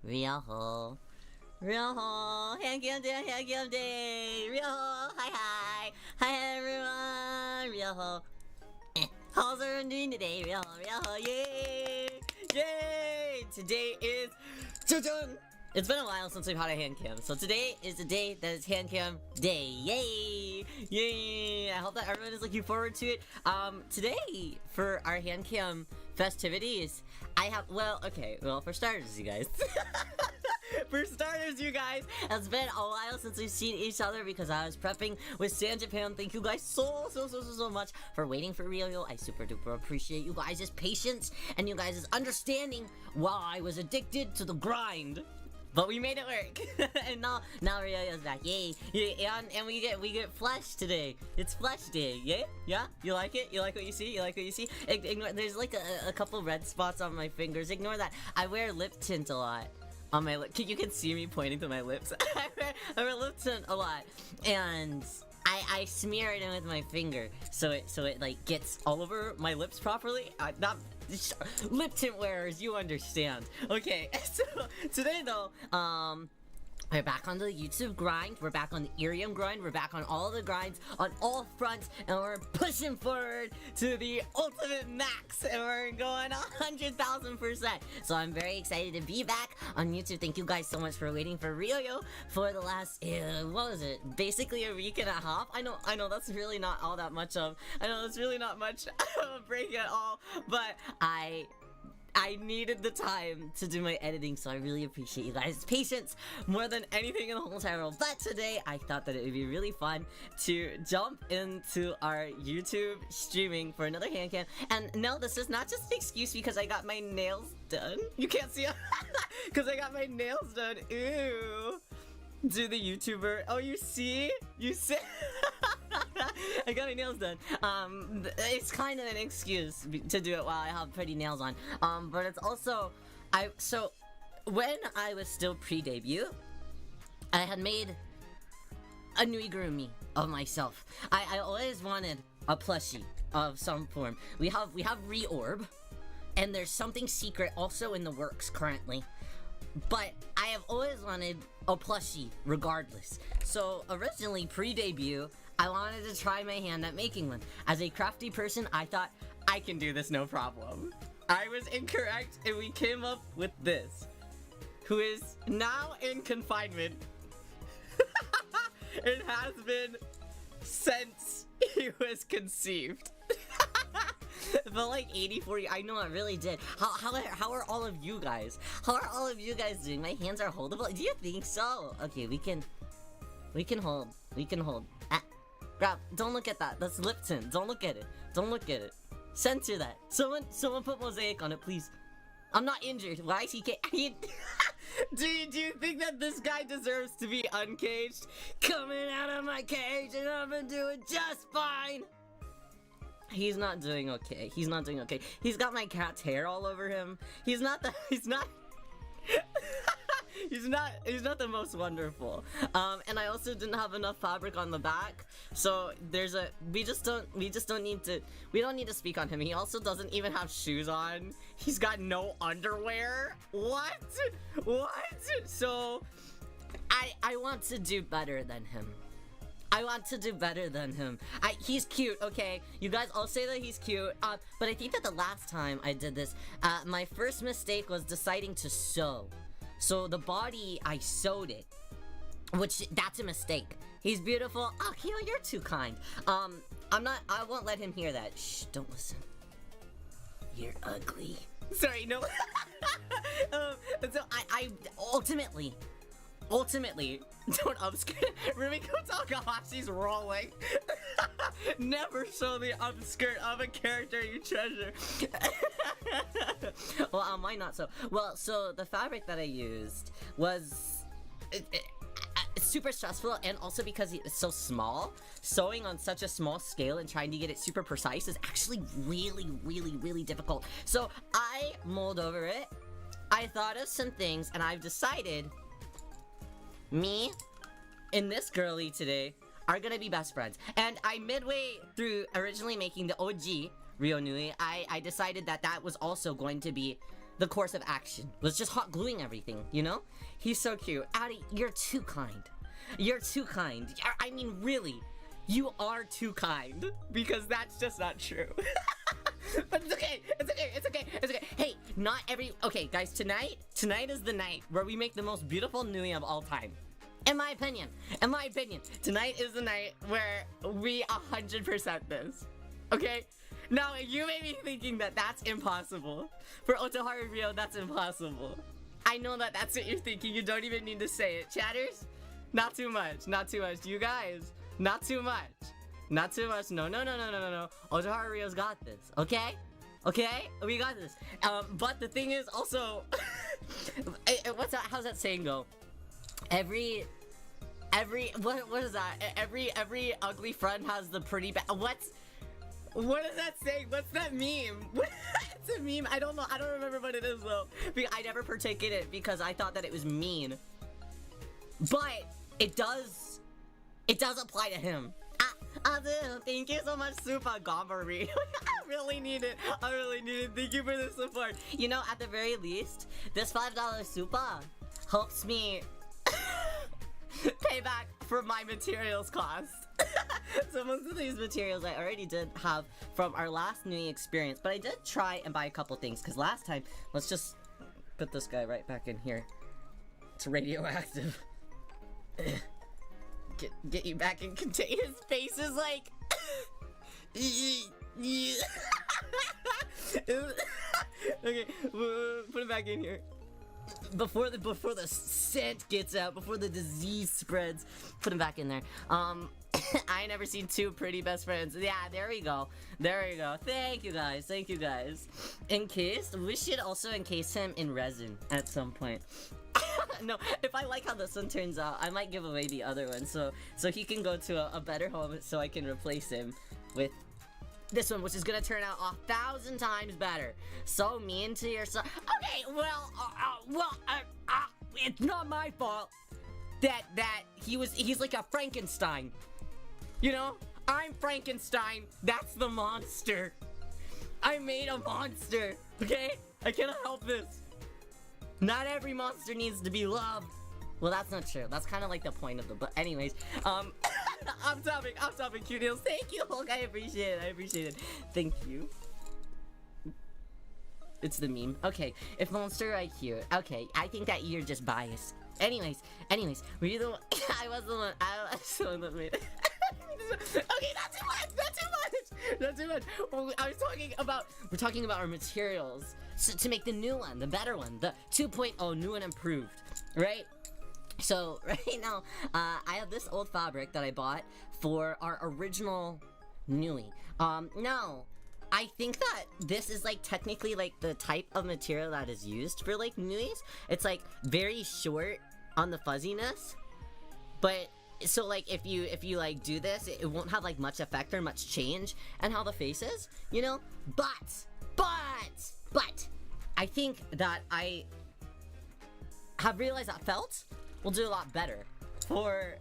Ryoho. Ryoho. HANDCAM day, HANDCAM day. Ryoho. Hi. Hi, everyone. Ryoho. How's everyone doing today? Ryoho. Yay. Yay. Today is... It's been a while since we've had a HANDCAM, so today is the day that is HANDCAM day. Yay! Yay! I hope that everyone is looking forward to it. Today, for our HANDCAM festivities, I have, for starters, you guys. For starters, you guys, it's been a while since we've seen each other because I was prepping with San Japan. Thank you guys so much for waiting for Riyo. I super duper appreciate you guys' patience and you guys' understanding while I was addicted to the grind. But we made it work, and now Ryo's back. Yay! And we get Flush today. It's Flush day. Yeah. You like it? You like what you see? Ignore. There's like a couple red spots on my fingers. Ignore that. I wear lip tint a lot on my lip. You can see me pointing to my lips. I wear lip tint a lot, and I smear it in with my finger so it like gets all over my lips properly. Not lip tint wearers, you understand. Okay, so today though, we're back on the YouTube grind, we're back on the Irium grind, we're back on all the grinds on all fronts, and we're pushing forward to the ultimate max, and we're going 100,000%. So I'm very excited to be back on YouTube. Thank you guys so much for waiting for Riyo for the last, what was it? Basically a week and a half? I know that's really not all that much of, that's really not much of a break at all, but I needed the time to do my editing, so I really appreciate you guys' patience more than anything in the whole entire world. But today, I thought that it would be really fun to jump into our YouTube streaming for another HANDCAM. And no, this is not just an excuse because I got my nails done. You can't see it because I got my nails done. Ew. Do the YouTuber. Oh, you see? I got my nails done. It's kind of an excuse to do it while I have pretty nails on. But it's also, so when I was still pre-debut, I had made a nuigurumi of myself. I always wanted a plushie of some form. We have Reorb, and there's something secret also in the works currently. But I have always wanted a plushie, regardless. So originally, pre-debut, I wanted to try my hand at making one. As a crafty person, I thought, I can do this no problem. I was incorrect, and we came up with this, who is now in confinement. It has been since he was conceived. It felt like 84. I know, it really did. How are all of you guys? How are all of you guys doing? My hands are holdable. Do you think so? Okay, we can hold. Ah, grab. Don't look at that. That's lip tint. Don't look at it. Censor that. Someone put mosaic on it, please. I'm not injured. Why is he do you think that this guy deserves to be uncaged? Coming out of my cage and I'm gonna do it just fine. He's not doing okay. He's got my cat's hair all over him. He's not the most wonderful. And I also didn't have enough fabric on the back. So we don't need to speak on him. He also doesn't even have shoes on. He's got no underwear. What? So I want to do better than him. He's cute, okay? You guys all say that he's cute, but I think that the last time I did this, my first mistake was deciding to sew. So the body, I sewed it, which, that's a mistake. He's beautiful. Oh, Kyo, you're too kind. I won't let him hear that. Shh, don't listen. You're ugly. Sorry, no. So I ultimately, don't upskirt. Rumiko Takahashi's rolling. Never show the upskirt of a character you treasure. Well, mine not so. Well, so the fabric that I used was super stressful, and also because it's so small, sewing on such a small scale and trying to get it super precise is actually really difficult. So I mulled over it. I thought of some things, and I've decided me and this girly today are gonna be best friends. And I midway through originally making the OG Ryo Nui, I decided that was also going to be the course of action was just hot gluing everything, you know? He's so cute. Addie, you're too kind. You're too kind. I mean, really, you are too kind. Because that's just not true. But it's okay. It's okay. It's okay. It's okay. Hey, not every... Okay, guys, tonight is the night where we make the most beautiful Nui of all time. In my opinion, tonight is the night where we 100% this. Okay? Now, you may be thinking that that's impossible. For Otoharu Riyo, that's impossible. I know that that's what you're thinking. You don't even need to say it. Chatters? Not too much. Not too much. You guys, not too much. Not too much. No. Otoharu Riyo's got this. Okay? Okay? We got this. But the thing is also... how's that saying go? What is that? Every ugly friend has the pretty what is that saying? What's that meme? It's a meme. I don't know. I don't remember what it is though. I never partake in it because I thought that it was mean. But it does apply to him. I do. Thank you so much, Super Gombari. I really need it. Thank you for the support. You know, at the very least, this $5 Super helps me pay back for my materials cost. So most of these materials I already did have from our last Nui experience, but I did try and buy a couple things, because last time, let's just put this guy right back in here. It's radioactive. Get you back and contain his face is like... Okay, put him back in here. Before the scent gets out, before the disease spreads, put him back in there. I ain't never seen two pretty best friends. Yeah, there we go. Thank you guys. We should also encase him in resin at some point. No, if I like how this one turns out, I might give away the other one, so he can go to a better home, so I can replace him with this one, which is gonna turn out 1,000 times better. So mean to yourself. Okay, well, it's not my fault that he's like a Frankenstein. You know, I'm Frankenstein. That's the monster. I made a monster. Okay, I cannot help this. Not every monster needs to be loved. Well, that's not true. That's kind of like the point of the book. Anyways, I'm topic, cute deals. Thank you, Hulk. I appreciate it. Thank you. It's the meme. Okay, if monster IQ. Okay, I think that you're just biased. Anyways, were you the one? I was the one that made it. Okay, not too much. Well, we're talking about our materials to make the new one, the better one, the 2.0 new and improved, right? So right now, I have this old fabric that I bought for our original Nui. Now, I think that this is like technically like the type of material that is used for like Nuis. It's like very short on the fuzziness, but so like if you like do this, it won't have like much effect or much change and how the face is, you know. But I think that I have realized that felt will do a lot better for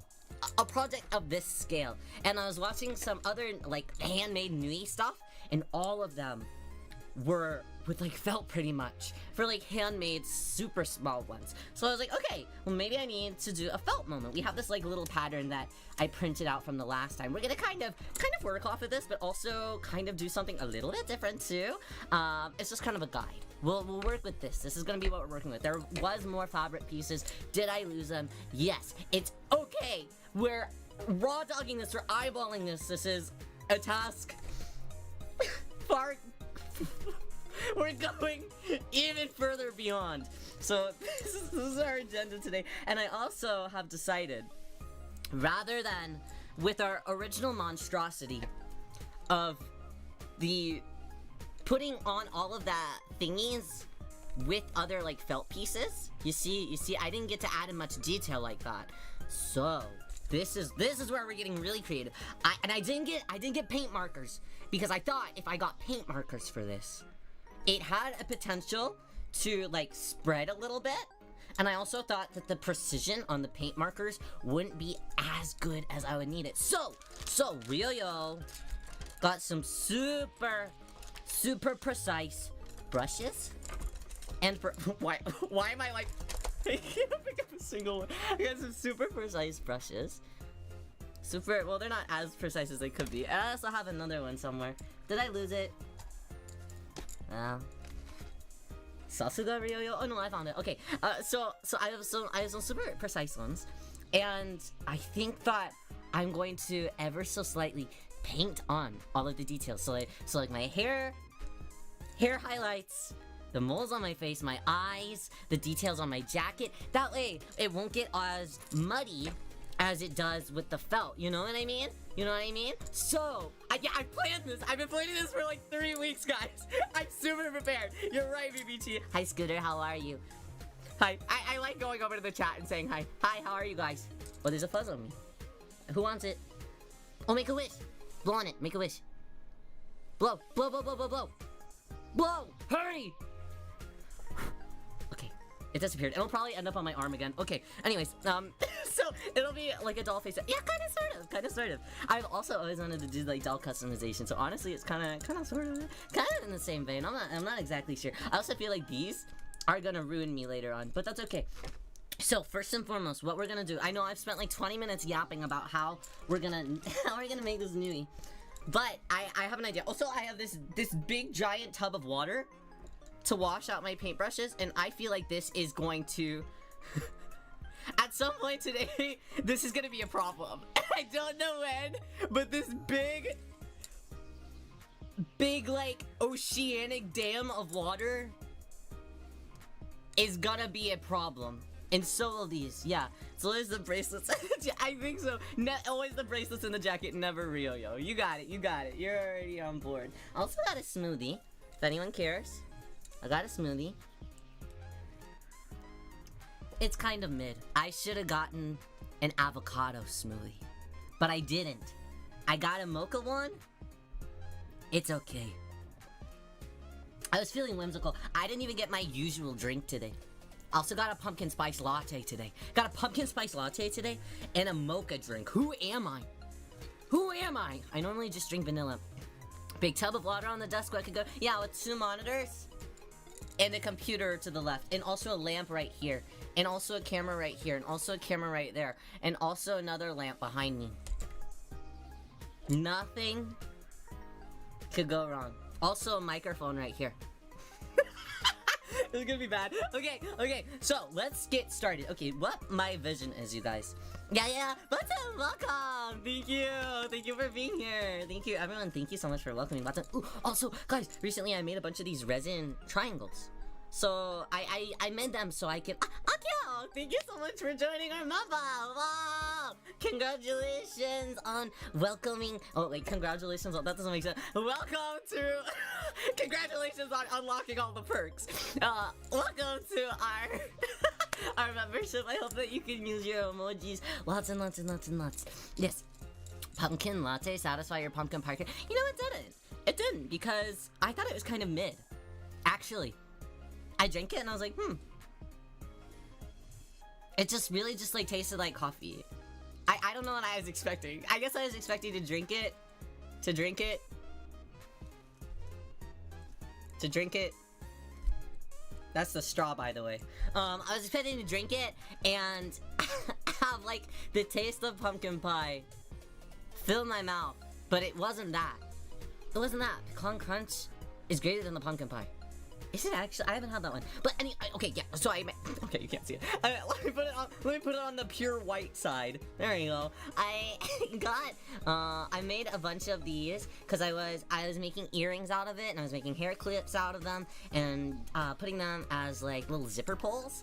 a project of this scale. And I was watching some other like handmade Nui stuff, and all of them were with like felt pretty much for like handmade super small ones. So I was like, okay, well maybe I need to do a felt moment. We have this like little pattern that I printed out from the last time. We're gonna kind of work off of this, but also kind of do something a little bit different too. It's just kind of a guide. We'll work with this. This is gonna be what we're working with. There was more fabric pieces. Did I lose them? Yes. It's okay. We're raw dogging this. We're eyeballing this. This is a task far. We're going even further beyond. So this is our agenda today. And I also have decided, rather than with our original monstrosity of the putting on all of that thingies with other like felt pieces, you see, I didn't get to add in much detail like that. So this is where we're getting really creative. I didn't get paint markers because I thought if I got paint markers for this, it had a potential to like spread a little bit, and I also thought that the precision on the paint markers wouldn't be as good as I would need it. So Riyo got some super precise brushes And for why am I like I can't pick up a single one. I got some super precise brushes. Well, they're not as precise as they could be. And I also have another one somewhere. Did I lose it? Sasuga Ryo. Oh no, I found it. Okay. So I have some super precise ones, and I think that I'm going to ever so slightly paint on all of the details. So like my hair highlights, the moles on my face, my eyes, the details on my jacket. That way, it won't get as muddy as it does with the felt. You know what I mean? You know what I mean? So, I planned this. I've been planning this for like 3 weeks, guys. I'm super prepared. You're right, BBT. Hi, Scooter. How are you? Hi. I like going over to the chat and saying hi. Hi, how are you guys? Oh, there's a fuzz on me. Who wants it? Oh, make a wish. Blow on it. Make a wish. Blow. Blow, blow, blow, blow, blow. Blow! Hurry! Okay. It disappeared. It'll probably end up on my arm again. Okay. Anyways, so it'll be like a doll face. Yeah, kind of, sort of. I've also always wanted to do like doll customization. So honestly, it's kind of, sort of in the same vein. I'm not exactly sure. I also feel like these are gonna ruin me later on, but that's okay. So first and foremost, what we're gonna do. I know I've spent like 20 minutes yapping about how we're gonna make this Nui, but I have an idea. Also, I have this big giant tub of water to wash out my paintbrushes, and I feel like this is going to at some point today, this is gonna be a problem. I don't know when, but this big like oceanic dam of water is gonna be a problem. And so will these, yeah. So there's the bracelets. I think so. Always the bracelets in the jacket, never Rio, yo. You got it. You're already on board. I also got a smoothie, if anyone cares. I got a smoothie. It's kind of mid. I should have gotten an avocado smoothie, but I didn't. I got a mocha one. It's okay. I was feeling whimsical. I didn't even get my usual drink today. Also got a pumpkin spice latte today. And a mocha drink. Who am I? I normally just drink vanilla. Big tub of water on the desk where I could go. Yeah, with 2 monitors. And a computer to the left. And also a lamp right here. And also a camera right here. And also a camera right there. And also another lamp behind me. Nothing could go wrong. Also a microphone right here. This is gonna be bad. Okay, so let's get started. Okay, what my vision is, you guys. Yeah, what's up, welcome! Thank you for being here. Thank you, everyone, thank you so much for welcoming. Ooh, also, guys, recently I made a bunch of these resin triangles. So, I made them so I can... Akio! Thank you so much for joining our mappa! Wow! Congratulations on welcoming... Oh, wait, congratulations on... That doesn't make sense. Welcome to... Congratulations on unlocking all the perks. Welcome to our... our membership. I hope that you can use your emojis. Lots and lots. Yes. Pumpkin latte, satisfy your pumpkin pie. You know, it didn't. It didn't, because I thought it was kind of mid. Actually. I drank it and I was like, It just really just like tasted like coffee. I don't know what I was expecting. I guess I was expecting to drink it. That's the straw, by the way. I was expecting to drink it and have like the taste of pumpkin pie fill my mouth, but it wasn't that. Pecan crunch is greater than the pumpkin pie. Is it actually? I haven't had that one. But okay, yeah. So okay, you can't see it. Let me put it on the pure white side. There you go. I made a bunch of these because I was making earrings out of it, and I was making hair clips out of them, and putting them as like little zipper pulls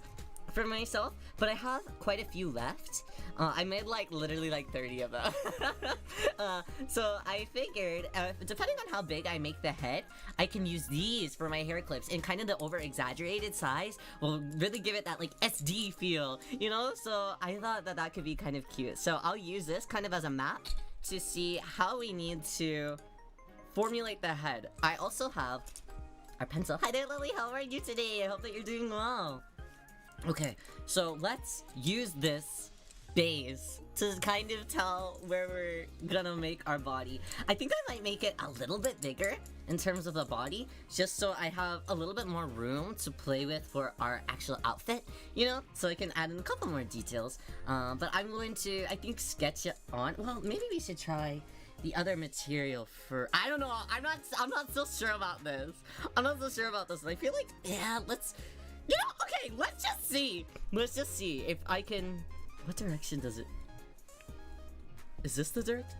for myself. But I have quite a few left. I made like literally like 30 of them. So I figured, depending on how big I make the head, I can use these for my hair clips, and kind of the over-exaggerated size will really give it that like SD feel, you know? So I thought that could be kind of cute. So I'll use this kind of as a map to see how we need to formulate the head. I also have our pencil. Hi there, Lily. How are you today? I hope that you're doing well. Okay, so let's use this base to kind of tell where we're gonna make our body. I think I might make it a little bit bigger in terms of the body, just so I have a little bit more room to play with for our actual outfit, you know, so I can add in a couple more details. But I'm going to, I think, sketch it on. Well, maybe we should try the other material for, I don't know, I'm not so sure about this. I'm not so sure about this. I feel like, yeah, let's, you know, okay, let's just see. Let's just see if I can, what direction does it, is this the direction?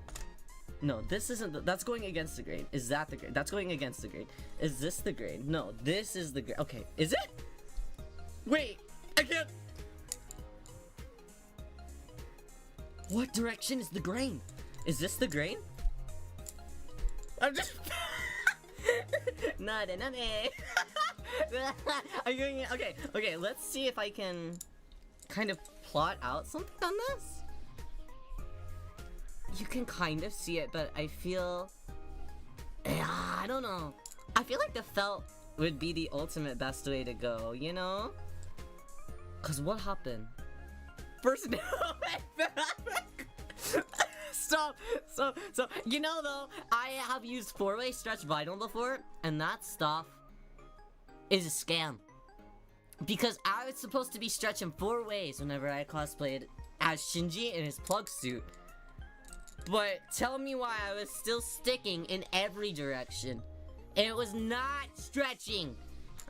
No, this isn't the, that's going against the grain. Is that the grain? That's going against the grain. Is this the grain? No, this is the grain. Okay, is it? Wait, I can't. What direction is the grain? Is this the grain? I'm just Nade. I'm going, okay, let's see if I can kind of plot out something on this. You can kind of see it, but I feel, I don't know. I feel like the felt would be the ultimate best way to go, you know? Cause what happened? First, no, Stop. So, you know though, I have used 4-way stretch vinyl before, and that stuff is a scam. Because I was supposed to be stretching 4 ways whenever I cosplayed as Shinji in his plug suit. But tell me why I was still sticking in every direction. And it was not stretching.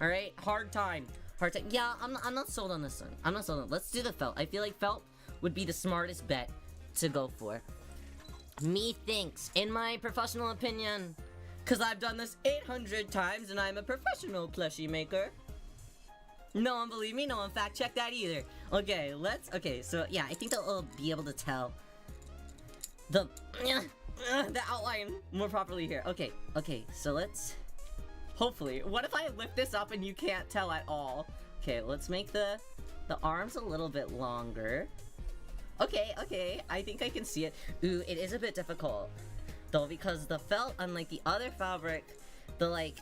Alright? Hard time. Yeah, I'm not sold on this one. I'm not sold on it. Let's do the felt. I feel like felt would be the smartest bet to go for. Me thinks, in my professional opinion, because I've done this 800 times and I'm a professional plushie maker. No one believe me, no one fact check that either. Okay, so yeah, I think that we'll be able to tell the outline more properly here. Okay, so let's, hopefully, what if I lift this up and you can't tell at all? Okay, let's make the arms a little bit longer. Okay, I think I can see it. Ooh, it is a bit difficult, though, because the felt, unlike the other fabric, the, like,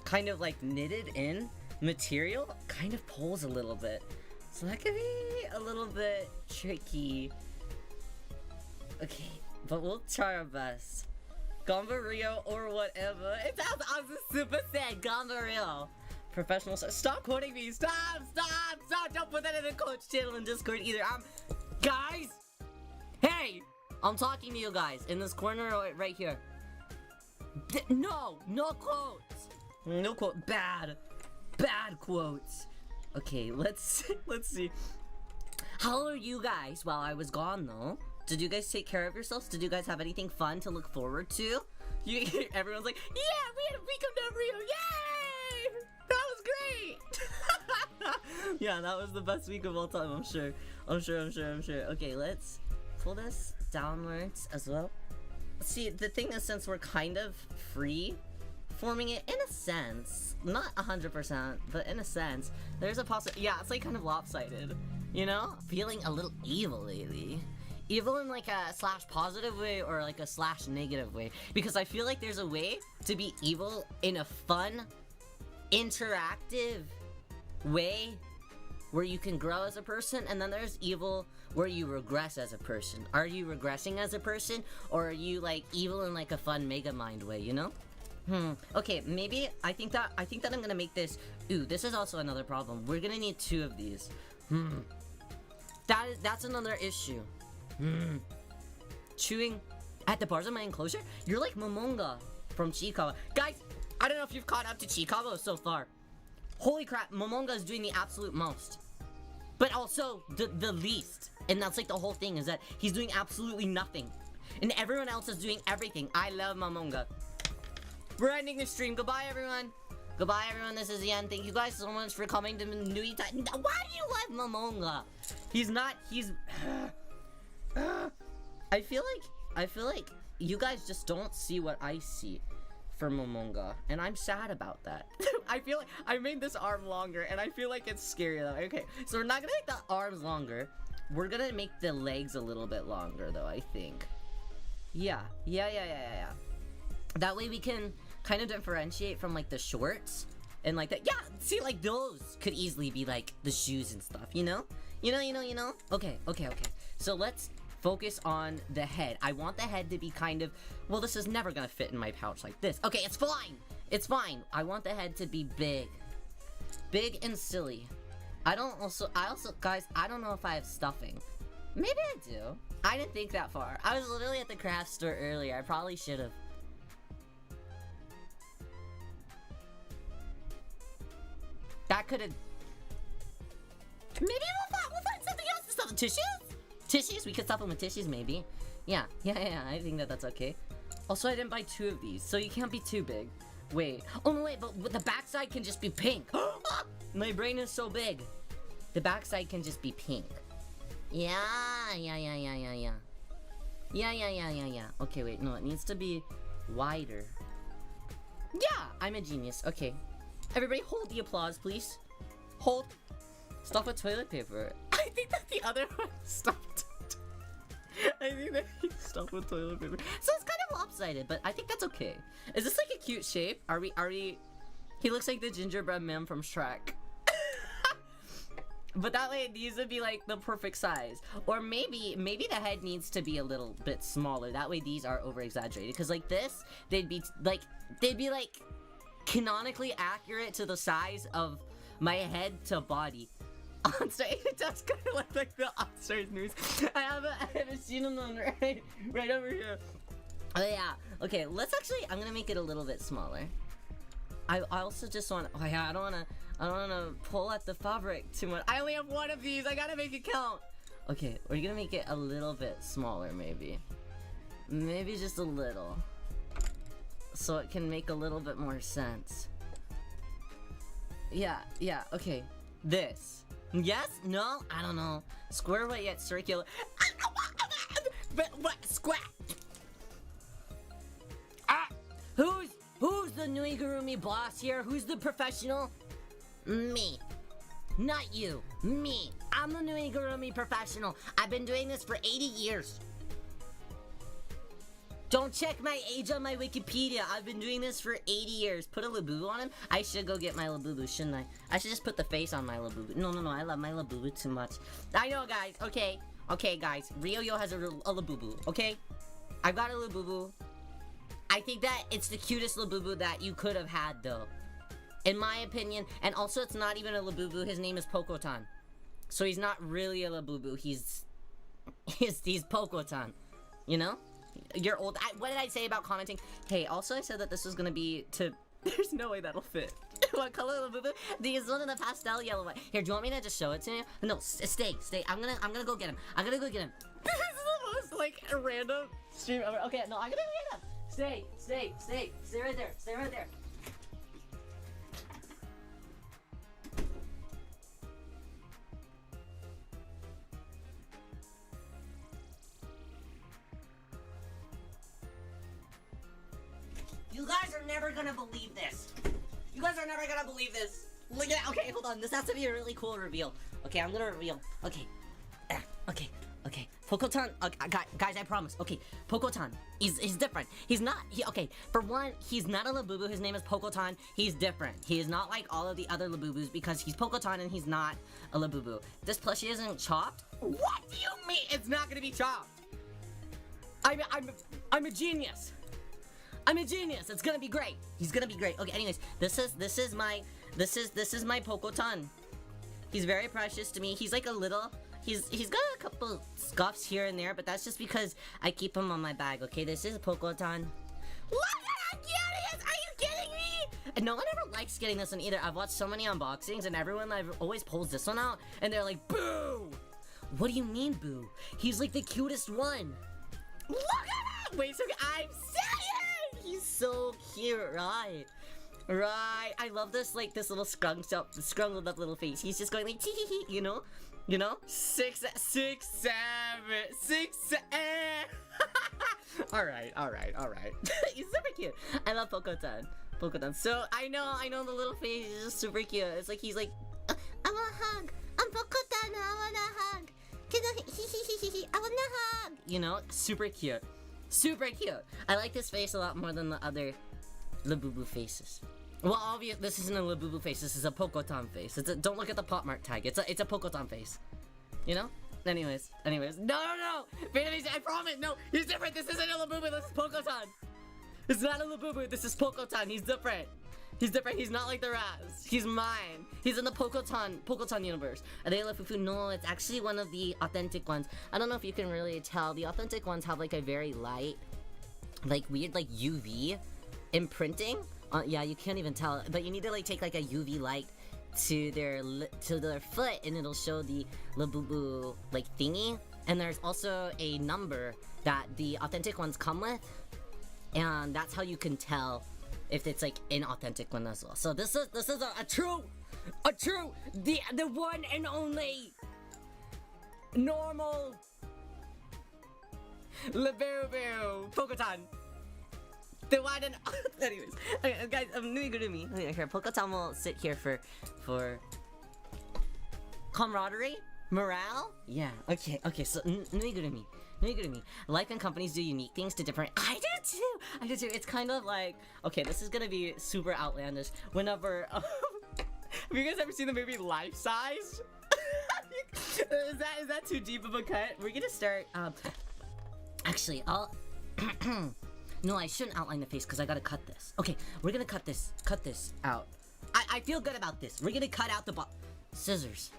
kind of, like, knitted in material kind of pulls a little bit. So that could be a little bit tricky. Okay, but we'll try our best. Otoharu Riyo or whatever. It sounds awesome, super sad. Otoharu Riyo. Professional. Stop quoting me. Stop. Don't put that in the coach channel and Discord either. Guys! Hey! I'm talking to you guys in this corner right here. No quotes! No quote. Bad quotes. Okay, let's see. How are you guys while I was gone, though? Did you guys take care of yourselves? Did you guys have anything fun to look forward to? Everyone's like, yeah, we had a week of Rio, yay! That was great! Yeah, that was the best week of all time, I'm sure. Okay, let's pull this downwards as well. See, the thing is, since we're kind of free forming it, in a sense, not 100%, but in a sense, there's a yeah, it's like kind of lopsided, you know? Feeling a little evil lately. Evil in like a slash positive way or like a slash negative way, because I feel like there's a way to be evil in a fun, interactive way where you can grow as a person, and then there's evil where you regress as a person. Are you regressing as a person, or are you like evil in like a fun mega mind way, you know? Okay, maybe I think that I'm gonna make this. Ooh, this is also another problem. We're gonna need 2 of these. That's another issue. Chewing at the bars of my enclosure? You're like Momonga from Chiikawa. Guys, I don't know if you've caught up to Chiikawa so far. Holy crap, Momonga is doing the absolute most. But also, the least. And that's like the whole thing, is that he's doing absolutely nothing. And everyone else is doing everything. I love Momonga. We're ending the stream. Goodbye, everyone. Goodbye, everyone. This is the end. Thank you guys so much for coming to Nui Ta. Why do you love Momonga? He's... I feel like you guys just don't see what I see for Momonga, and I'm sad about that. I feel like I made this arm longer, and I feel like it's scary though. Okay, so we're not gonna make the arms longer. We're gonna make the legs a little bit longer though, I think. Yeah. That way we can kind of differentiate from like the shorts and like that. Yeah, see, like those could easily be like the shoes and stuff, you know? You know? Okay. so let's focus on the head. I want the head to be kind of, well, this is never gonna fit in my pouch like this. Okay, it's fine. It's fine. I want the head to be big. Big and silly. I also, guys, I don't know if I have stuffing. Maybe I do. I didn't think that far. I was literally at the craft store earlier. I probably should have. That could have. Maybe we'll find something else to stuff with. Tissues? Tissues? We could stuff them with tissues, maybe. Yeah. I think that's okay. Also, I didn't buy 2 of these, so you can't be too big. Wait. Oh no, wait. But the backside can just be pink. My brain is so big. The backside can just be pink. Yeah. Okay, wait. No, it needs to be wider. Yeah, I'm a genius. Okay. Everybody hold the applause, please. Hold. Stuff with toilet paper. I think that the other one stuffed. I think that he's stuffed with toilet paper. So it's kind of lopsided, but I think that's okay. Is this like a cute shape? Are we... He looks like the gingerbread man from Shrek. But that way, these would be like the perfect size. Or maybe the head needs to be a little bit smaller. That way these are over exaggerated. Because like this, they'd be like canonically accurate to the size of my head to body. It does kind of look like the Upstairs News. I have a scene on right over here. Oh yeah. Okay, let's actually, I'm gonna make it a little bit smaller. I also just want, oh yeah, I don't wanna pull at the fabric too much. I only have 1 of these, I gotta make it count. Okay, we're gonna make it a little bit smaller maybe. Maybe just a little. So it can make a little bit more sense. Yeah, okay. This. Yes? No? I don't know. Square but yet circular. What? Square. Ah! Who's the Nuigurumi boss here? Who's the professional? Me. Not you. Me. I'm the Nuigurumi professional. I've been doing this for 80 years. Don't check my age on my Wikipedia. I've been doing this for 80 years. Put a Labubu on him? I should go get my Labubu, shouldn't I? I should just put the face on my Labubu. No. I love my Labubu too much. I know, guys. Okay, guys. Ryo has a Labubu, okay? I've got a Labubu. I think that it's the cutest Labubu that you could have had, though. In my opinion. And also, it's not even a Labubu. His name is Pokotan. So he's not really a Labubu. He's Pokotan. You know? You're old. What did I say about commenting? Hey, also I said that this was gonna be to... There's no way that'll fit. What color Labubu? These one in the pastel yellow one. Here, do you want me to just show it to you? No, stay. I'm gonna go get him. I'm gonna go get him. This is the most, like, random stream ever. Okay, no, I'm gonna go get him. Stay right there. You guys are never gonna believe this. Look at, okay, hold on. This has to be a really cool reveal. Okay, I'm gonna reveal. Okay. Pokotan, guys, I promise. Okay, Pokotan, he's different. Okay, for one, he's not a Labubu. His name is Pokotan. He's different. He is not like all of the other Labubus because he's Pokotan and he's not a Labubu. This plushie isn't chopped? What do you mean it's not gonna be chopped? I'm a genius. It's gonna be great. He's gonna be great. Okay, anyways, this is my Pokotan. He's very precious to me. He's like a little, he's got a couple scuffs here and there, but that's just because I keep him on my bag. Okay, this is Pokotan. Look at how cute he is! Are you kidding me? And no one ever likes getting this one either. I've watched so many unboxings and everyone always pulls this one out and they're like, boo! What do you mean, boo? He's like the cutest one. Look at him! Wait, so I'm saying he's so cute, right? I love this, like, this little scrungled up little face. He's just going like, tee hee hee, you know? 6, 7. Alright. He's super cute. I love Pokotan. So, I know the little face is just super cute. It's like, he's like, I want a hug. I'm Pokotan, I want a hug. I want a hug. You know, super cute. I like this face a lot more than the other Labubu faces. Well, obviously, this isn't a Labubu face. This is a Pokotan face. Don't look at the pop mark tag. It's a Pokotan face. You know? Anyways. No! Vietnamese, I promise! No, he's different! This isn't a Labubu, this is Pokotan! This is not a Labubu, this is Pokotan, he's different! He's not like the rest. He's mine. He's in the Pokotan universe. Are they Lafufu? No, it's actually one of the authentic ones. I don't know if you can really tell. The authentic ones have like a very light, like weird like UV imprinting. Yeah, you can't even tell. But you need to like take like a UV light to their foot, and it'll show the Labubu like thingy. And there's also a number that the authentic ones come with, and that's how you can tell if it's like an authentic one as well. So this is a true, the one and only normal Labubu Pokotan. The one and anyways, okay, guys, Nuigurumi. Here, Pokotan will sit here for camaraderie, morale. Yeah. Okay. So Nuigurumi. Life and companies do unique things to different. I do too. It's kind of like, okay, this is gonna be super outlandish. Whenever, have you guys ever seen the movie Life Size? Is that too deep of a cut? We're gonna start. Actually, I'll. No, I shouldn't outline the face because I gotta cut this. Okay, we're gonna cut this out. I feel good about this. We're gonna cut out the scissors.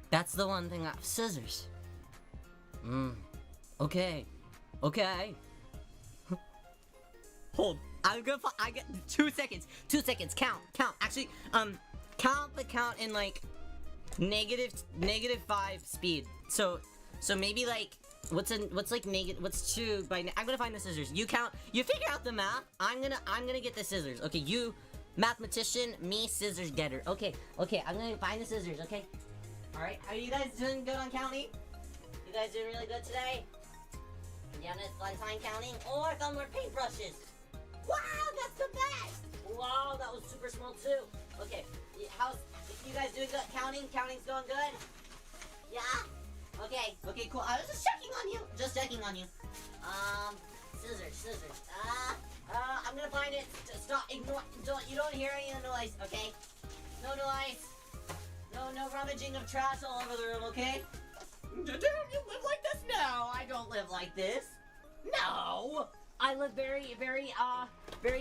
That's the one thing scissors. Okay. Hold. I get 2 seconds. 2 seconds. Count. Actually, count the count in like -5 speed. So maybe like what's 2 by I'm gonna find the scissors. You count. You figure out the math. I'm gonna get the scissors. Okay, you mathematician, me scissors getter. Okay. I'm gonna find the scissors. Okay. All right. Are you guys doing good on counting? You guys doing really good today? You having a fun time counting? Oh, I found more paintbrushes. Wow, that's the best. Wow, that was super small too. Okay, how's you guys doing good? Counting's going good. Yeah. Okay, cool. I was just checking on you. Scissors. I'm gonna find it. Stop. Ignore. You don't hear any of the noise. Okay. No noise. No rummaging of trash all over the room, okay? You live like this? No, I don't live like this. No! I live very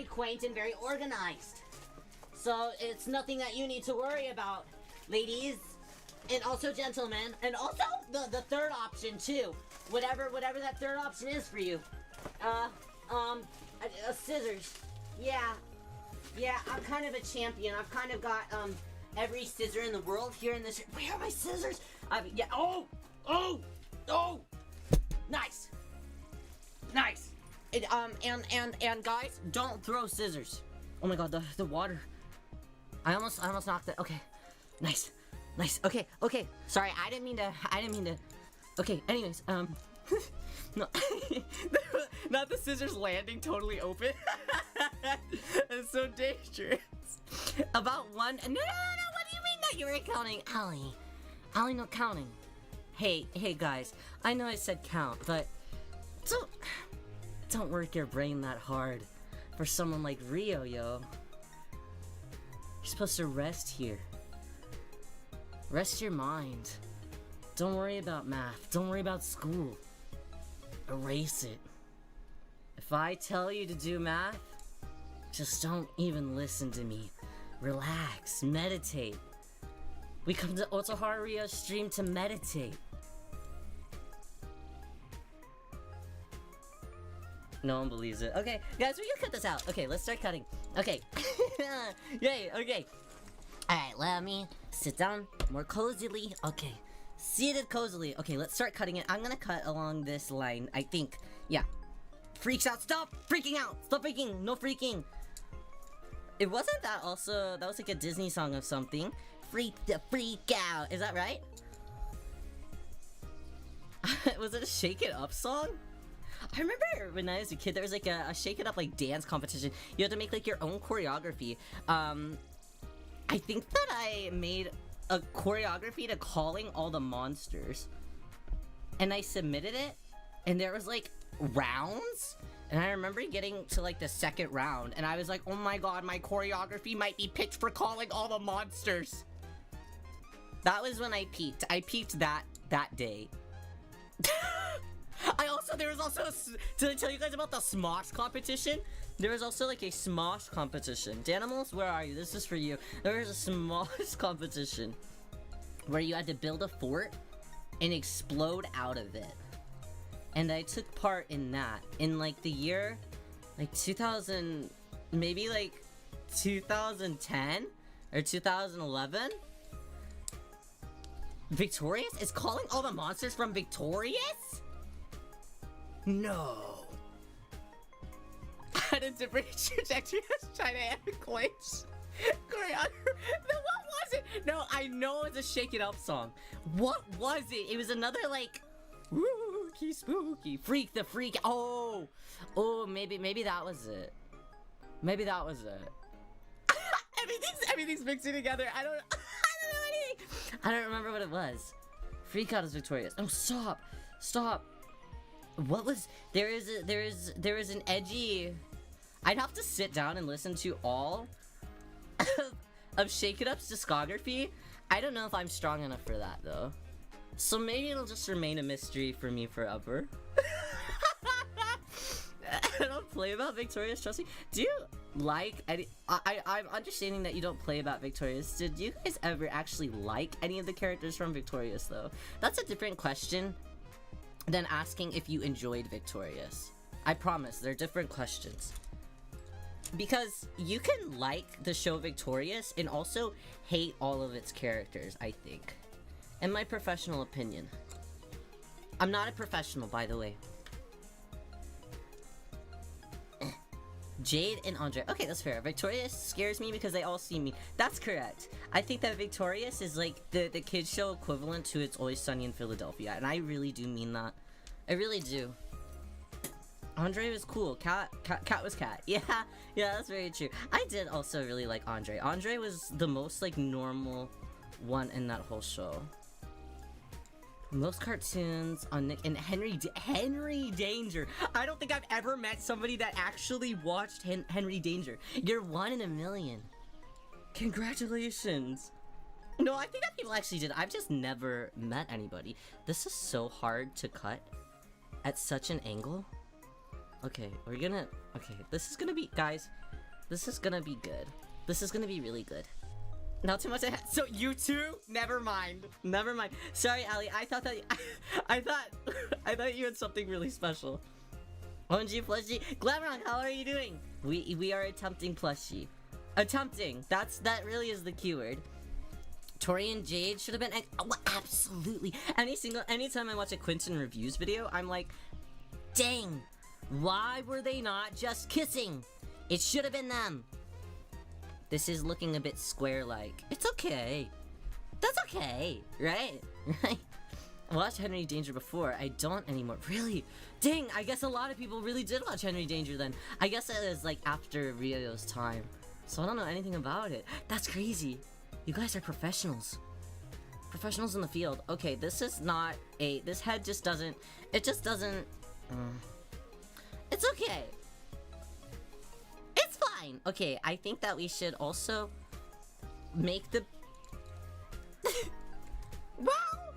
quaint and very organized. So it's nothing that you need to worry about, ladies. And also gentlemen. And also the third option too. Whatever that third option is for you. Scissors. Yeah, I'm kind of a champion. I've kind of got, every scissor in the world here in this. Where are my scissors? Yeah. Oh! Nice. And guys, don't throw scissors. Oh my god, the water. I almost knocked it. Okay. Nice. Okay. Sorry, I didn't mean to. Okay. Anyways, no, not the scissors landing totally open. It's so dangerous. About one. No. What do you mean that you were counting, Allie, not counting. Hey, guys. I know I said count, but don't work your brain that hard for someone like Rio, yo. You're supposed to rest here. Rest your mind. Don't worry about math. Don't worry about school. Erase it. If I tell you to do math, just don't even listen to me. Relax, meditate. We come to Otoharu Riyo's stream to meditate. No one believes it. Okay, guys, we can cut this out. Okay, let's start cutting. Okay. Yay, okay. Alright, let me sit down more cozily. Okay. Seated cozily. Okay, let's start cutting it. I'm gonna cut along this line, I think. Yeah. Freaks out. Stop freaking out. Stop freaking. No freaking. It wasn't that also. That was like a Disney song of something. Freak out. Is that right? Was it a Shake It Up song? I remember when I was a kid, there was like a Shake It Up like dance competition. You had to make like your own choreography. I think that I made a choreography to Calling All the Monsters. And I submitted it, and there was like rounds. And I remember getting to like the second round, and I was like, oh my god, my choreography might be picked for Calling All the Monsters. That was when I peaked. I peaked that day. There was also, did I tell you guys about the Smosh competition? There was also like a Smosh competition. Danimals, where are you? This is for you. There was a Smosh competition where you had to build a fort and explode out of it. And I took part in that in like the year, like 2000, maybe like 2010 or 2011. Victorious is calling all the monsters from Victorious? No. At a different trajectory as China and Glitch. Choreographer. No, what was it? No, I know it's a Shake It Up song. What was it? It was another like spooky, spooky. Freak the Freak. Oh, maybe that was it. Maybe that was it. everything's mixing together. I don't know anything. I don't remember what it was. Freak Out is Victorious. Oh, stop. What was there is an edgy. I'd have to sit down and listen to all of Shake It Up's discography. I don't know if I'm strong enough for that though. So maybe it'll just remain a mystery for me forever. I don't play about Victorious, trust me. Do you like any I'm understanding that you don't play about Victorious. Did you guys ever actually like any of the characters from Victorious though? That's a different question than asking if you enjoyed Victorious. I promise, they're different questions. Because you can like the show Victorious and also hate all of its characters, I think. In my professional opinion. I'm not a professional, by the way. Jade and Andre. Okay, that's fair. Victorious scares me because they all see me. That's correct. I think that Victorious is like the kids show equivalent to It's Always Sunny in Philadelphia, and I really do mean that. I really do. Andre was cool. Cat was Cat. Yeah, that's very true. I did also really like Andre. Andre was the most like normal one in that whole show. Most cartoons on Nick and Henry Danger. I don't think I've ever met somebody that actually watched Henry Danger. You're one in a million. Congratulations. No, I think that people actually did. I've just never met anybody. This is so hard to cut at such an angle. Okay, this is gonna be, guys, this is gonna be good. This is gonna be really good. Not too much ahead. So you two? Never mind. Sorry, Ali. I thought you had something really special. OMG plushie. Glamrock, how are you doing? We are attempting plushie. Attempting. That really is the keyword. Tori and Jade should have been. Oh, absolutely. Anytime I watch a Quentin reviews video, I'm like, dang, why were they not just kissing? It should have been them. This is looking a bit square-like. It's okay. That's okay, right? Right? I watched Henry Danger before. I don't anymore. Really? Dang, I guess a lot of people really did watch Henry Danger then. I guess it was like after Ryo's time. So I don't know anything about it. That's crazy. You guys are professionals. Professionals in the field. Okay, this is not a... This head just doesn't... It just doesn't... It's okay. It's fine. Okay, I think that we should also make the... Wow!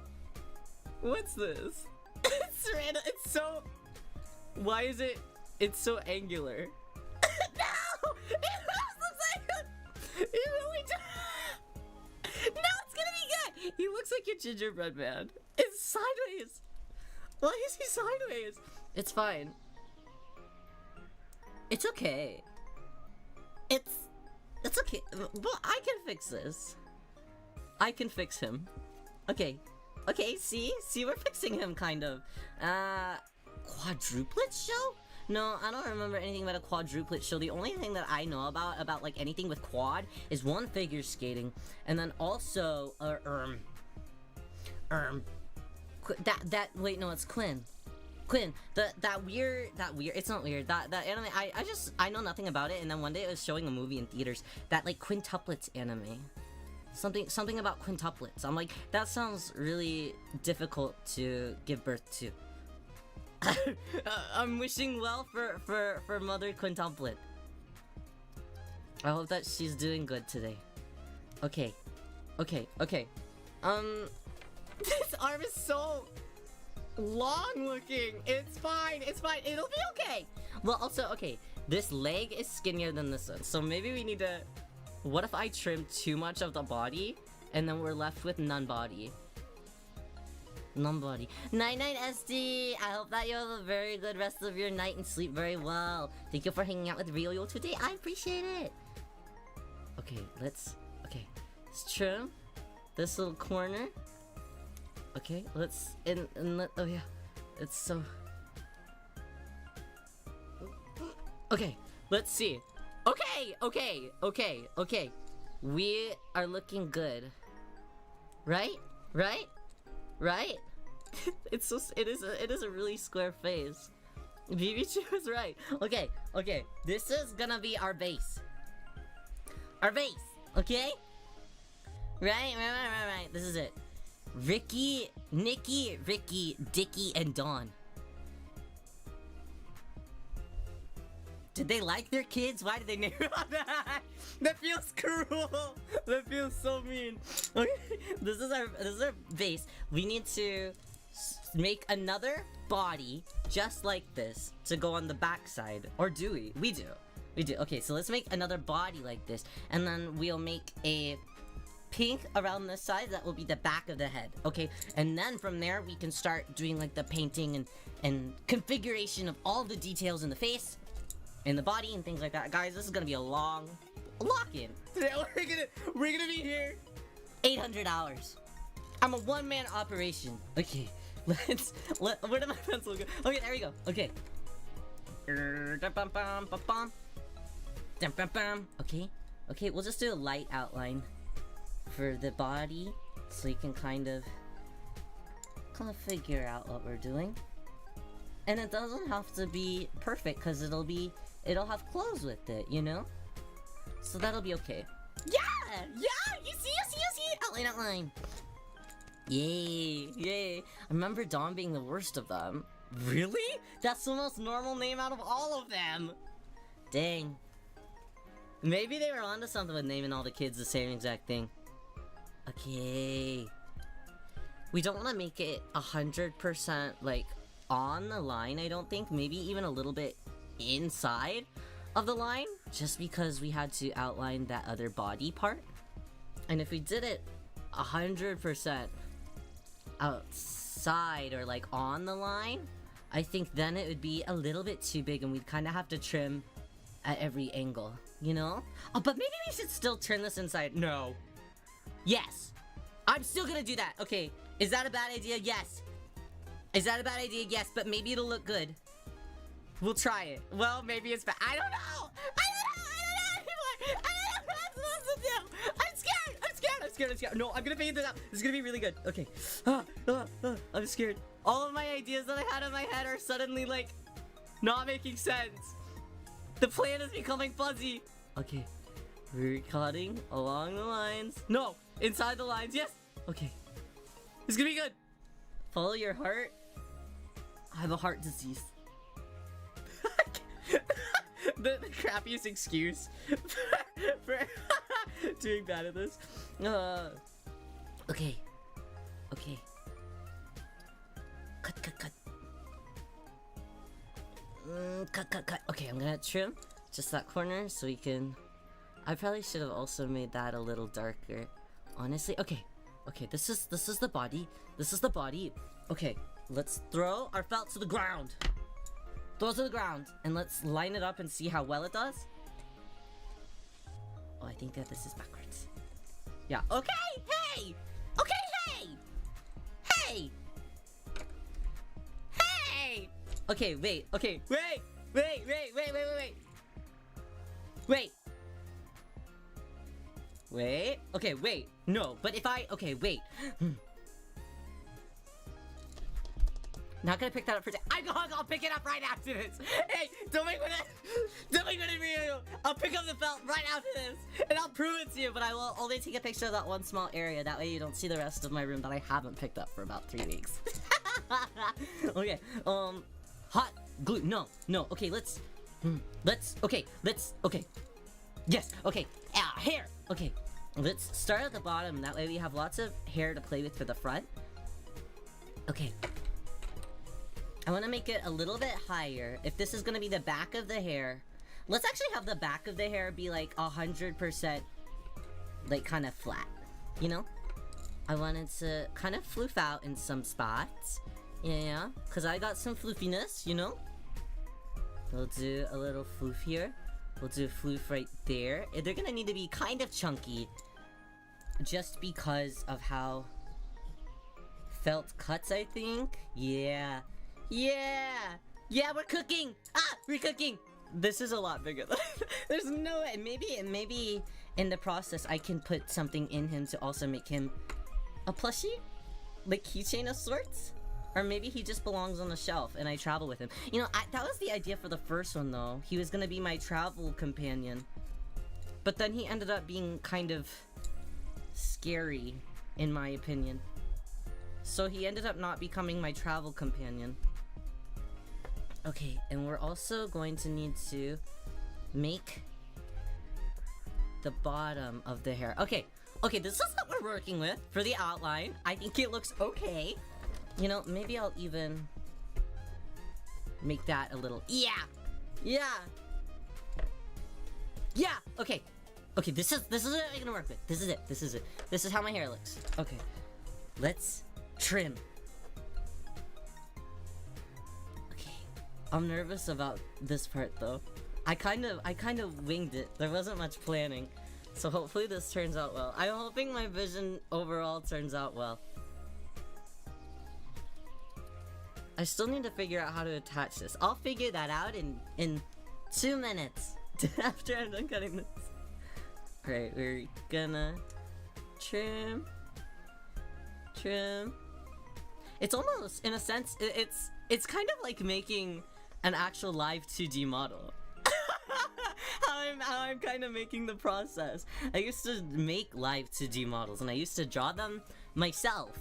What's this? It's random. It's so... Why is it... It's so angular. No! It looks like... It really does. No, it's gonna be good! He looks like a gingerbread man. It's sideways. Why is he sideways? It's fine. It's okay. It's okay. Well, I can fix this. I can fix him. Okay. Okay, see, we're fixing him, kind of. Quadruplet show? No, I don't remember anything about a quadruplet show. The only thing that I know about like anything with quad is one, figure skating, and then also, wait, no, it's Quinn. Quinn, that weird, it's not weird, that anime, I know nothing about it, and then one day it was showing a movie in theaters, that like quintuplets anime. Something about quintuplets. I'm like, that sounds really difficult to give birth to. I'm wishing well for Mother Quintuplet. I hope that she's doing good today. Okay. This arm is so long looking. It's fine. It's fine. It'll be okay. Well, also, okay, this leg is skinnier than this one, so maybe we need to... What if I trim too much of the body, and then we're left with none body? None body. Night night, SD! I hope that you have a very good rest of your night and sleep very well. Thank you for hanging out with Riyo today. I appreciate it. Okay, let's trim this little corner. Okay, let's oh yeah, it's so. Okay, let's see. Okay. We are looking good. Right? It is a really square face. BB2 is right. Okay. This is gonna be our base. Okay? Right. This is it. Ricky, Nikki, Ricky, Dicky, and Dawn. Did they like their kids? Why did they name it that? That feels cruel. That feels so mean. Okay, this is our base. We need to make another body just like this to go on the back side. Or do we? We do. Okay, so let's make another body like this, and then we'll make a pink around this side that will be the back of the head. Okay, and then from there we can start doing like the painting and configuration of all the details in the face, in the body, and things like that. Guys, this is gonna be a long lock-in. Today we're gonna be here 800 hours. I'm a one-man operation. Okay, where did my pencil go? Okay, there we go. Okay. Okay, we'll just do a light outline for the body, so you can kind of figure out what we're doing. And it doesn't have to be perfect, because it'll have clothes with it, you know? So that'll be okay. Yeah! You see! Outline! Yay! I remember Dawn being the worst of them. Really? That's the most normal name out of all of them! Dang. Maybe they were onto something with naming all the kids the same exact thing. Okay. We don't want to make it 100% like on the line, I don't think. Maybe even a little bit inside of the line, just because we had to outline that other body part. And if we did it 100% outside or like on the line, I think then it would be a little bit too big and we'd kind of have to trim at every angle, you know? Oh, but maybe we should still turn this inside. No. Yes. I'm still gonna do that. Okay. Is that a bad idea? Yes. Is that a bad idea? Yes, but maybe it'll look good. We'll try it. Well, maybe it's bad. I don't know. I don't know what I'm supposed to do. I'm scared. No, I'm gonna figure this out. This is gonna be really good. Okay. I'm scared. All of my ideas that I had in my head are suddenly, like, not making sense. The plan is becoming fuzzy. Okay. We're cutting along the lines. No! Inside the lines. Yes! Okay. This is gonna be good. Follow your heart. I have a heart disease. the crappiest excuse for doing bad at this. Okay. Cut. Okay, I'm gonna trim just that corner so we can... I probably should have also made that a little darker. Honestly, okay, this is the body. Okay, let's throw our felt to the ground. Throw it to the ground, and let's line it up and see how well it does. Oh, I think that this is backwards. Yeah, okay, hey! Okay, wait. Okay, wait. No, but if I... Okay, wait. Not gonna pick that up for... I'll pick it up right after this. Hey, don't make fun of me. I'll pick up the felt right after this, and I'll prove it to you, but I will only take a picture of that one small area. That way you don't see the rest of my room that I haven't picked up for about 3 weeks. Okay, hot glue. No. Okay, let's... Okay. Yes, okay. Hair. Okay. let's start at the bottom. That way we have lots of hair to play with for the front. Okay. I want to make it a little bit higher. If this is going to be the back of the hair, let's actually have the back of the hair be like 100% like kind of flat, you know? I wanted to kind of floof out in some spots. Yeah, because I got some floofiness, you know? We'll do a little floof here. We'll do a floof right there. They're gonna need to be kind of chunky just because of how felt cuts, I think. Yeah. Yeah! Yeah, we're cooking! Ah! We're cooking! This is a lot bigger. There's no way. Maybe in the process I can put something in him to also make him a plushie? Like keychain of sorts? Or maybe he just belongs on the shelf and I travel with him. You know, that was the idea for the first one though. He was gonna be my travel companion. But then he ended up being kind of scary, in my opinion. So he ended up not becoming my travel companion. Okay, and we're also going to need to make the bottom of the hair. Okay, this is what we're working with for the outline. I think it looks okay. You know, maybe I'll even make that a little... Yeah! Okay, this is what I'm gonna work with. This is it. This is how my hair looks. Okay, let's trim. I'm nervous about this part though. I kind of winged it. There wasn't much planning. So hopefully this turns out well. I'm hoping my vision overall turns out well. I still need to figure out how to attach this. I'll figure that out in 2 minutes after I'm done cutting this. Alright, we're gonna trim. It's almost, in a sense, it's kind of like making an actual live 2D model. how I'm kind of making the process. I used to make live 2D models and I used to draw them myself.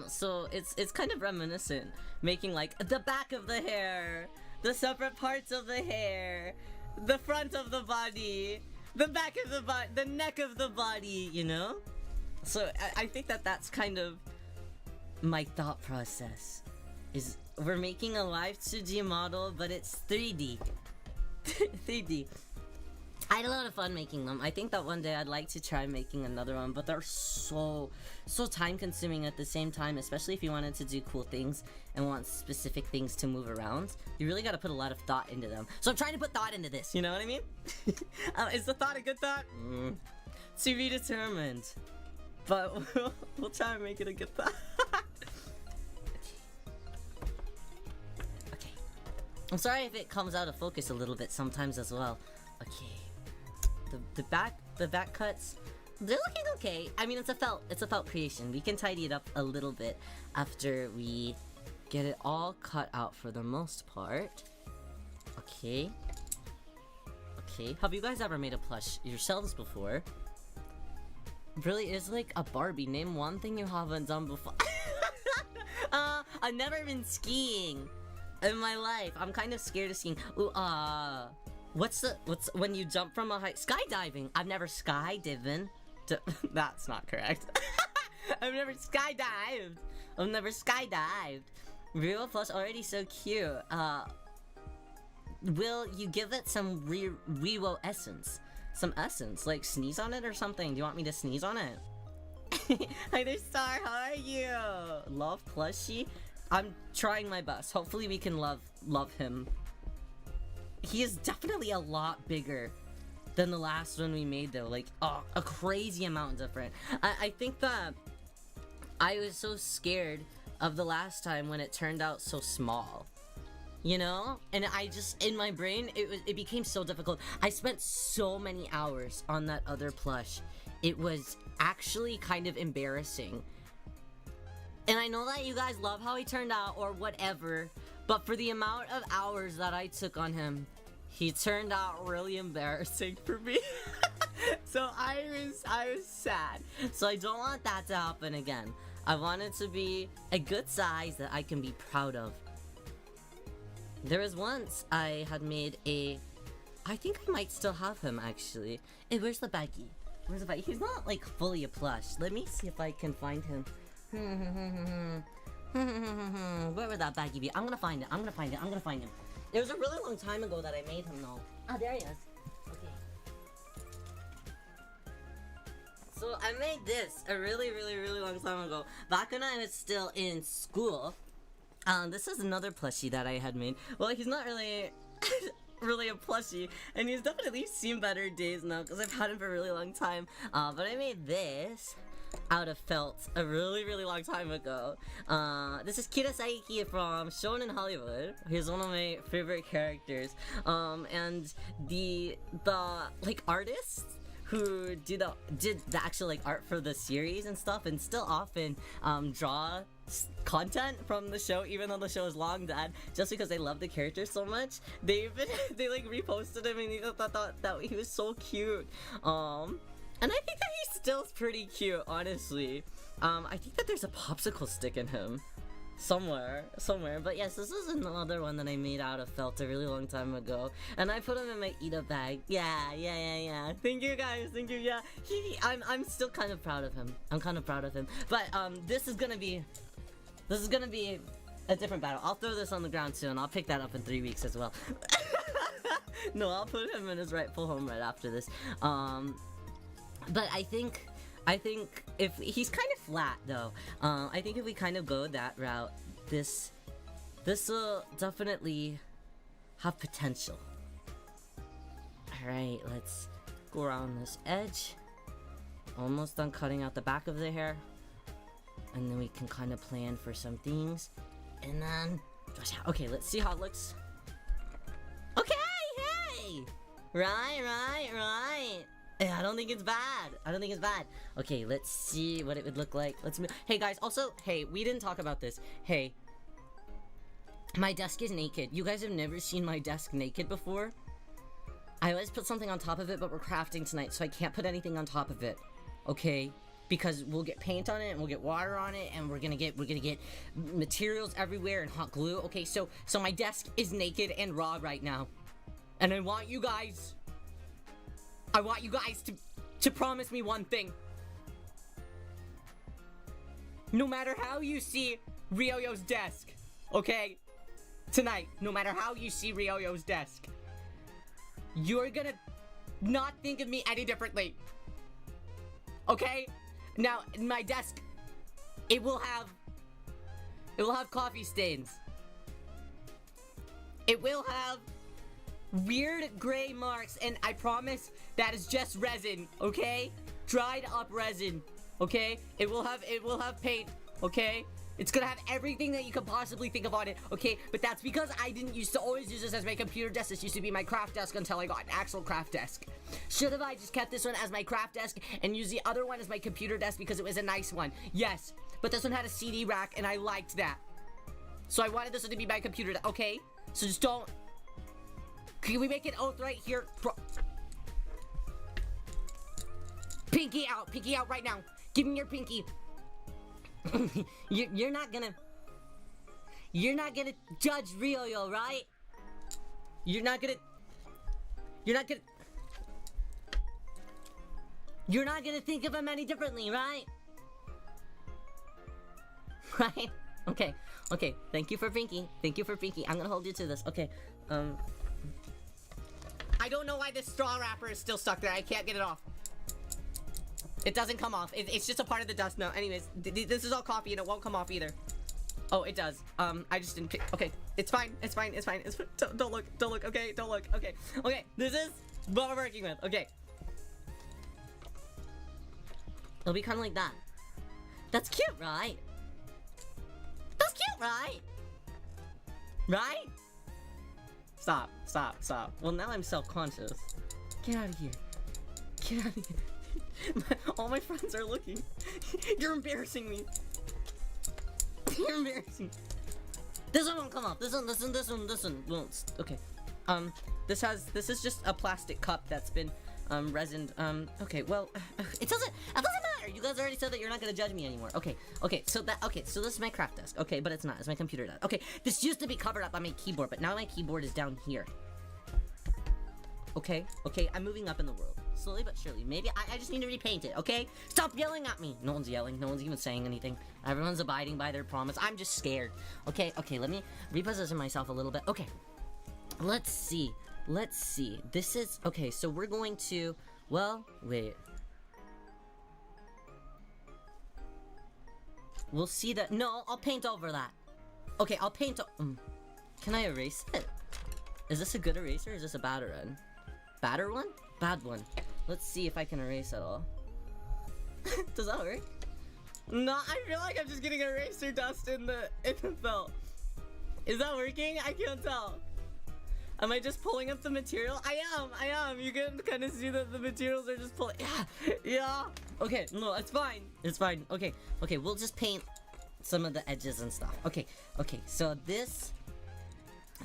So it's kind of reminiscent, making like the back of the hair, the separate parts of the hair, the front of the body, the back of the body, the neck of the body, you know? So I think that's kind of my thought process. Is we're making a live 2D model, but it's 3D. 3D. I had a lot of fun making them. I think that one day I'd like to try making another one, but they're so time consuming at the same time, especially if you wanted to do cool things and want specific things to move around. You really gotta put a lot of thought into them. So I'm trying to put thought into this, you know what I mean? Is the thought a good thought? To be determined. But we'll try and make it a good thought. Okay. I'm sorry if it comes out of focus a little bit sometimes as well. Okay. The back cuts, they're looking okay. I mean, it's a felt creation. We can tidy it up a little bit after we get it all cut out for the most part. Okay. Have you guys ever made a plush yourselves before? Really is like a Barbie. Name one thing you haven't done before. I've never been skiing in my life. I'm kind of scared of skiing. Ooh, what's when you jump from a height? Skydiving. I've never skydiving. That's not correct. I've never skydived. Riyo Plush already so cute. Will you give it some Riyo essence? Some essence, like sneeze on it or something. Do you want me to sneeze on it? Hi there, Star. How are you? Love plushie. I'm trying my best. Hopefully we can love him. He is definitely a lot bigger than the last one we made though. Like, a crazy amount different. I think that I was so scared of the last time when it turned out so small. You know? And I just, in my brain, it became so difficult. I spent so many hours on that other plush. It was actually kind of embarrassing. And I know that you guys love how he turned out or whatever, but for the amount of hours that I took on him, he turned out really embarrassing for me. So I was sad. So I don't want that to happen again. I want it to be a good size that I can be proud of. There was once I had made I think I might still have him actually. Hey, where's the baggie? Where's the He's not like fully a plush. Let me see if I can find him. Where would that baggy be? I'm gonna find it. I'm gonna find him. It was a really long time ago that I made him though. Ah, there he is. Okay. So I made this a really long time ago. Back when I was still in school. This is another plushie that I had made. Well, he's not really really a plushie, and he's definitely seen better days now because I've had him for a really long time. But I made this out of felt a really long time ago. This is Kira Saiki from Shonen Hollywood. He's one of my favorite characters. And the like artist who did the actual like art for the series and stuff, and still often draw content from the show, even though the show is long dead, just because they love the character so much. They like reposted him, and they thought that he was so cute. And I think that he's still pretty cute, honestly. I think that there's a popsicle stick in him. Somewhere. But yes, this is another one that I made out of felt a really long time ago. And I put him in my Ida bag. Yeah. Thank you guys, thank you, yeah. I'm still kind of proud of him. But, this is gonna be a different battle. I'll throw this on the ground soon. I'll pick that up in 3 weeks as well. No, I'll put him in his rightful home right after this. But I think if he's kind of flat though, I think if we kind of go that route, this will definitely have potential. Alright, let's go around this edge. Almost done cutting out the back of the hair. And then we can kind of plan for some things. And then, okay, let's see how it looks. Okay, hey! Right. I don't think it's bad. Okay, let's see what it would look like. Hey guys, also, hey, we didn't talk about this. Hey, my desk is naked. You guys have never seen my desk naked before? I always put something on top of it, but we're crafting tonight, so I can't put anything on top of it. Okay? Because we'll get paint on it, and we'll get water on it, and we're gonna get materials everywhere and hot glue. Okay, so my desk is naked and raw right now. And I want you guys to promise me one thing. No matter how you see Ryoyo's desk, okay? Tonight, no matter how you see Ryoyo's desk, you're gonna not think of me any differently. Okay? Now, my desk, it will have coffee stains. It will have weird gray marks, and I promise that is just resin, okay? Dried up resin, okay? It will have paint, okay? It's gonna have everything that you could possibly think of on it, okay? But that's because I didn't used to always use this as my computer desk. This used to be my craft desk until I got an actual craft desk. Should have I just kept this one as my craft desk and used the other one as my computer desk because it was a nice one? Yes, but this one had a CD rack and I liked that. So I wanted this one to be my computer desk, okay? So just don't... Can we make an oath right here? Pinky out right now. Give me your pinky. You're not gonna judge Ryoyo, right? You're not gonna think of him any differently, right? Right? Okay. Thank you for pinky. I'm gonna hold you to this. Okay. I don't know why this straw wrapper is still stuck there. I can't get it off. It doesn't come off. It's just a part of the dust now. Anyways, this is all coffee and it won't come off either. Oh, it does. I just didn't pick. Okay, it's fine. Don't look. Okay, don't look. Okay. This is what we're working with. Okay. It'll be kind of like that. That's cute, right? Right? Stop. Well, now I'm self-conscious. Get out of here. All my friends are looking. You're embarrassing me. This one won't come off. This one won't. Okay. This is just a plastic cup that's been resined. Okay. Well, it doesn't matter. You guys already said that you're not gonna judge me anymore. Okay. So this is my craft desk. Okay, but it's not. It's my computer desk. Okay. This used to be covered up by my keyboard, but now my keyboard is down here. Okay. I'm moving up in the world. slowly but surely. Maybe I just need to repaint it, okay? Stop yelling at me! No one's yelling, no one's even saying anything. Everyone's abiding by their promise. I'm just scared. Okay, let me reposition myself a little bit. Okay, let's see. This is, okay, so we're going to, well, wait. We'll see that, no, I'll paint over that. Okay, I'll paint, can I erase it? Is this a good eraser or is this a bad one? Badder one? Bad one. Let's see if I can erase it all. Does that work? No, I feel like I'm just getting eraser dust in the felt. Is that working? I can't tell. Am I just pulling up the material? I am. You can kind of see that the materials are just pulling. Yeah. Okay, no, it's fine. It's fine. Okay, we'll just paint some of the edges and stuff. Okay, so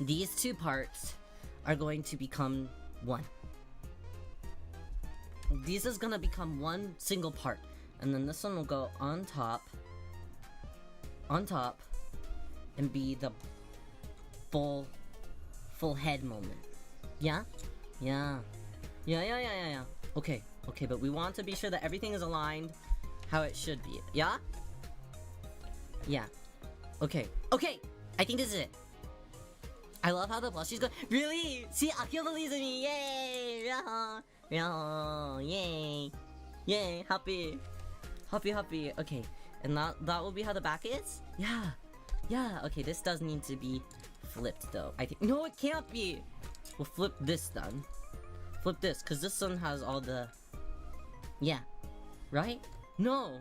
these two parts are going to become one. This is gonna become one single part. And then this one will go on top, and be the full head moment. Yeah. Okay, but we want to be sure that everything is aligned how it should be. Yeah. Okay, I think this is it. I love how the plushie's going. Really? See, Akio believes in me. Yay! Yay! Happy. Okay, and that will be how the back is. Yeah. Okay, this does need to be flipped though. I think. No, it can't be. We'll flip this then. Flip this, cause this one has all the. Yeah. Right? No,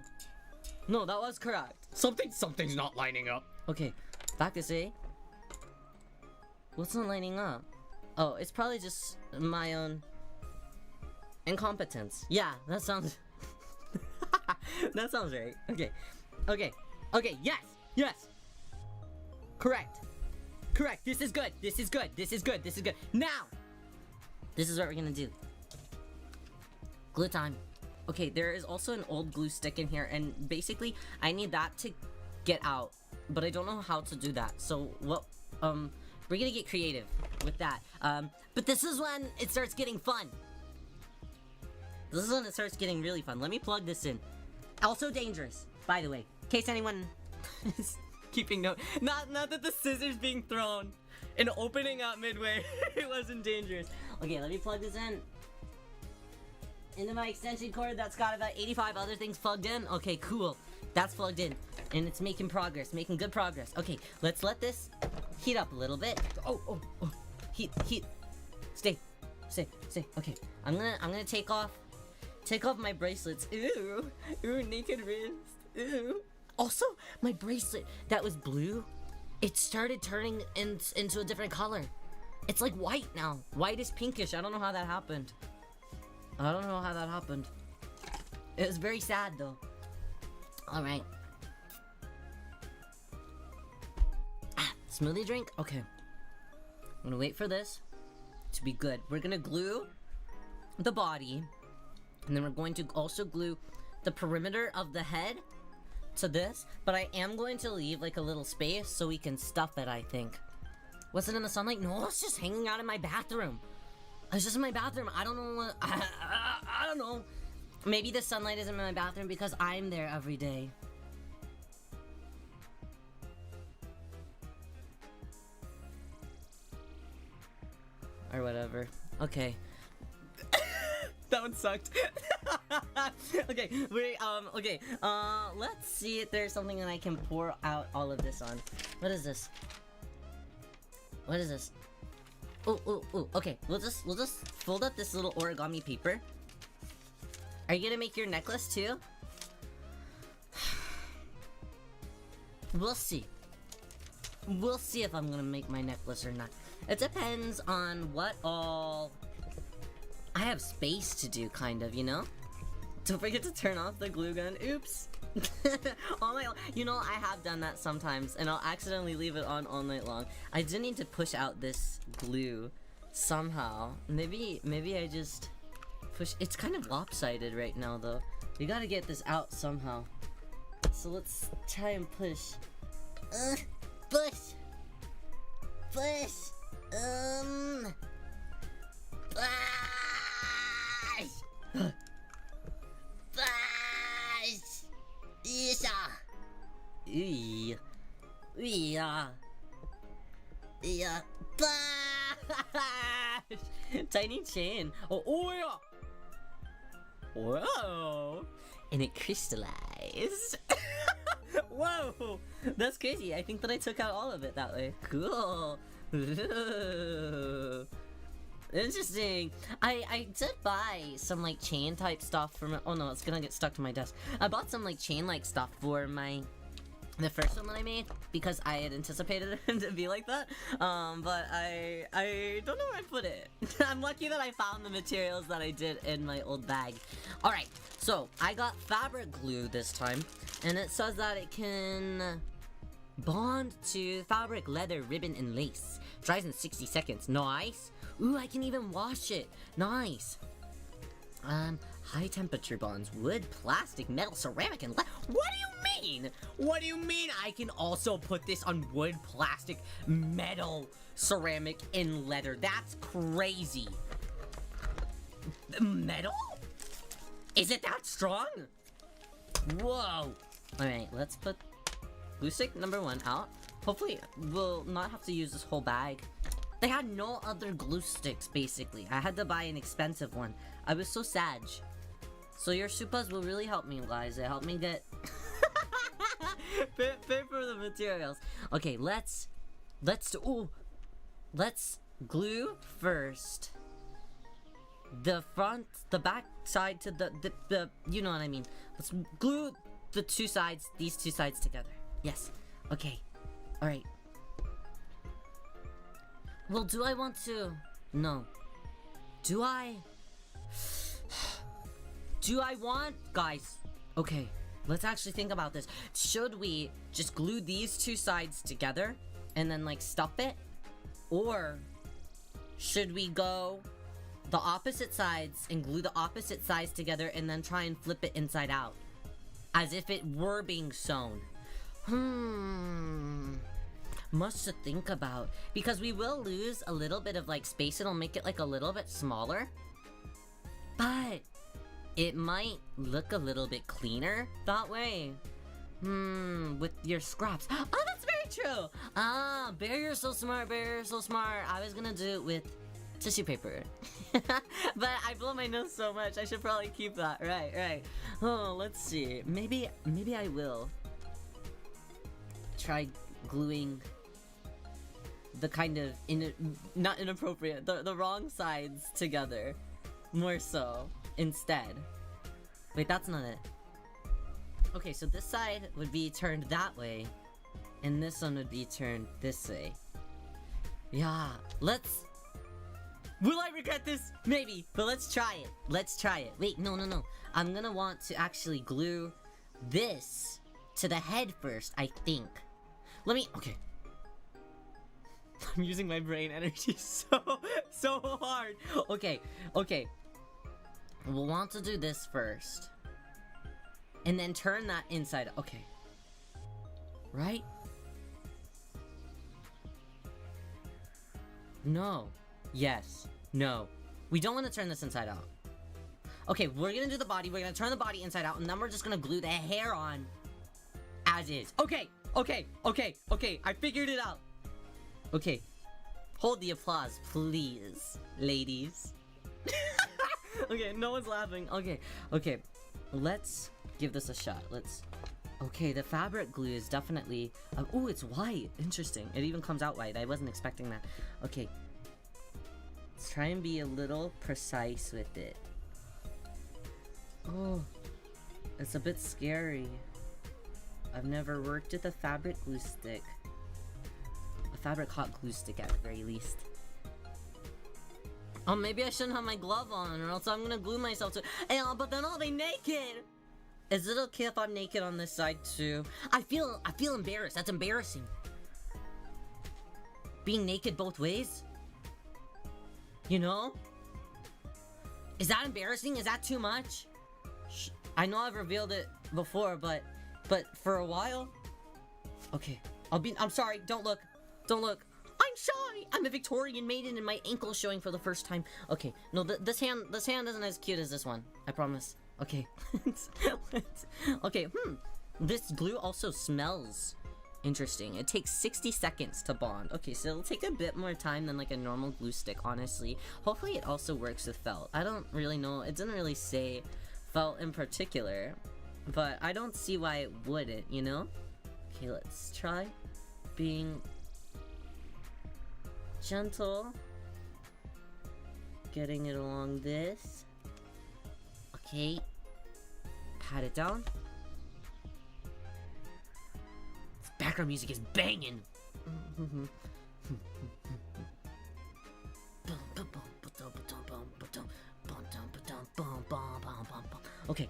that was correct. Something's not lining up. Okay, back this way. What's not lining up? Oh, it's probably just my own incompetence. Yeah, that sounds that sounds right. Okay, yes. Correct. This is good. Now, this is what we're gonna do. Glue time. Okay, there is also an old glue stick in here, and basically I need that to get out, but I don't know how to do that. So what we're gonna get creative with that. But this is when it starts getting fun. This is when it starts getting really fun. Let me plug this in. Also dangerous, by the way, in case anyone is keeping note. Not that the scissors being thrown and opening up midway it wasn't dangerous. Okay, let me plug this in into my extension cord that's got about 85 other things plugged in. Okay, cool. That's plugged in, and it's making good progress. Okay, let's let this heat up a little bit. Oh. Heat. Stay. Okay, I'm gonna take off my bracelets. Ooh, naked wrist. Ooh. Also, my bracelet that was blue, it started turning into a different color. It's like white now. White is pinkish. I don't know how that happened. It was very sad though. Alright. Smoothie drink? Okay. I'm gonna wait for this to be good. We're gonna glue the body, and then we're going to also glue the perimeter of the head to this, but I am going to leave like a little space so we can stuff it, I think. Was it in the sunlight? No, it's just hanging out in my bathroom. It's just in my bathroom. I don't know what... I don't know. Maybe the sunlight isn't in my bathroom because I'm there every day. Or whatever. Okay. That one sucked. Okay, wait, okay. Let's see if there's something that I can pour out all of this on. What is this? Ooh. Okay, we'll just fold up this little origami paper. Are you gonna make your necklace too? We'll see. We'll see if I'm gonna make my necklace or not. It depends on what all I have space to do, kind of, you know? Don't forget to turn off the glue gun. Oops. All night long. You know, I have done that sometimes, and I'll accidentally leave it on all night long. I do need to push out this glue somehow. Maybe I just push. It's kind of lopsided right now, though. We gotta get this out somehow. So let's try and push. Push. Push. Flash! Isha! Ee. Yeah. Flash! Tiny chain. Oh yeah! Whoa! And it crystallized. Whoa! That's crazy. I think that I took out all of it that way. Cool. Interesting. I did buy some like chain type stuff for my— oh no, it's gonna get stuck to my desk. I bought some like chain like stuff for the first one that I made because I had anticipated it to be like that. But I don't know where I put it. I'm lucky that I found the materials that I did in my old bag. Alright, so I got fabric glue this time, and it says that it can bond to fabric, leather, ribbon, and lace. Dries in 60 seconds. Nice. Ooh, I can even wash it. Nice. High temperature bonds, wood, plastic, metal, ceramic, and what do you mean? What do you mean I can also put this on wood, plastic, metal, ceramic, and leather? That's crazy. Metal? Is it that strong? Whoa. Alright, let's put glue stick number 1 out. Hopefully, we'll not have to use this whole bag. They had no other glue sticks, basically. I had to buy an expensive one. I was so sad. So your supas will really help me, guys. They help me get pay for the materials. Okay, let's glue first the back side to the you know what I mean. Let's glue the two sides, these two sides together. Yes. Okay. All right. Well, do I want to? No. Do I want, guys? Okay, let's actually think about this. Should we just glue these two sides together and then like stuff it? Or should we go the opposite sides and glue the opposite sides together and then try and flip it inside out? As if it were being sewn. Much to think about, because we will lose a little bit of like space. It'll make it like a little bit smaller, but it might look a little bit cleaner that way. With your scraps. Oh, that's very true. Ah, Bear, you're so smart. Bear, you're so smart. I was gonna do it with tissue paper, but I blow my nose so much. I should probably keep that. Right. Oh, let's see. Maybe I will try gluing the kind of not inappropriate, the wrong sides together, more so instead. Wait, that's not it. Okay, so this side would be turned that way, and this one would be turned this way. Yeah, let's. Will I regret this? Maybe, but let's try it. Let's try it. Wait, no. I'm gonna want to actually glue this to the head first, I think. Okay. I'm using my brain energy so hard. Okay. We'll want to do this first. And then turn that inside. Okay. Right? No. Yes. No. We don't want to turn this inside out. Okay, we're gonna do the body. We're gonna turn the body inside out, and then we're just gonna glue the hair on as is. Okay. I figured it out. Okay. Hold the applause, please, ladies. Okay, no one's laughing. Okay. Let's give this a shot. Okay, the fabric glue is definitely... oh, it's white. Interesting. It even comes out white. I wasn't expecting that. Okay. Let's try and be a little precise with it. Oh, it's a bit scary. I've never worked with a fabric glue stick. A fabric hot glue stick at the very least. Oh, maybe I shouldn't have my glove on, or else I'm gonna glue myself to— but then I'll be naked! Is it okay if I'm naked on this side too? I feel embarrassed. That's embarrassing. Being naked both ways? You know? Is that embarrassing? Is that too much? I know I've revealed it before, but for a while. Okay. I'm sorry. Don't look. I I'm shy. I'm a Victorian maiden and my ankle's showing for the first time. Okay, no, this hand isn't as cute as this one. I promise. Okay. Okay, This glue also smells interesting. It takes 60 seconds to bond. Okay, so it'll take a bit more time than like a normal glue stick, honestly. Hopefully it also works with felt. I don't really know. It didn't really say felt in particular, but I don't see why it wouldn't, you know? Okay, let's try being gentle. Getting it along this. Okay. Pat it down. This background music is banging. Okay.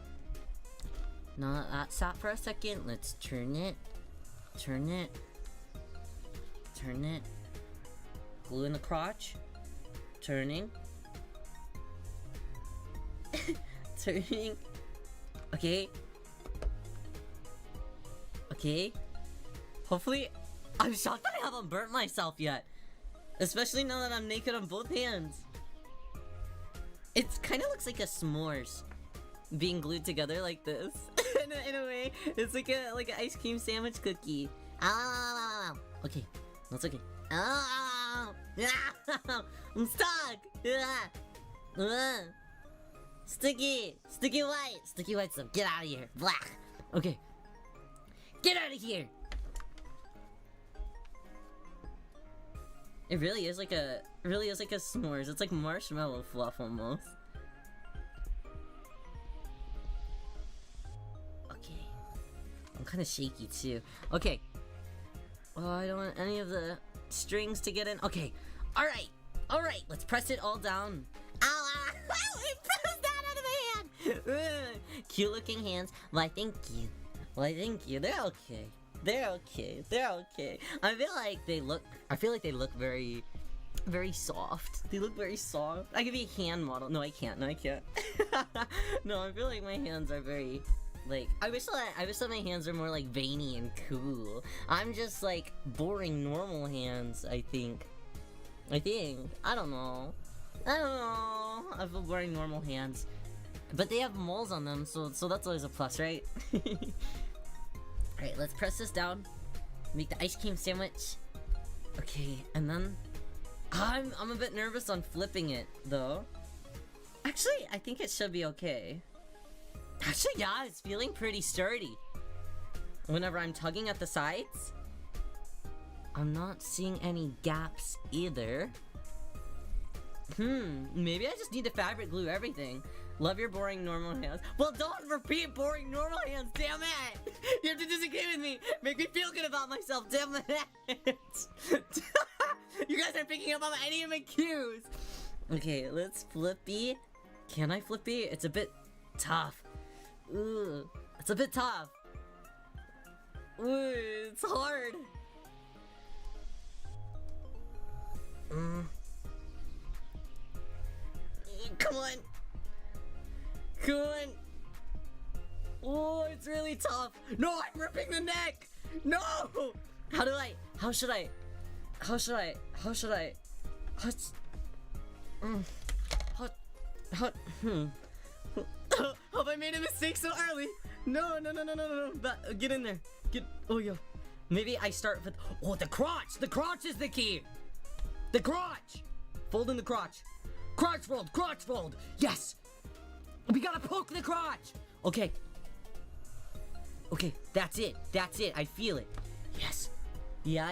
Now that sat for a second. Let's turn it. Turn it. Turn it. Glue in the crotch. Turning. Turning. Okay. Okay. Hopefully, I'm shocked that I haven't burnt myself yet. Especially now that I'm naked on both hands. It kind of looks like a s'mores being glued together like this. in a way, it's like an ice cream sandwich cookie. Okay, that's okay. I'm stuck. Sticky white stuff. Get out of here. Black. Okay. Get out of here. It really is like a s'mores. It's like marshmallow fluff almost. Okay. I'm kind of shaky too. Okay. Oh, I don't want any of the strings to get in. Okay. All right. Let's press it all down. Ow! I pressed that out of my hand. Cute looking hands. Why, thank you. They're okay. I feel like they look very, very soft. They look very soft. I could be a hand model. No, I can't. No, I feel like my hands are very, like, I wish that my hands are more like veiny and cool. I'm just like boring normal hands, I think. I don't know. I feel boring normal hands. But they have moles on them, so that's always a plus, right? Alright, let's press this down. Make the ice cream sandwich. Okay, and then I'm a bit nervous on flipping it though. Actually, I think it should be okay. Actually, yeah, it's feeling pretty sturdy. Whenever I'm tugging at the sides, I'm not seeing any gaps either. Maybe I just need to fabric glue everything. Love your boring normal hands. Well, don't repeat boring normal hands, damn it! You have to disagree with me. Make me feel good about myself, damn it! You guys aren't picking up on any of my cues. Okay, let's flippy. Can I flippy? It's a bit tough. Ooh, it's a bit tough. Ooh, it's hard. Come on. Oh, it's really tough. No, I'm ripping the neck. No. How should I? Have I made a mistake so early? No. Get in there. Oh, yeah. Maybe I start with, the crotch. The crotch is the key. The crotch. Fold in the crotch. Crotch fold. Yes. We gotta poke the crotch. Okay, that's it. I feel it. Yes. Yeah.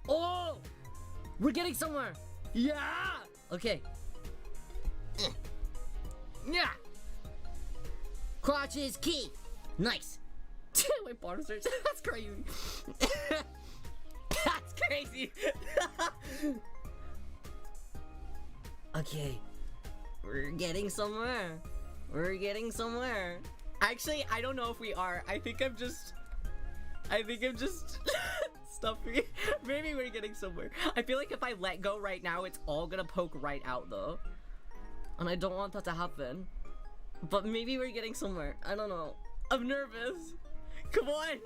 Oh! We're getting somewhere. Yeah. Okay. Yeah. Crotch is key. Nice. Wait, bottom search. That's crazy. That's crazy. Okay. We're getting somewhere. Actually, I don't know if we are. I think I'm just stuffy. Maybe we're getting somewhere. I feel like if I let go right now, it's all gonna poke right out though. And I don't want that to happen. But maybe we're getting somewhere. I don't know. I'm nervous. Come on.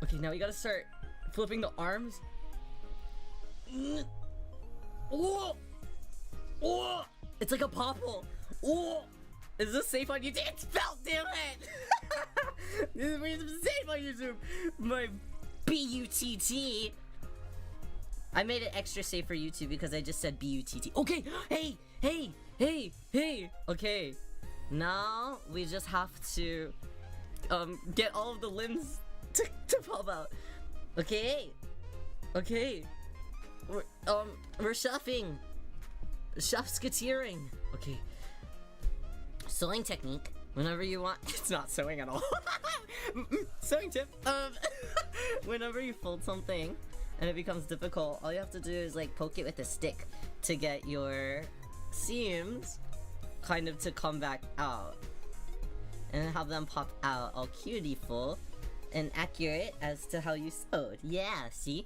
Okay, now we gotta start flipping the arms. Oh! Oh! It's like a popple. Oh! Is this safe on YouTube? It's felt, damn it! This is safe on YouTube. My B-U-T-T. I made it extra safe for YouTube because I just said B-U-T-T. Okay, hey! Okay, now we just have to get all of the limbs to pop out. Okay. We're shuffing. Shuffsketeering. Okay. Sewing technique. Whenever you want. It's not sewing at all. Sewing tip. Whenever you fold something and it becomes difficult, all you have to do is like poke it with a stick to get your seams kind of to come back out. And have them pop out all cutiful and accurate as to how you sewed. Yeah, see?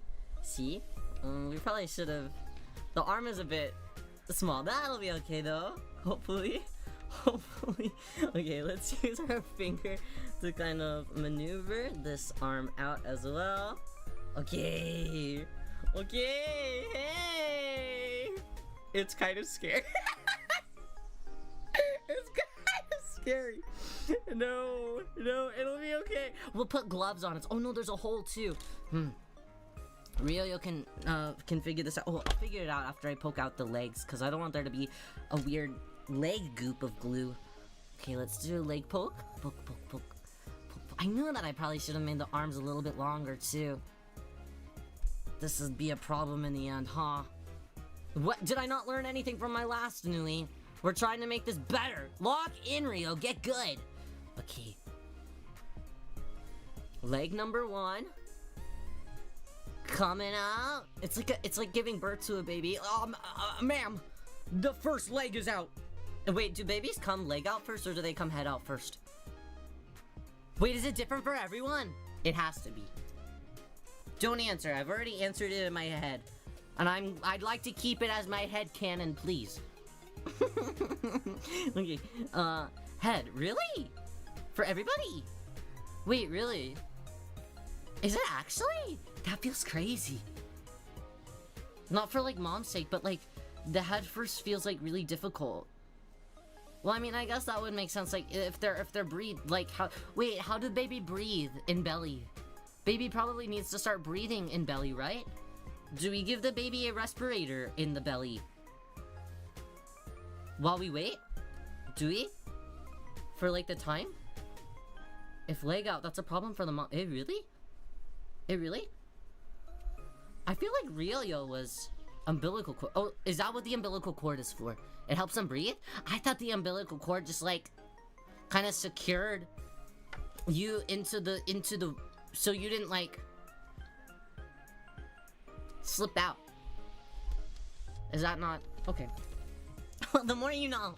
We probably should have... The arm is a bit small. That'll be okay though. Hopefully. Okay, let's use our finger to kind of maneuver this arm out as well. Okay, hey! It's kind of scary. It's kind of scary. No, it'll be okay. We'll put gloves on it. Oh no, there's a hole too. Riyo can figure this out. Oh, I'll figure it out after I poke out the legs, because I don't want there to be a weird leg goop of glue. Okay, let's do a leg poke. Poke. I knew that I probably should have made the arms a little bit longer too. This would be a problem in the end, huh? What? Did I not learn anything from my last Nui? We're trying to make this better. Lock in, Riyo. Get good. Okay. Leg number 1. Coming out. It's like giving birth to a baby. Ma'am, the first leg is out. Wait, do babies come leg out first or do they come head out first? Wait, is it different for everyone? It has to be. Don't answer. I've already answered it in my head. And I'd like to keep it as my head canon, please. Okay. Head. Really? For everybody? Wait, really? Is it actually? That feels crazy. Not for like mom's sake, but like the head first feels like really difficult. Well, I mean, I guess that would make sense. Like if they're breathe, like how do baby breathe in belly? Baby probably needs to start breathing in belly, right? Do we give the baby a respirator in the belly while we wait? Do we? For like the time? If leg out, that's a problem for the mom. It really? I feel like Riyo was umbilical cord. Oh, is that what the umbilical cord is for? It helps them breathe? I thought the umbilical cord just like kind of secured you into the so you didn't like slip out. Is that not okay? The more you know.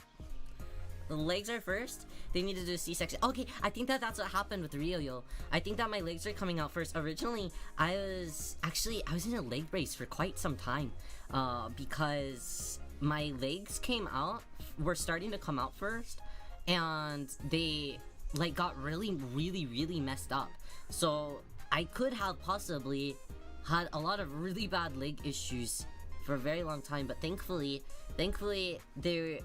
The legs are first. They need to do a C-section. Okay, I think that's what happened with Riyo. I think that my legs are coming out first. Originally, I was in a leg brace for quite some time, because my legs were starting to come out first, and they like got really messed up. So I could have possibly had a lot of really bad leg issues for a very long time, but thankfully they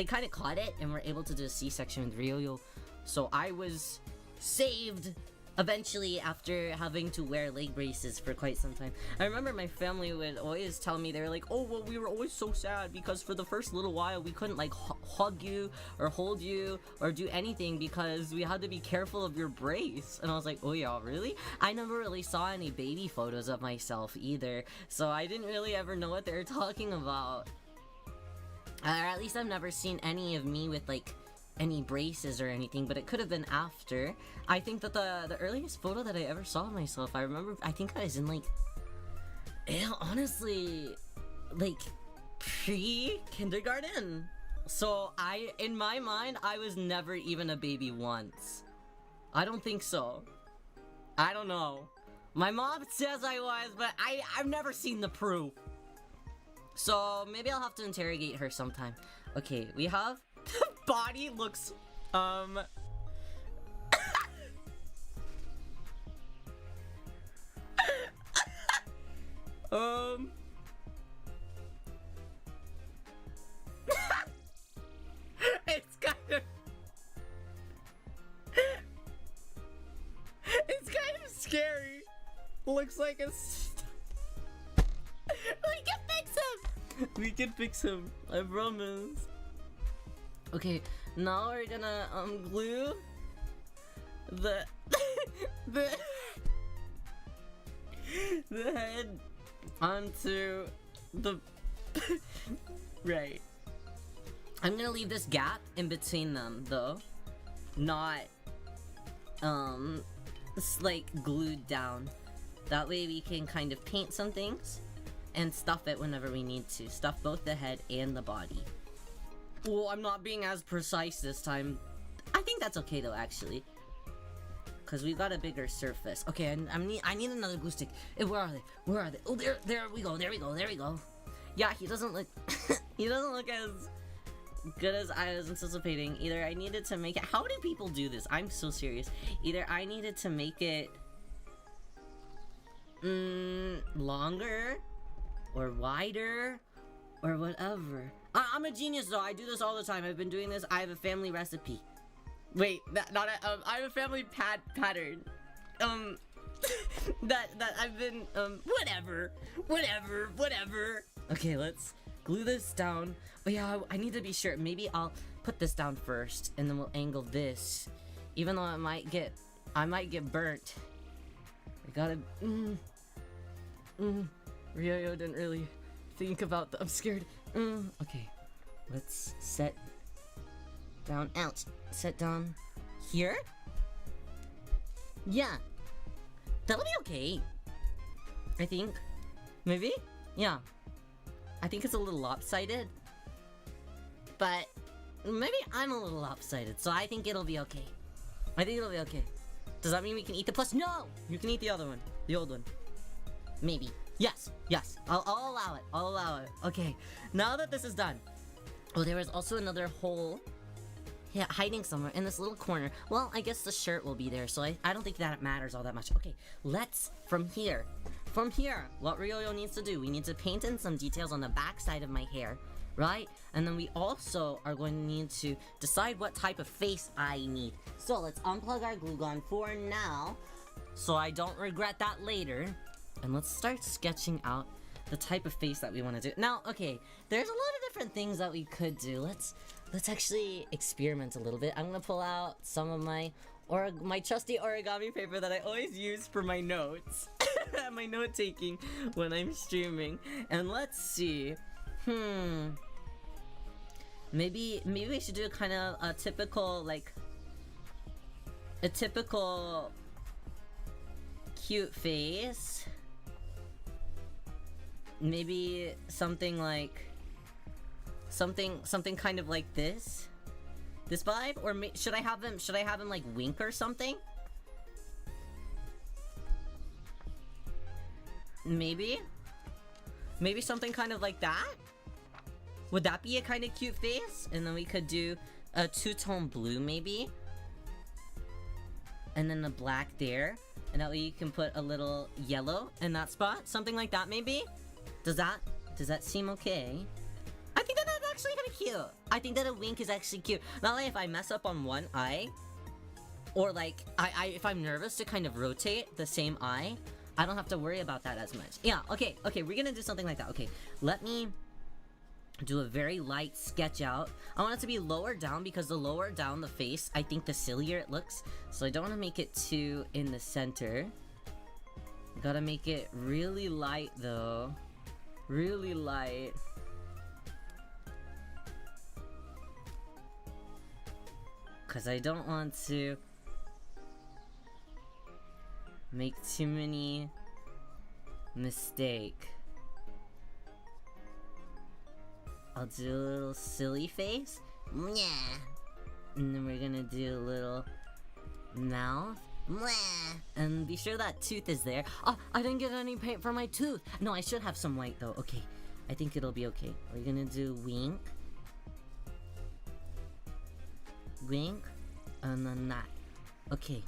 kind of caught it and were able to do a C-section with Riyo. So I was saved eventually after having to wear leg braces for quite some time. I remember my family would always tell me, they were like, oh, well, we were always so sad because for the first little while we couldn't like hug you or hold you or do anything because we had to be careful of your brace. And I was like, oh yeah, really? I never really saw any baby photos of myself either, so I didn't really ever know what they were talking about. Or at least I've never seen any of me with like any braces or anything, but it could have been after. I think that the earliest photo that I ever saw of myself, I think I was in like, honestly, like pre-kindergarten. So in my mind, I was never even a baby once. I don't think so. I don't know. My mom says I was, but I've never seen the proof. So maybe I'll have to interrogate her sometime. Okay, we have the body looks It's kind of... It's kind of scary. Looks like a... We can fix him! We can fix him. I promise. Okay, now we're gonna glue the the head onto the right. I'm gonna leave this gap in between them though, not like glued down. That way we can kind of paint some things and stuff it whenever we need to. Stuff both the head and the body. Oh, I'm not being as precise this time. I think that's okay though, actually. Cause we've got a bigger surface. Okay, I need another glue stick. Where are they? Where are they? Oh, there we go. There we go. There we go. Yeah, he doesn't look. He doesn't look as good as I was anticipating. Either I needed to make it. How do people do this? I'm so serious. Either I needed to make it longer or wider or whatever. I'm a genius though. I do this all the time. I've been doing this. I have a family recipe. Wait, I have a family pattern. that I've been whatever. Okay, let's glue this down. Oh yeah, I need to be sure. Maybe I'll put this down first, and then we'll angle this. Even though I might get burnt. I gotta. Ryo didn't really think about that. I'm scared. Okay, let's set down. Ouch. Set down here. Yeah, that'll be okay. I think. Maybe. Yeah. I think it's a little lopsided, but maybe I'm a little lopsided, so I think it'll be okay. I think it'll be okay. Does that mean we can eat the plus? No! You can eat the other one. The old one. Maybe. Yes. I'll allow it. I'll allow it. Okay. Now that this is done. Oh, there was also another hole. Yeah, hiding somewhere in this little corner. Well, I guess the shirt will be there, so I don't think that it matters all that much. Okay, let's, from here, what Ryo needs to do, we need to paint in some details on the back side of my hair, right? And then we also are going to need to decide what type of face I need. So let's unplug our glue gun for now, so I don't regret that later. And let's start sketching out the type of face that we want to do. Now, okay, there's a lot of different things that we could do. Let's actually experiment a little bit. I'm gonna pull out some of my trusty origami paper that I always use for my notes. My note taking when I'm streaming. And let's see. Maybe we should do kind of a typical cute face. Maybe something like something kind of like this vibe, or should I have him like wink or something? Maybe something kind of like that. Would that be a kind of cute face? And then we could do a two-tone blue maybe, and then the black there, and that way you can put a little yellow in that spot, something like that maybe. Does that seem okay? I think that's actually kind of cute. I think that a wink is actually cute. Not like if I mess up on one eye, or like if I'm nervous to kind of rotate the same eye, I don't have to worry about that as much. Yeah, okay, we're gonna do something like that. Okay, let me do a very light sketch out. I want it to be lower down because the lower down the face, I think the sillier it looks. So I don't want to make it too in the center. Gotta make it really light though. Really light. Cause I don't want to make too many mistakes. I'll do a little silly face. Yeah. And then we're gonna do a little mouth. And be sure that tooth is there. Oh, I didn't get any paint for my tooth. No, I should have some white though. Okay, I think it'll be okay. We're gonna do wink, and then that. Okay.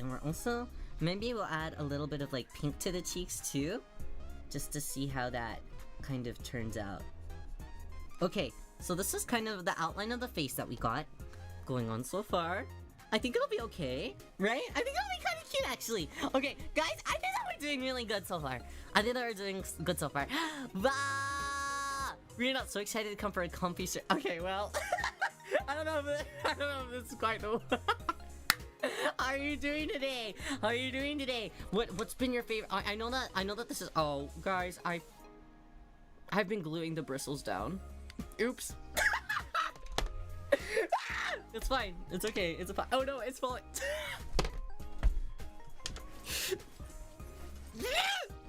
and we're also, maybe we'll add a little bit of like pink to the cheeks too, just to see how that kind of turns out. Okay, so this is kind of the outline of the face that we got going on so far. I think it'll be okay, right? I think it'll be kind of cute, actually. Okay, guys, I think that we're doing really good so far. I think that we're doing good so far. We're not so excited to come for a comfy shirt. Okay, well, I don't know if this is quite the. How are you doing today? How are you doing today? What's been your favorite? I know that this is. Oh, guys, I've been gluing the bristles down. Oops. It's fine. It's okay. It's fine. Oh no, it's falling.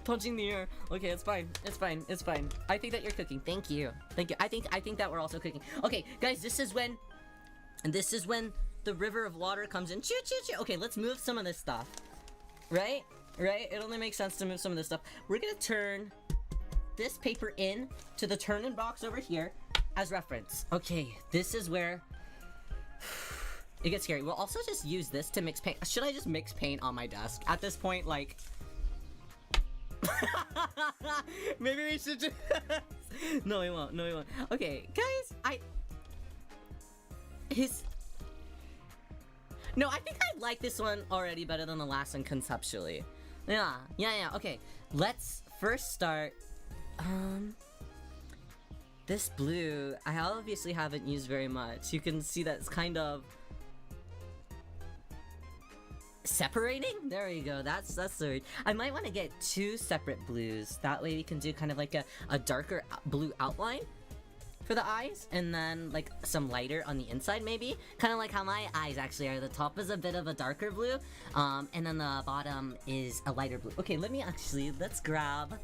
Punching the air. Okay, it's fine. It's fine. It's fine. I think that you're cooking. Thank you. Thank you. I think that we're also cooking. Okay, guys, this is when the river of water comes in. Choo choo choo. Okay, let's move some of this stuff. Right? Right? It only makes sense to move some of this stuff. We're gonna turn this paper in to the turn-in box over here as reference. Okay, this is where it gets scary. We'll also just use this to mix paint. Should I just mix paint on my desk? At this point, like... Maybe we should just... No, we won't. No, we won't. Okay, guys, No, I think I like this one already better than the last one conceptually. Yeah, okay. Let's first start... This blue, I obviously haven't used very much. You can see that it's kind of separating. There we go. That's the word. I might want to get 2 separate blues. That way we can do kind of like a darker blue outline for the eyes, and then like some lighter on the inside maybe. Kind of like how my eyes actually are. The top is a bit of a darker blue, and then the bottom is a lighter blue. Okay, let's grab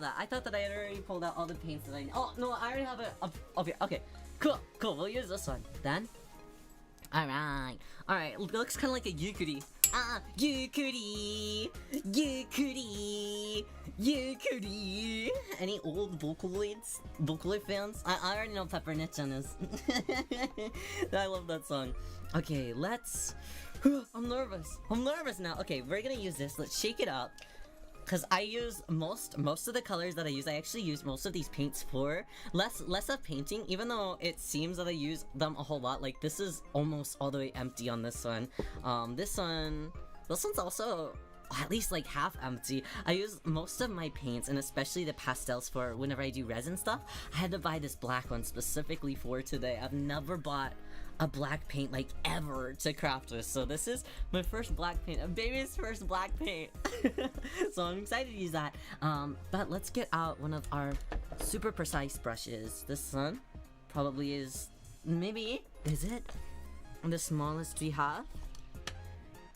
that. I thought that I had already pulled out all the paints that I need. Oh, no, I already have it up here. Okay, cool. We'll use this one. Then, alright, it looks kind of like a yukuri. Yukuri. Any old Vocaloid fans? I already know Pepper-Nichan is. I love that song. Okay, let's... I'm nervous now. Okay, we're gonna use this. Let's shake it up. Because I use most of the colors that I use, I actually use most of these paints for. Less of painting, even though it seems that I use them a whole lot. Like, this is almost all the way empty on this one. This one's also at least like half empty. I use most of my paints, and especially the pastels, for whenever I do resin stuff. I had to buy this black one specifically for today. I've never bought a black paint like ever to craft with, so this is my first black paint, a baby's first black paint. So I'm excited to use that. But let's get out one of our super precise brushes. This one probably is it the smallest we have?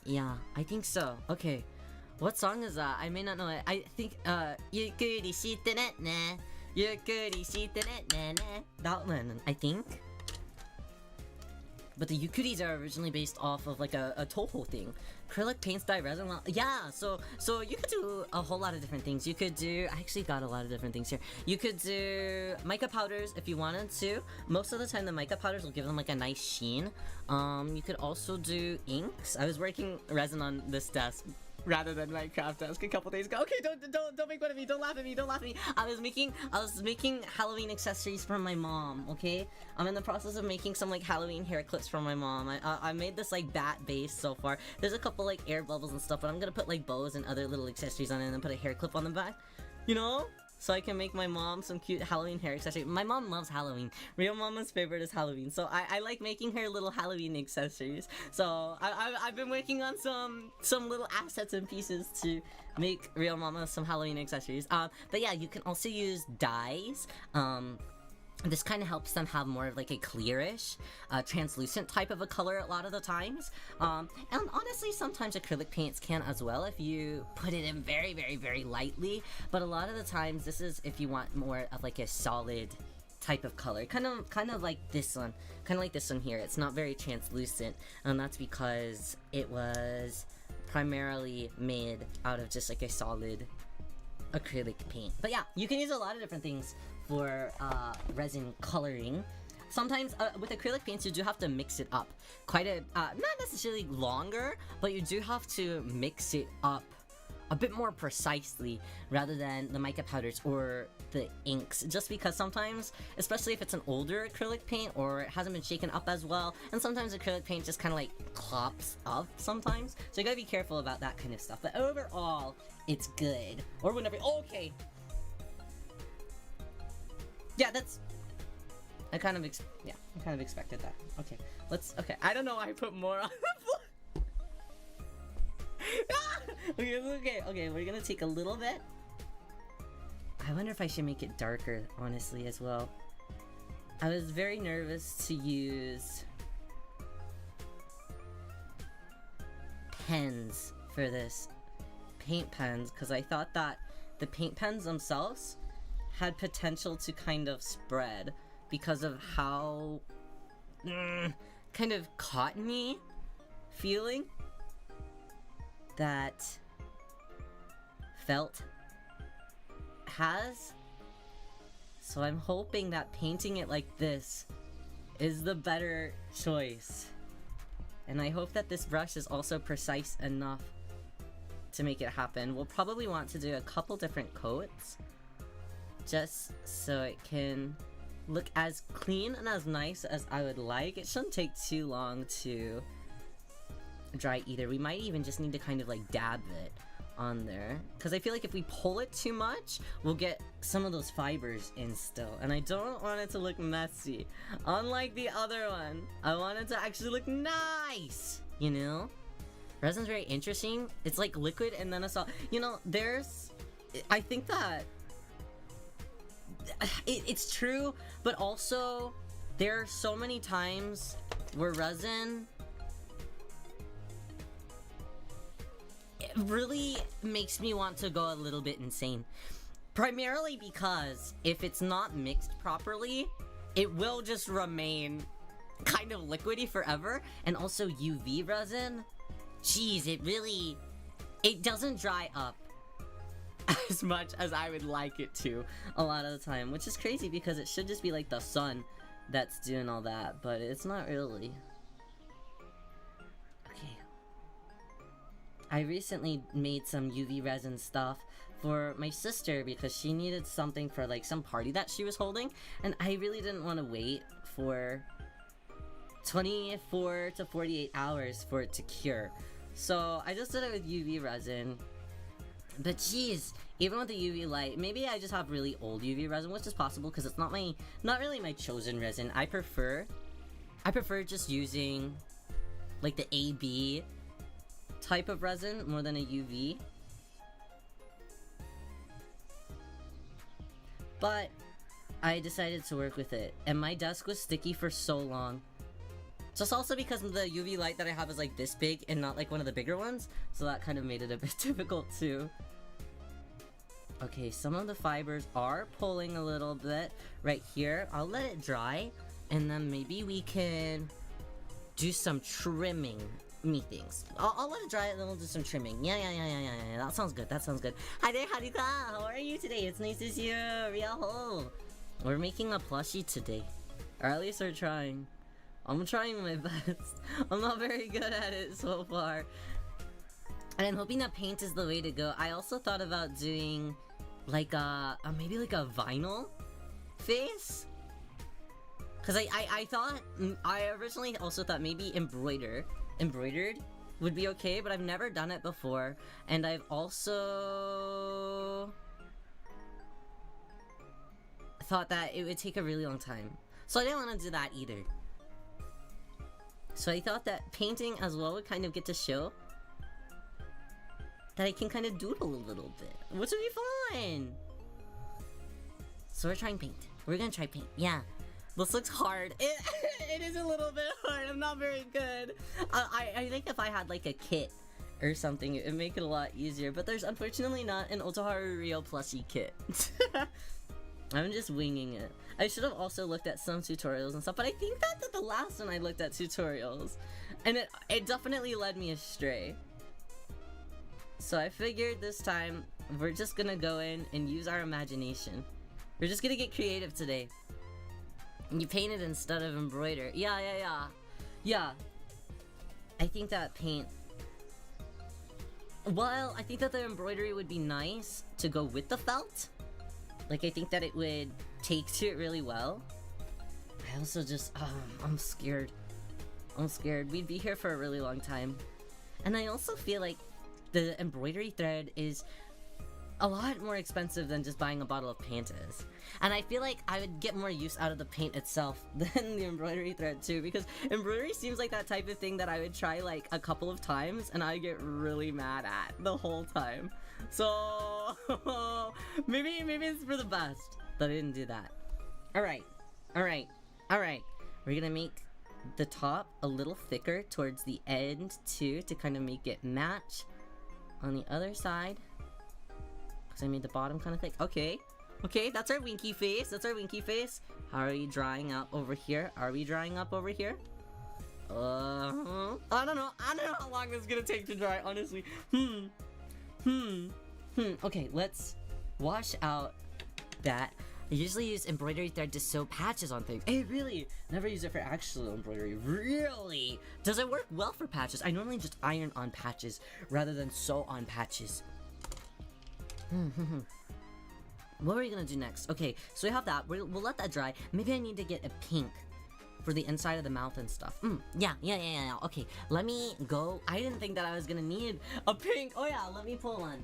Yeah, I think so. Okay, what song is that? I may not know it. I think Yukuri shite ne, Yukuri shite ne, that one, I think. But the yukuris are originally based off of like a Toho thing. Acrylic paints, dye, resin, well, yeah, so you could do a whole lot of different things. You could do, I actually got a lot of different things here. You could do mica powders if you wanted to. Most of the time the mica powders will give them like a nice sheen. You could also do inks. I was working resin on this desk rather than my craft desk a couple days ago. Okay, don't make fun of me. Don't laugh at me. I was making Halloween accessories for my mom. Okay, I'm in the process of making some like Halloween hair clips for my mom. I made this like bat base so far. There's a couple like air bubbles and stuff, but I'm gonna put like bows and other little accessories on it, and then put a hair clip on the back. You know? So I can make my mom some cute Halloween hair accessories. My mom loves Halloween. Real Mama's favorite is Halloween, so I like making her little Halloween accessories. So I've been working on some little assets and pieces to make Real Mama some Halloween accessories. But yeah, you can also use dyes. This kind of helps them have more of like a clearish, translucent type of a color a lot of the times. And honestly, sometimes acrylic paints can as well if you put it in very, very, very lightly. But a lot of the times, this is if you want more of like a solid type of color. Kind of like this one. Kind of like this one here. It's not very translucent, and that's because it was primarily made out of just like a solid acrylic paint. But yeah, you can use a lot of different things for resin coloring. sometimes with acrylic paints you do have to mix it up quite a not necessarily longer, but you do have to mix it up a bit more precisely rather than the mica powders or the inks, just because sometimes, especially if it's an older acrylic paint or it hasn't been shaken up as well, and sometimes acrylic paint just kind of like clops up sometimes, so you gotta be careful about that kind of stuff. But overall, it's good. Or whenever, okay, yeah, that's, I kind of expected that. Okay, okay, I don't know why I put more on the floor. Okay, we're gonna take a little bit. I wonder if I should make it darker, honestly, as well. I was very nervous to use pens for this, paint pens, because I thought that the paint pens themselves had potential to kind of spread because of how kind of cottony feeling that felt has. So I'm hoping that painting it like this is the better choice. And I hope that this brush is also precise enough to make it happen. We'll probably want to do a couple different coats just so it can look as clean and as nice as I would like. It shouldn't take too long to dry either. We might even just need to kind of like dab it on there, because I feel like if we pull it too much, we'll get some of those fibers in still, and I don't want it to look messy. Unlike the other one, I want it to actually look nice, you know? Resin's very interesting. It's like liquid and then a solid. You know, I think that it's true, but also there are so many times where resin really makes me want to go a little bit insane. Primarily because if it's not mixed properly, it will just remain kind of liquidy forever. And also UV resin, geez, it doesn't dry up as much as I would like it to a lot of the time, which is crazy because it should just be like the sun that's doing all that, but it's not really. I recently made some UV resin stuff for my sister because she needed something for like some party that she was holding, and I really didn't want to wait for 24 to 48 hours for it to cure. So I just did it with UV resin. But geez, even with the UV light, maybe I just have really old UV resin, which is possible because it's not really my chosen resin. I prefer just using like the AB type of resin more than a UV. But I decided to work with it, and my desk was sticky for so long. Just also because the UV light that I have is like this big and not like one of the bigger ones, so that kind of made it a bit difficult too. Okay, some of the fibers are pulling a little bit right here. I'll let it dry, and then maybe we can do some trimming. Me things. I'll let it dry and then we'll do some trimming. Yeah. That sounds good. Hi there, Haruka. How are you today? It's nice to see you. Ryo. We're making a plushie today. Or at least we're trying. I'm trying my best. I'm not very good at it so far. And I'm hoping that paint is the way to go. I also thought about doing like maybe like a vinyl face. Cause I originally also thought maybe embroidered would be okay, but I've never done it before, and I've also thought that it would take a really long time, so I didn't want to do that either. So I thought that painting as well would kind of get to show that I can kind of doodle a little bit, which would be fun. So we're trying paint. We're gonna try paint. Yeah. This looks hard. It is a little bit hard. I'm not very good. I think if I had like a kit or something, it would make it a lot easier. But there's unfortunately not an Otoharu Riyo plushie kit. I'm just winging it. I should have also looked at some tutorials and stuff, but I think that the last one I looked at tutorials, and it definitely led me astray. So I figured this time we're just gonna go in and use our imagination. We're just gonna get creative today. You painted instead of embroider. Yeah. I think that paint... Well, I think that the embroidery would be nice to go with the felt. Like, I think that it would take to it really well. I also just... I'm scared. I'm scared. We'd be here for a really long time. And I also feel like the embroidery thread is a lot more expensive than just buying a bottle of paint is. And I feel like I would get more use out of the paint itself than the embroidery thread too, because embroidery seems like that type of thing that I would try like a couple of times and I get really mad at the whole time. So maybe it's for the best that I didn't do that. Alright. We're gonna make the top a little thicker towards the end too, to kind of make it match on the other side. Because I made the bottom kind of thick. Okay, that's our winky face. How are we drying up over here? I don't know how long this is gonna take to dry, honestly. Okay, let's wash out that. I usually use embroidery thread to sew patches on things. Hey, really? Never use it for actual embroidery. Really? Does it work well for patches? I normally just iron on patches rather than sew on patches. What are we gonna do next? Okay, so we have that. We'll let that dry. Maybe I need to get a pink for the inside of the mouth and stuff. Yeah. Okay, let me go. I didn't think that I was gonna need a pink. Oh yeah, let me pull one.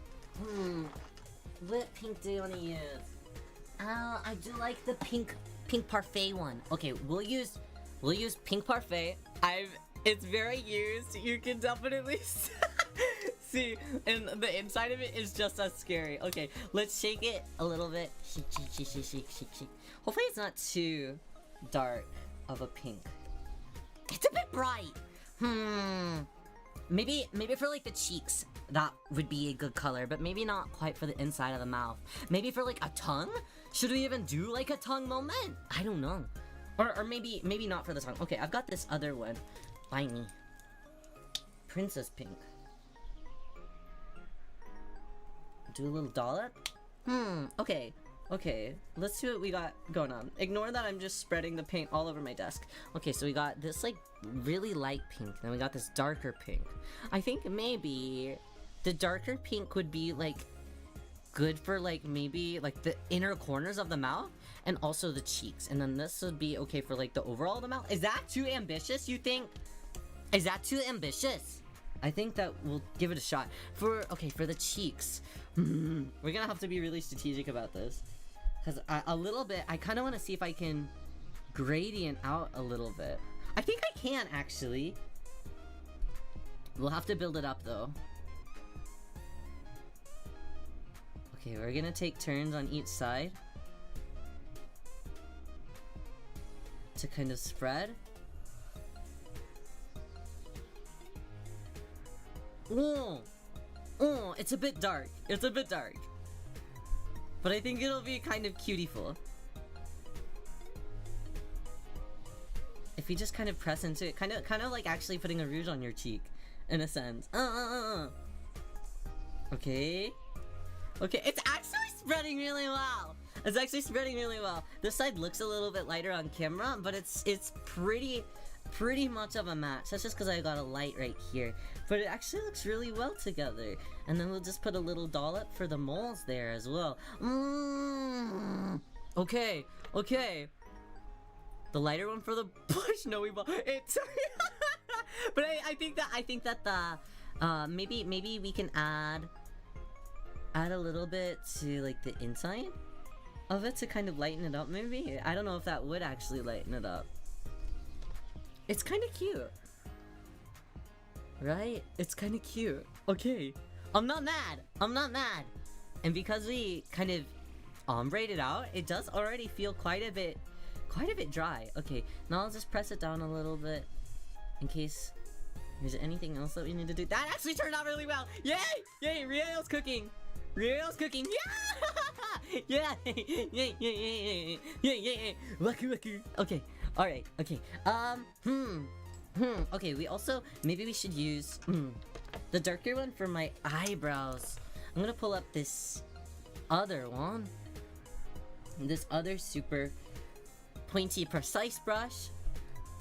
What pink do you want to use? I do like the pink parfait one. Okay, we'll use pink parfait. It's very used. You can definitely see, and the inside of it is just as scary. Okay, let's shake it a little bit. Shake. Hopefully it's not too dark of a pink. It's a bit bright. Maybe for like the cheeks, that would be a good color, but maybe not quite for the inside of the mouth. Maybe for like a tongue? Should we even do like a tongue moment? I don't know. Or maybe not for the tongue. Okay, I've got this other one by me. Princess pink. Do a little dollop? Okay. Let's see what we got going on. Ignore that I'm just spreading the paint all over my desk. Okay, so we got this like really light pink, then we got this darker pink. I think maybe the darker pink would be like good for like maybe like the inner corners of the mouth and also the cheeks. And then this would be okay for like the overall of the mouth. Is that too ambitious, you think? Is that too ambitious? I think that we'll give it a shot. For the cheeks. We're gonna have to be really strategic about this. Because a little bit, I kind of want to see if I can gradient out a little bit. I think I can, actually. We'll have to build it up, though. Okay, we're gonna take turns on each side to kind of spread. Oh, it's a bit dark. But I think it'll be kind of cutieful. If you just kind of press into it, kind of like actually putting a rouge on your cheek, in a sense. Okay, it's actually spreading really well. This side looks a little bit lighter on camera, but it's pretty much of a match. That's just because I got a light right here, but it actually looks really well together. And then we'll just put a little dollop for the moles there as well. Okay. The lighter one for the blush. No, we bought it. But I think that the maybe we can add a little bit to like the inside of it to kind of lighten it up. Maybe I don't know if that would actually lighten it up. It's kind of cute, right? It's kind of cute. Okay, I'm not mad. And because we kind of ombreed it out, it does already feel quite a bit dry. Okay, now I'll just press it down a little bit in case there's anything else that we need to do. That actually turned out really well. Yay! Ryo's cooking. Yeah! Yeah! Waku. Okay. Alright, okay. Okay, we also, maybe we should use, the darker one for my eyebrows. I'm gonna pull up this other one. This other super pointy, precise brush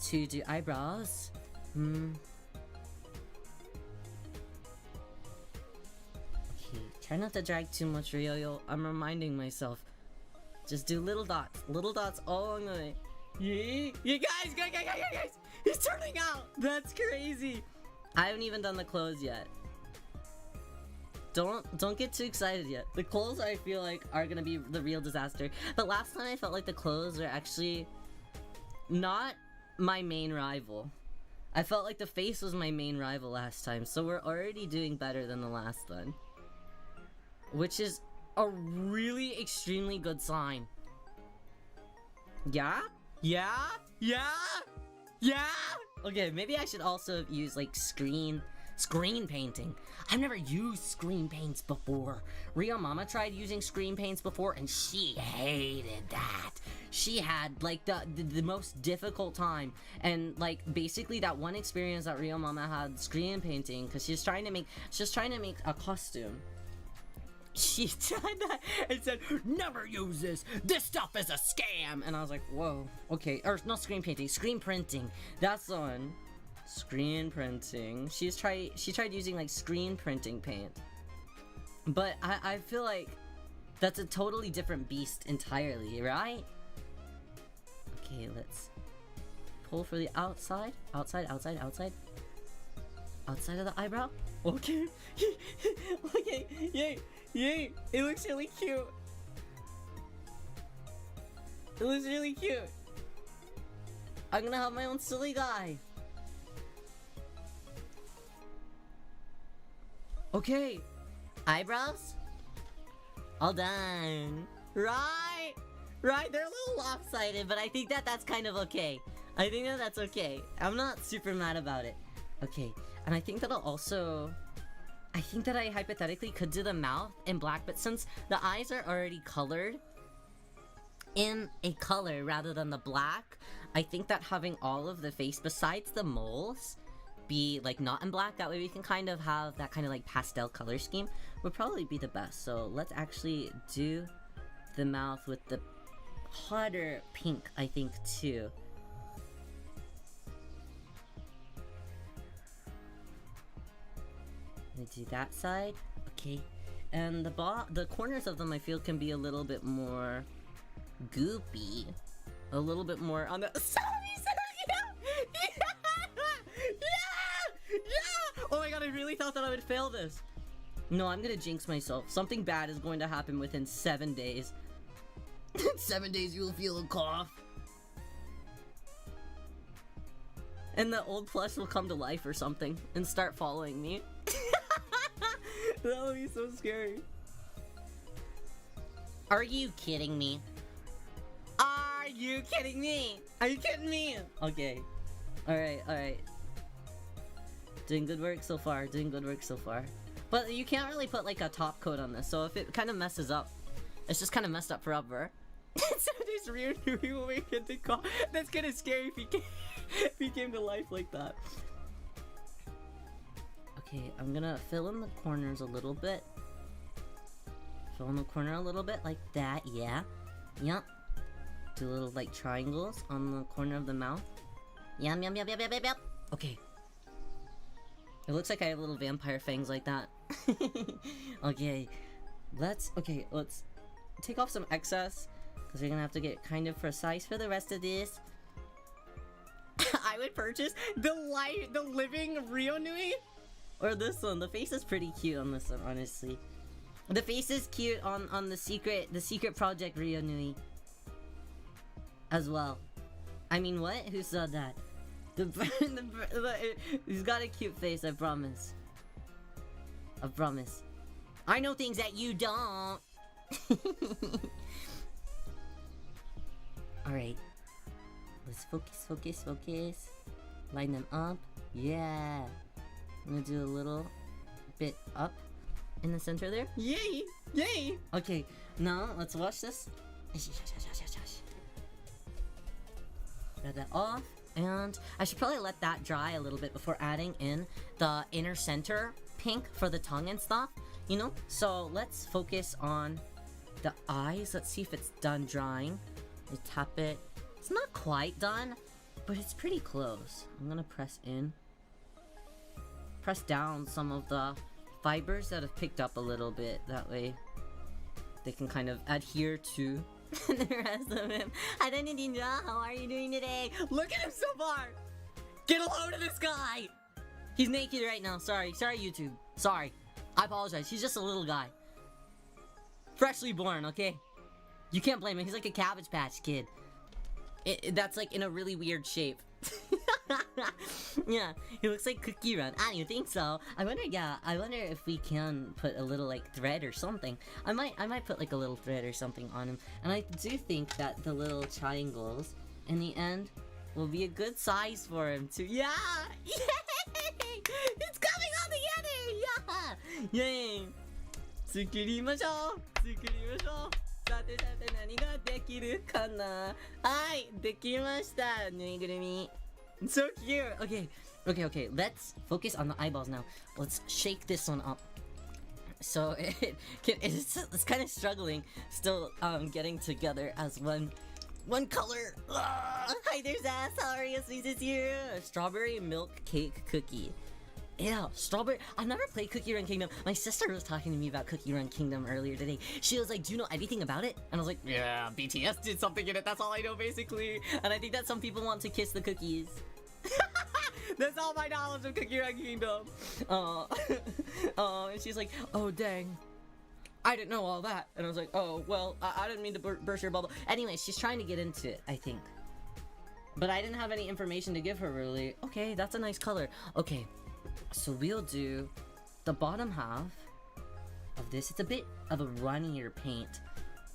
to do eyebrows. Okay, try not to drag too much, Riyo. I'm reminding myself. Just do little dots all along the way. Yeah, you guys, he's turning out. That's crazy. I haven't even done the clothes yet. Don't get too excited yet. The clothes I feel like are gonna be the real disaster. But last time I felt like the clothes were actually not my main rival. I felt like the face was my main rival last time, so we're already doing better than the last one. Which is a really extremely good sign. Yeah? Yeah? Yeah? Yeah? Okay, maybe I should also use like screen painting. I've never used screen paints before. Riyo Mama tried using screen paints before and she hated that. She had like the most difficult time, and like basically that one experience that Riyo Mama had screen painting because she was trying to make a costume. She tried that and said, "Never use this. This stuff is a scam." And I was like, "Whoa, okay." Or not screen painting, screen printing. That's the one. Screen printing. She tried using like screen printing paint. But I feel like that's a totally different beast entirely, right? Okay, let's pull for the outside of the eyebrow. Okay. Okay, yay, it looks really cute. It looks really cute. I'm gonna have my own silly guy. Okay, eyebrows, all done. Right, they're a little lopsided, but I think that's kind of okay. I think that's okay. I'm not super mad about it. Okay, and I think that'll also... I think that I hypothetically could do the mouth in black, but since the eyes are already colored in a color rather than the black, I think that having all of the face besides the moles be like not in black, that way we can kind of have that kind of like pastel color scheme, would probably be the best. So let's actually do the mouth with the hotter pink, I think, too. Do that side, okay, and the corners of them I feel can be a little bit more goopy, a little bit more on the yeah! Oh my god, I really thought that I would fail this. No, I'm gonna jinx myself. Something bad is going to happen within 7 days. In 7 days you will feel a cough, and the old plush will come to life or something and start following me. That would be so scary. Are you kidding me? Are you kidding me? Are you kidding me? Okay. Alright. Doing good work so far, But you can't really put like a top coat on this, so if it kind of messes up, it's just kind of messed up forever. So this rear Nui will make it to call. That's kind of scary if he came to life like that. Okay, I'm gonna fill in the corners a little bit. Fill in the corner a little bit like that, yeah. Yup. Do little like triangles on the corner of the mouth. Yum. Okay. It looks like I have little vampire fangs like that. Okay. Let's take off some excess, because we're gonna have to get kind of precise for the rest of this. I would purchase the living Riyo Nui. Or this one. The face is pretty cute on this one, honestly. The face is cute on the secret project Riyo Nui as well. I mean, what? Who saw that? He's got a cute face, I promise. I promise. I know things that you don't. Alright. Let's focus. Line them up. Yeah. I'm gonna do a little bit up in the center there. Yay! Okay, now let's watch this. Get that off, and I should probably let that dry a little bit before adding in the inner center pink for the tongue and stuff, you know? So let's focus on the eyes. Let's see if it's done drying. We tap it It's not quite done, but it's pretty close. I'm gonna press in. Press down some of the fibers that have picked up a little bit. That way they can kind of adhere to the rest of him. How are you doing today? Look at him so far! Get a load of this guy! He's naked right now. Sorry, YouTube. Sorry. I apologize. He's just a little guy. Freshly born, okay? You can't blame him. He's like a Cabbage Patch Kid. That's like in a really weird shape. Yeah, he looks like Cookie Run. I don't think so. I wonder if we can put a little like thread or something. I might put like a little thread or something on him. And I do think that the little triangles in the end will be a good size for him too. Yeah! Yay! It's coming all together! Yeah! Yay! 作りましょう! 作りましょう! さてさて何ができるかな? はい、できました、ぬいぐるみ. So cute! Okay, let's focus on the eyeballs now. Let's shake this one up. So it's kind of struggling, still getting together as one color. Hi there, Zaz. How are you? Sweet is you. Strawberry milk cake cookie. Yeah, strawberry. I've never played Cookie Run Kingdom. My sister was talking to me about Cookie Run Kingdom earlier today. She was like, do you know anything about it? And I was like, yeah, BTS did something in it. That's all I know, basically. And I think that some people want to kiss the cookies. That's all my knowledge of Cookie Run Kingdom. And she's like, oh, dang. I didn't know all that. And I was like, oh, well, I didn't mean to burst your bubble. Anyway, she's trying to get into it, I think. But I didn't have any information to give her, really. Okay, that's a nice color. Okay. So we'll do the bottom half of this. It's a bit of a runnier paint,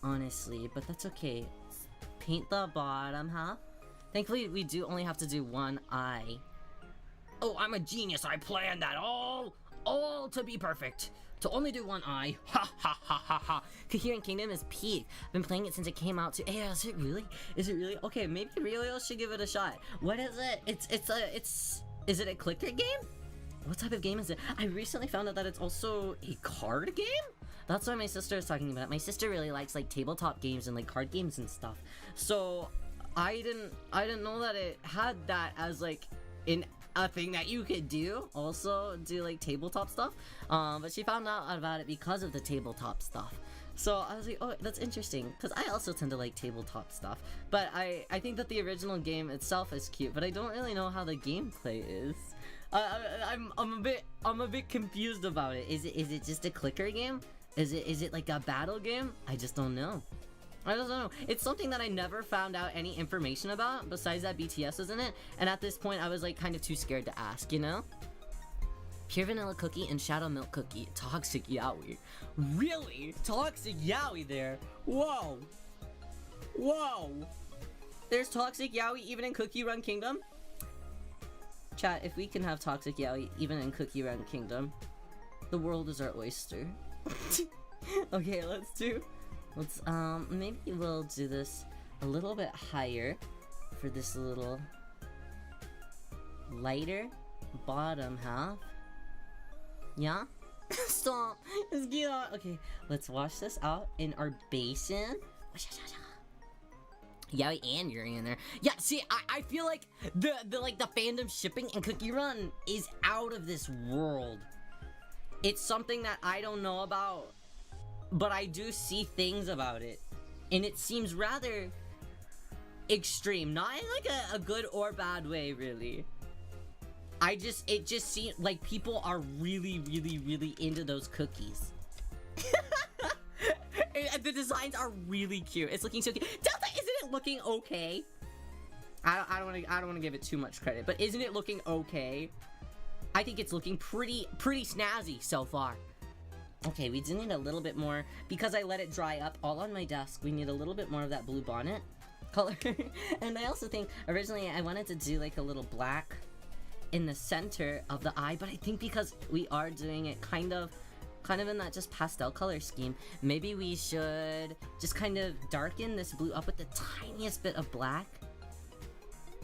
honestly, but that's okay. Paint the bottom half. Thankfully, we do only have to do one eye. Oh, I'm a genius. I planned that all to be perfect. To only do one eye. Ha ha ha ha ha. Cookie Run Kingdom is peak. I've been playing it since it came out too. Hey, is it really? Is it really? Okay, maybe Rio should give it a shot. What is it? Is it a clicker game? What type of game is it? I recently found out that it's also a card game? That's why my sister is talking about it. My sister really likes like tabletop games and like card games and stuff. So I didn't know that it had that as like a thing that you could do. Also do like tabletop stuff. But she found out about it because of the tabletop stuff. So I was like, oh, that's interesting, because I also tend to like tabletop stuff. But I think that the original game itself is cute, but I don't really know how the gameplay is. I'm a bit confused about it. Is it just a clicker game? Is it like a battle game? I just don't know. I don't know. It's something that I never found out any information about, besides that BTS was in it, and at this point I was like kind of too scared to ask, you know? Pure vanilla cookie and shadow milk cookie. Toxic yaoi. Really? Toxic yaoi there? Whoa. Whoa. There's toxic yaoi even in Cookie Run Kingdom? Chat, if we can have toxic yaoi even in Cookie Run Kingdom, the world is our oyster. Okay, let's maybe we'll do this a little bit higher for this little lighter bottom half. Yeah? Stop! Let's get on. Okay, let's wash this out in our basin. Yaoi and Yuri in there. Yeah, see, I feel like the fandom shipping in Cookie Run is out of this world. It's something that I don't know about, but I do see things about it, and it seems rather extreme. Not in like a good or bad way, really. It just seems like people are really into those cookies. And the designs are really cute. It's looking so cute. Delta, isn't it looking okay? I don't want to give it too much credit, but isn't it looking okay? I think it's looking pretty snazzy so far. Okay, we do need a little bit more, because I let it dry up all on my desk. We need a little bit more of that blue bonnet color. And I also think originally I wanted to do like a little black in the center of the eye, but I think because we are doing it kind of in that just pastel color scheme, maybe we should just kind of darken this blue up with the tiniest bit of black.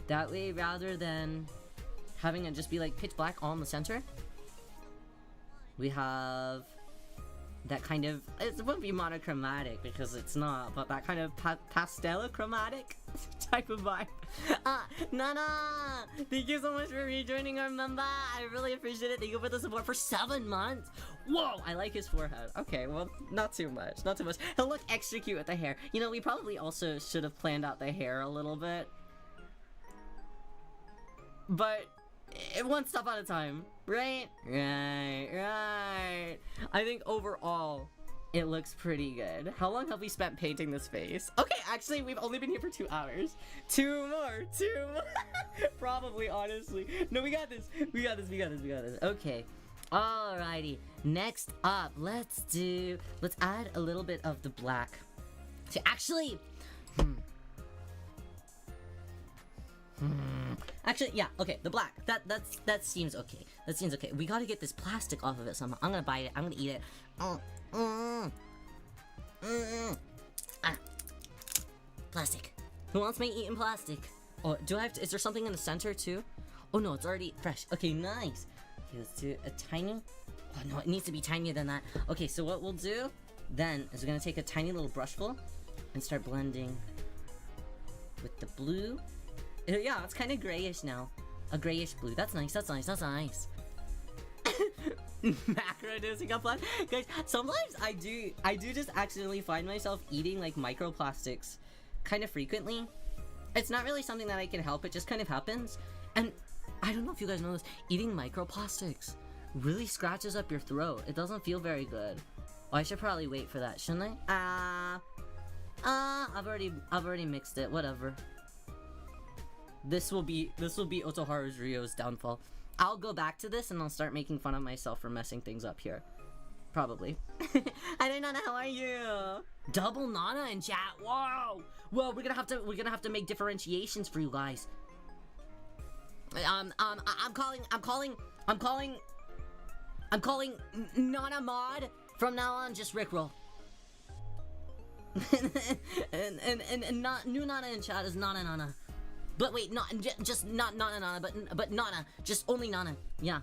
That way, rather than having it just be like pitch black all in the center, we have that kind of, it wouldn't be monochromatic because it's not, but that kind of pastellochromatic type of vibe. Nana, thank you so much for rejoining our member. I really appreciate it. Thank you for the support for 7 months. Whoa, I like his forehead. Okay, well, not too much, not too much. He'll look extra cute with the hair. You know, we probably also should have planned out the hair a little bit. But one step at a time, right? Right. I think overall, it looks pretty good. How long have we spent painting this face? Okay, actually, we've only been here for 2 hours. 2 more. Probably, honestly. No, we got this. Okay. Alrighty. Next up, let's add a little bit of the black. To actually, Actually, yeah, okay, the black. That seems okay. That seems okay. We gotta get this plastic off of it somehow. I'm gonna bite it. I'm gonna eat it. Plastic. Who wants me eating plastic? Oh, do I have to, is there something in the center too? Oh no, it's already fresh. Okay, nice. Okay, let's do a tiny. Oh no, it needs to be tinier than that. Okay, so what we'll do then is we're gonna take a tiny little brushful and start blending with the blue. Yeah, it's kind of grayish now. A grayish blue. That's nice. Macro dosing up plastic. Guys, sometimes I do just accidentally find myself eating like microplastics kind of frequently. It's not really something that I can help, it just kind of happens. And I don't know if you guys know this, eating microplastics really scratches up your throat. It doesn't feel very good. Oh, I should probably wait for that, shouldn't I? I've already mixed it, whatever. This will be Otoharu Riyo's downfall. I'll go back to this and I'll start making fun of myself for messing things up here. Probably. I don't know, how are you? Double Nana in chat. Whoa! Whoa, we're gonna have to make differentiations for you guys. I'm calling Nana Mod from now on, just Rickroll. and not new Nana in chat is Nana. But wait, not just not Nana, but Nana, just only Nana. Yeah.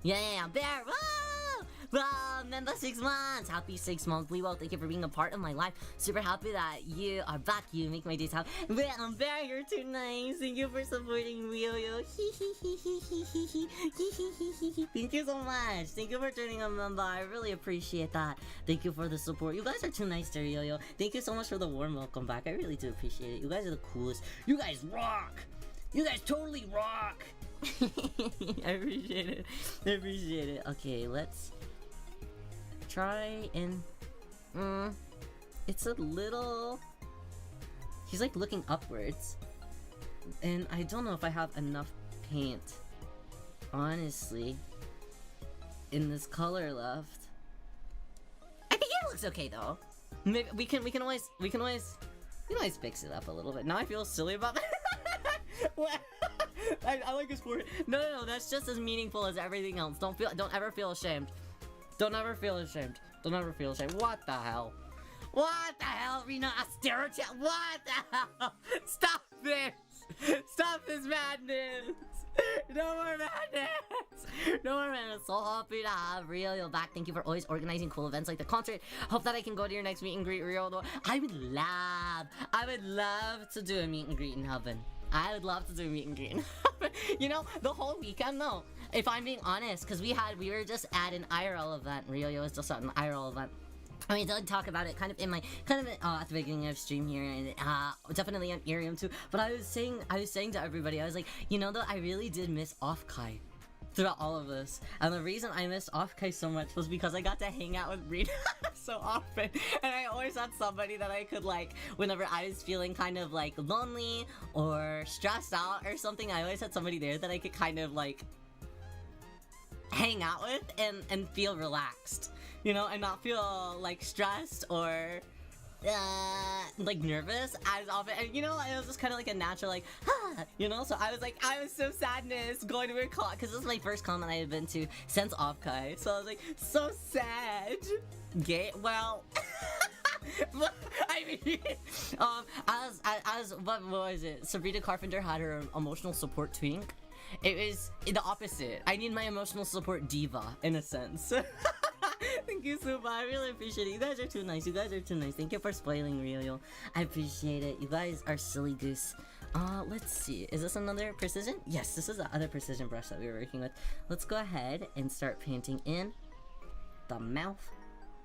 Bear. Whoa! Wow, member 6 months. Happy 6 months, Leo. Thank you for being a part of my life. Super happy that you are back. You make my days happy. Bear, you're too nice. Thank you for supporting Ryo. Thank you so much. Thank you for turning a member. I really appreciate that. Thank you for the support. You guys are too nice to Ryo. Thank you so much for the warm welcome back. I really do appreciate it. You guys are the coolest. You guys rock. You guys totally rock. I appreciate it. Okay, let's try and it's a little, he's like looking upwards and I don't know if I have enough paint, honestly, in this color left. I think it looks okay though. Maybe we can always fix it up a little bit. Now I feel silly about that. What? I like his forehead. No, that's just as meaningful as everything else. Don't ever feel ashamed. Don't ever feel ashamed. What the hell? Rena Asterochat? What the hell? Stop this madness! No more madness! So happy to have Rio back. Thank you for always organizing cool events like the concert. Hope that I can go to your next meet and greet, Rio. I would love to do a meet and greet in heaven. You know, the whole weekend though, if I'm being honest, because we were just at an IRL event. Ryo was just at an IRL event. I mean, I did talk about it kind of at the beginning of stream here, and definitely on Irium too. But I was saying to everybody, I was like, you know, though, I really did miss Off-Kai throughout all of this, and the reason I missed Off-Kai so much was because I got to hang out with Rena so often, and I always had somebody that I could, like, whenever I was feeling kind of like lonely or stressed out or something, I always had somebody there that I could kind of like hang out with and feel relaxed, you know, and not feel like stressed or like nervous as often. And you know, it was just kind of like a natural like you know. So I was so sadness going to a con, because this was my first con that I had been to since Off-Kai, so I was like so sad. Well I mean, as what was it, Sabrina Carpenter had her emotional support twink. It was the opposite. I need my emotional support diva, in a sense. Thank you, Suba. I really appreciate it. You guys are too nice. You guys are too nice. Thank you for spoiling Riyo. I appreciate it. You guys are silly goose. Let's see. Is this another precision? Yes, this is the other precision brush that we were working with. Let's go ahead and start painting in the mouth.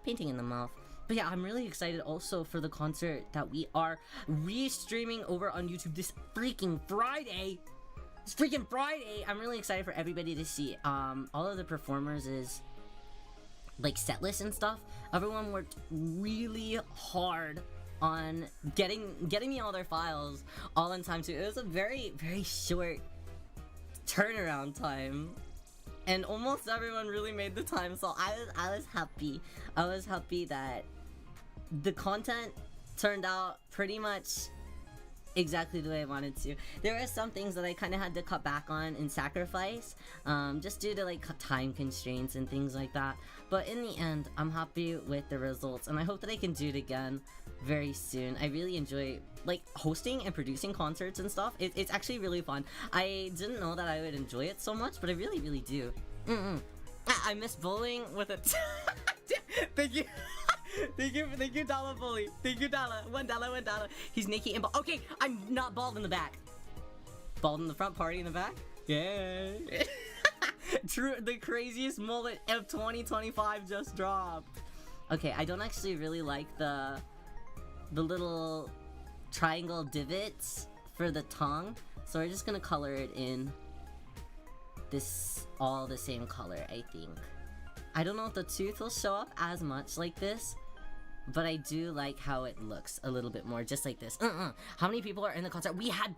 Painting in the mouth. But yeah, I'm really excited also for the concert that we are re-streaming over on YouTube this freaking Friday. It's freaking Friday! I'm really excited for everybody to see. All of the performers is like set list and stuff. Everyone worked really hard on getting me all their files all in time too. It was a very, very short turnaround time. And almost everyone really made the time, so I was happy. I was happy that the content turned out pretty much exactly the way I wanted to. There were some things that I kind of had to cut back on and sacrifice, just due to like time constraints and things like that. But in the end, I'm happy with the results, and I hope that I can do it again very soon. I really enjoy like hosting and producing concerts and stuff. It's actually really fun. I didn't know that I would enjoy it so much, but I really, really do. I miss bowling with it. Thank you. Thank you, Dollar Bully. Thank you, Dollar. $1. He's naked and bald. Okay, I'm not bald in the back. Bald in the front, party in the back? Yeah. True, the craziest mullet of 2025 just dropped. Okay, I don't actually really like the little triangle divots for the tongue, so we're just gonna color it in this all the same color, I think. I don't know if the tooth will show up as much like this, but I do like how it looks a little bit more just like this. How many people are in the concert? We had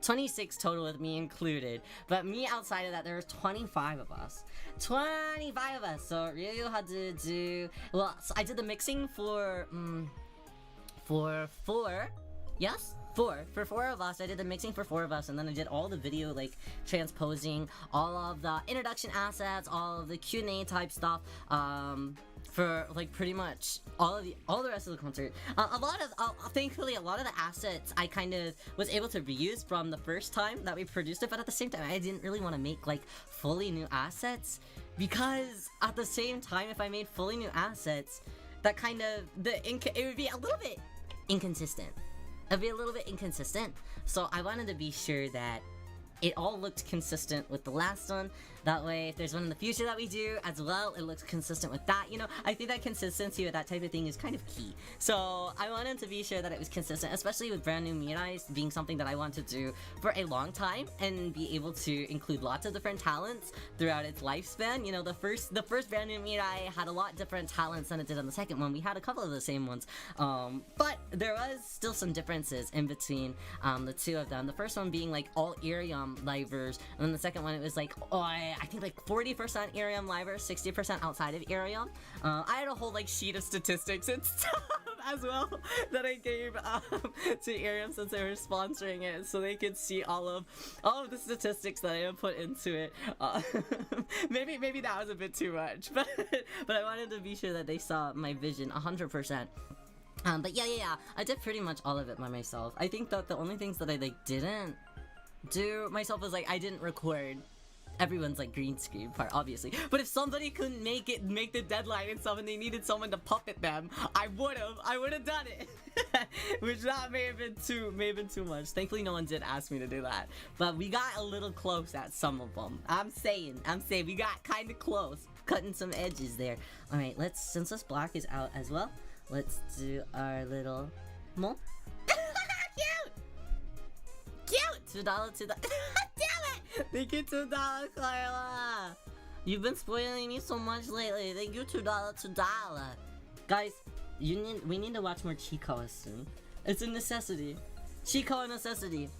26 total with me included, but me outside of that there was 25 of us. 25 of us. So Ryu had to do, well, so I did the mixing for four. Yes, for four of us. I did the mixing for 4 of us, and then I did all the video like transposing, all of the introduction assets, all of the Q&A type stuff, for like pretty much all the rest of the concert. Thankfully a lot of the assets I kind of was able to reuse from the first time that we produced it, but at the same time I didn't really want to make like fully new assets, because at the same time if I made fully new assets, that kind of it would be a little bit inconsistent. It'd be a little bit inconsistent, so I wanted to be sure that it all looked consistent with the last one. That way, if there's one in the future that we do as well, it looks consistent with that. You know, I think that consistency with that type of thing is kind of key. So I wanted to be sure that it was consistent, especially with brand new Mirais being something that I want to do for a long time and be able to include lots of different talents throughout its lifespan. You know, the first brand new Mirai had a lot different talents than it did on the second one. We had a couple of the same ones, but there was still some differences in between the two of them. The first one being like all Irium livers, and then the second one it was like I think like 40% Irium livers, 60% outside of Irium. I had a whole like sheet of statistics and stuff as well that I gave to Irium since they were sponsoring it, so they could see all of the statistics that I had put into it. Maybe that was a bit too much, but I wanted to be sure that they saw my vision 100%. But yeah, I did pretty much all of it by myself. I think that the only things that I like didn't do myself was like I didn't record everyone's like green screen part, obviously. But if somebody couldn't make the deadline and stuff, and they needed someone to puppet them, I would have done it. Which that may have been too much. Thankfully, no one did ask me to do that. But we got a little close at some of them. I'm saying we got kind of close, cutting some edges there. All right, since this black is out as well, let's do our little mole. Cute! $2 to the damn it! Thank you, $2, Carla! You've been spoiling me so much lately. Thank you, $2. Guys, we need to watch more Chico soon. It's a necessity. Chico a necessity.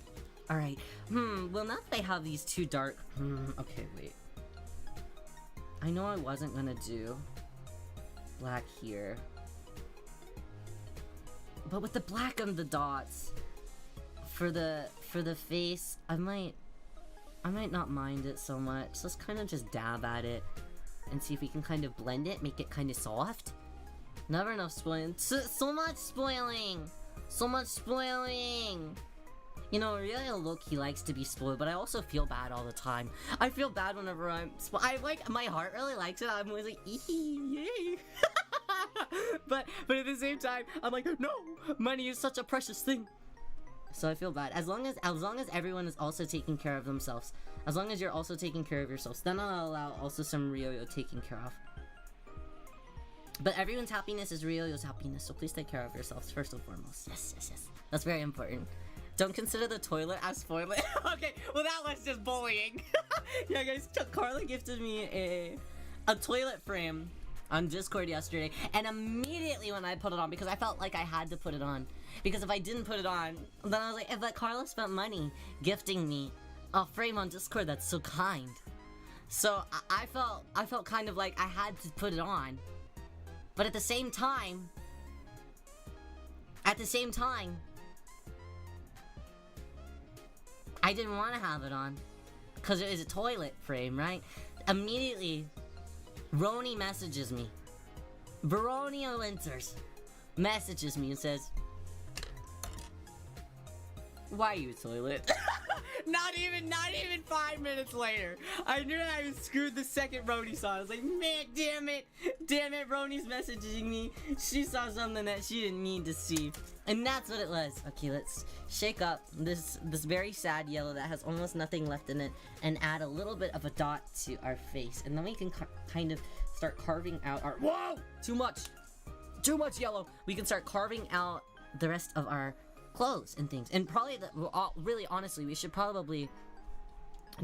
Alright. Well, now that I have these two dark... okay, wait. I know I wasn't gonna do black here. But with the black on the dots, for the face, I might not mind it so much. Let's kind of just dab at it and see if we can kind of blend it, make it kind of soft. Never enough spoiling. So much spoiling! So much spoiling! You know, Riyo low-key likes to be spoiled, but I also feel bad all the time. I feel bad whenever I'm my heart really likes it. I'm always like, yay. but at the same time, I'm like, no, money is such a precious thing. So I feel bad. As long as everyone is also taking care of themselves, as long as you're also taking care of yourselves, then I'll allow also some Ryoyo taking care of. But everyone's happiness is Ryoyo's happiness, so please take care of yourselves first and foremost. Yes. That's very important. Don't consider the toilet as spoiling. Okay, well that was just bullying. Yeah, guys, Carla gifted me a toilet frame on Discord yesterday, and immediately when I put it on, because I felt like I had to put it on, because if I didn't put it on, then I was like, but Carla spent money gifting me a frame on Discord, that's so kind. So I felt kind of like I had to put it on, but at the same time, I didn't want to have it on, because it was a toilet frame, right? Immediately, Roni messages me. Veronia Winters messages me and says, why are you a toilet? Not even 5 minutes later, I knew I screwed the second Roni saw. I was like, man, damn it, Roni's messaging me. She saw something that she didn't need to see. And that's what it was. Okay, let's shake up this very sad yellow that has almost nothing left in it and add a little bit of a dot to our face. And then we can kind of start carving out our... Whoa! Too much yellow. We can start carving out the rest of our clothes and things. And probably, really honestly, we should probably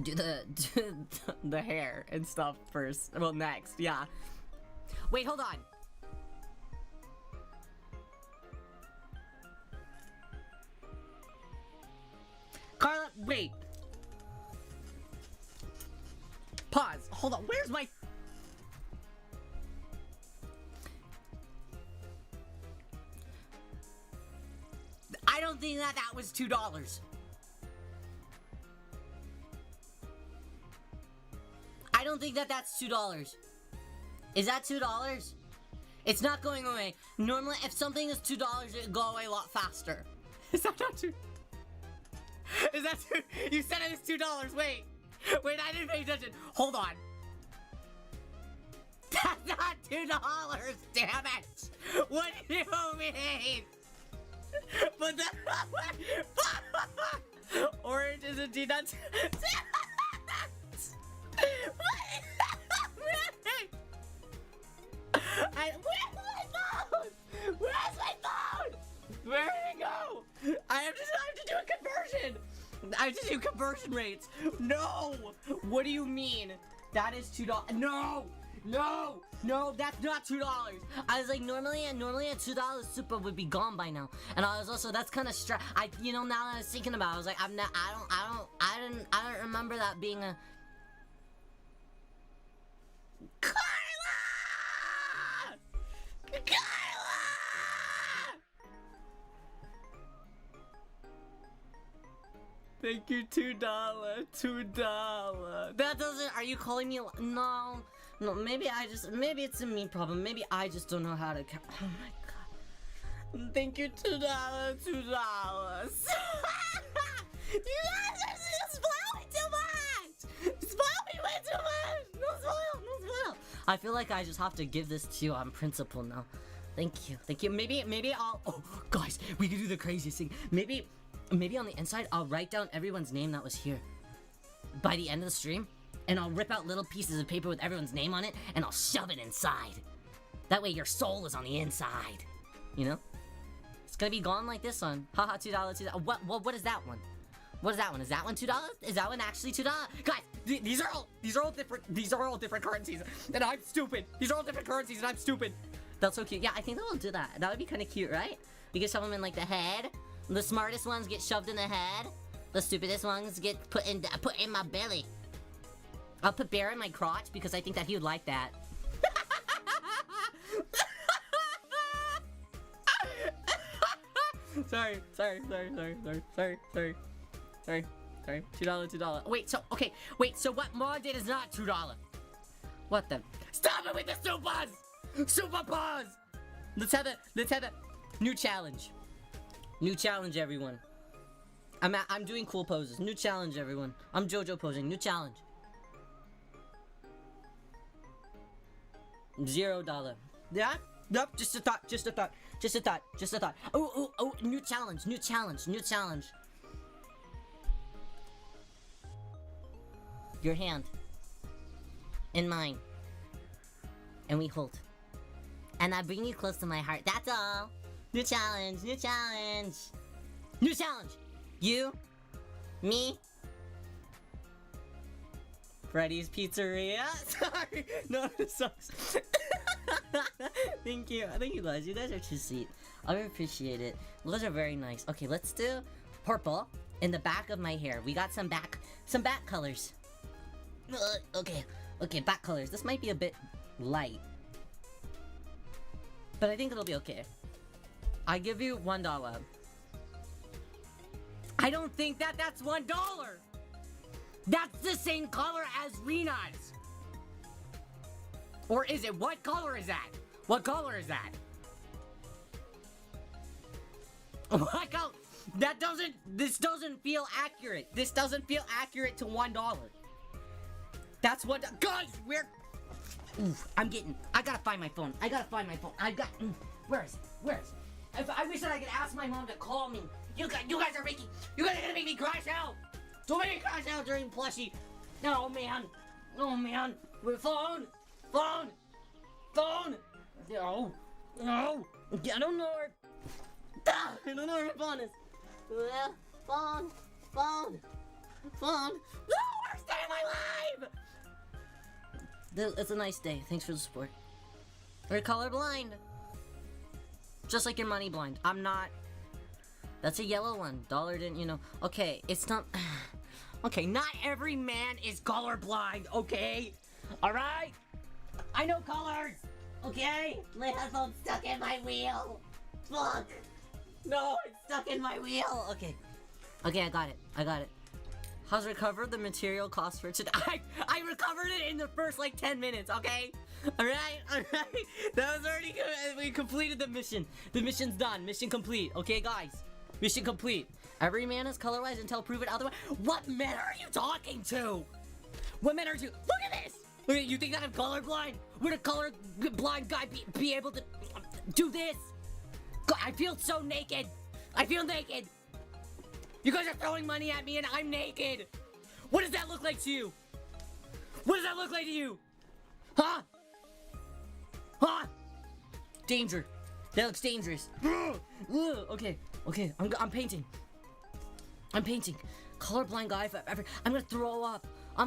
do the hair and stuff first. Well, next, yeah. Wait, hold on. Carla, wait. Pause. Hold on. Where's my... I don't think that was $2. I don't think that's $2. Is that $2? It's not going away. Normally, if something is $2, it'd go away a lot faster. Is that not $2? Is that $2? You said it was $2. Wait, I didn't pay attention. Hold on. That's not $2. Damn it! What do you mean? But that orange is indeed not. Where's my phone? Where did it go? I have to do a conversion. I have to do conversion rates. No. What do you mean? That is $2. No, that's not $2. I was like, normally a $2 super would be gone by now. And I was also, that's kind of now that I was thinking about it, I was like, I don't remember that being a... Carla! Thank you, $2. That doesn't, are you calling me? No, maybe it's a me problem. Maybe I just don't know how to count. Oh my god. Thank you, $2. You guys are spoiling too much! Spoiling way too much! No spoil! I feel like I just have to give this to you on principle now. Thank you. Maybe I'll, oh, guys, we can do the craziest thing. Maybe on the inside, I'll write down everyone's name that was here by the end of the stream, and I'll rip out little pieces of paper with everyone's name on it, and I'll shove it inside. That way your soul is on the inside, you know? It's gonna be gone like this one. Haha, $2. What is that one? What is that one? Is that one $2? Is that one actually $2? Guys, these are all different currencies, and I'm stupid. These are all different currencies, and I'm stupid. That's so cute. Yeah, I think that we'll do that. That would be kind of cute, right? We can shove them in like the head. The smartest ones get shoved in the head. The stupidest ones get put in my belly. I'll put Bear in my crotch because I think that he would like that. Sorry. $2. Wait, so what more did is not $2? What the? Stop it with the supers! Super pause! Let's have a new challenge. New challenge, everyone. I'm doing cool poses. New challenge, everyone. I'm JoJo posing. New challenge. $0. Yeah? Yep, just a thought, just a thought, just a thought, just a thought. Oh, new challenge, new challenge, new challenge. Your hand in mine, and we hold. And I bring you close to my heart, that's all. New challenge, new challenge. New challenge. You, me, Freddy's Pizzeria. Sorry, no, it sucks. Thank you guys. You guys are too sweet. I appreciate it. You guys are very nice. Okay, let's do purple in the back of my hair. We got some back colors. Okay, back colors. This might be a bit light, but I think it'll be okay. I give you $1. I don't think that's $1. That's the same color as Rena's. Or is it? What color is that? What color is that? What color? This doesn't feel accurate. This doesn't feel accurate to $1. That's what, guys, oof, I gotta find my phone. Where is it? I wish that I could ask my mom to call me. You guys are gonna make me crash out. Don't make me crash out during plushie. Oh man. With phone. No. I don't know where. I don't know where my phone is. Phone. No, worst day of my life. It's a nice day. Thanks for the support. We're colorblind. Just like you're money blind. I'm not. That's a yellow one. Dollar didn't, you know. Okay, it's not. Okay, not every man is colorblind, okay? Alright? I know colors, okay? My headphone's stuck in my wheel. Fuck. No, it's stuck in my wheel. Okay, I got it. How's recovered the material cost for today? I recovered it in the first, 10 minutes, okay? Alright? That was already good. We completed the mission. The mission's done. Mission complete. Okay, guys? Mission complete. Every man is colorwise until proven otherwise. What men are you talking to? What men are you? Look at this! Look, you think that I'm colorblind? Would a colorblind guy be able to do this? God, I feel so naked. I feel naked. You guys are throwing money at me and I'm naked. What does that look like to you? What does that look like to you? Huh? Danger. That looks dangerous. Okay. I'm painting. Colorblind guy forever. I'm gonna throw up. You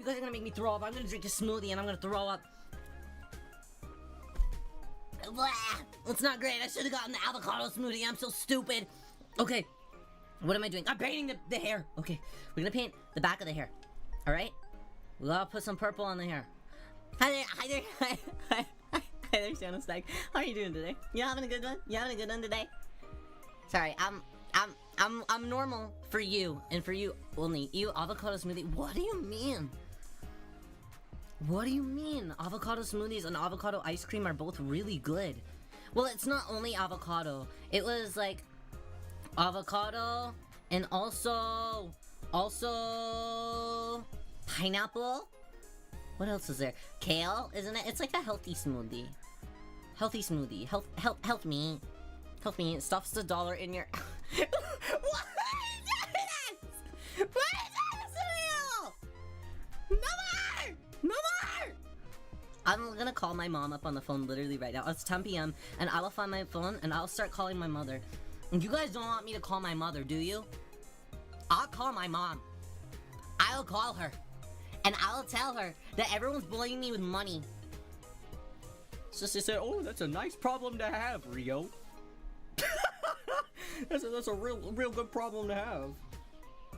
guys are gonna make me throw up. I'm gonna drink a smoothie and I'm gonna throw up. Blah. It's not great. I should have gotten the avocado smoothie. I'm so stupid. Okay. What am I doing? I'm painting the hair. Okay. We're gonna paint the back of the hair. Alright? We gotta put some purple on the hair. Hi there, Shannon Stack. How are you doing today? You having a good one? Today? Sorry, I'm normal for you, and for you only. You avocado smoothie. What do you mean? Avocado smoothies and avocado ice cream are both really good. Well, it's not only avocado. It was avocado and also pineapple. What else is there? Kale, isn't it? It's like a healthy smoothie. Help me. It stuffs the dollar in your. What is that? What is that? No more! I'm gonna call my mom up on the phone literally right now. It's 10 p.m. and I will find my phone and I'll start calling my mother. And you guys don't want me to call my mother, do you? I'll call my mom. I'll call her. And I'll tell her that everyone's bullying me with money. Sister said, "Oh, that's a nice problem to have, Rio." that's a real good problem to have.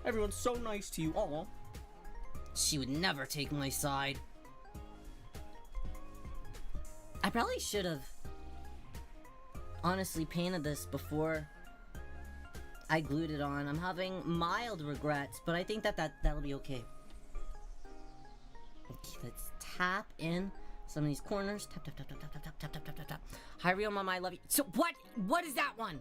Everyone's so nice to you. Aw. She would never take my side. I probably should have honestly painted this before I glued it on. I'm having mild regrets, but I think that'll be okay. Okay, let's tap in some of these corners. Tap. Hi, Rio Mama, I love you. So what is that one?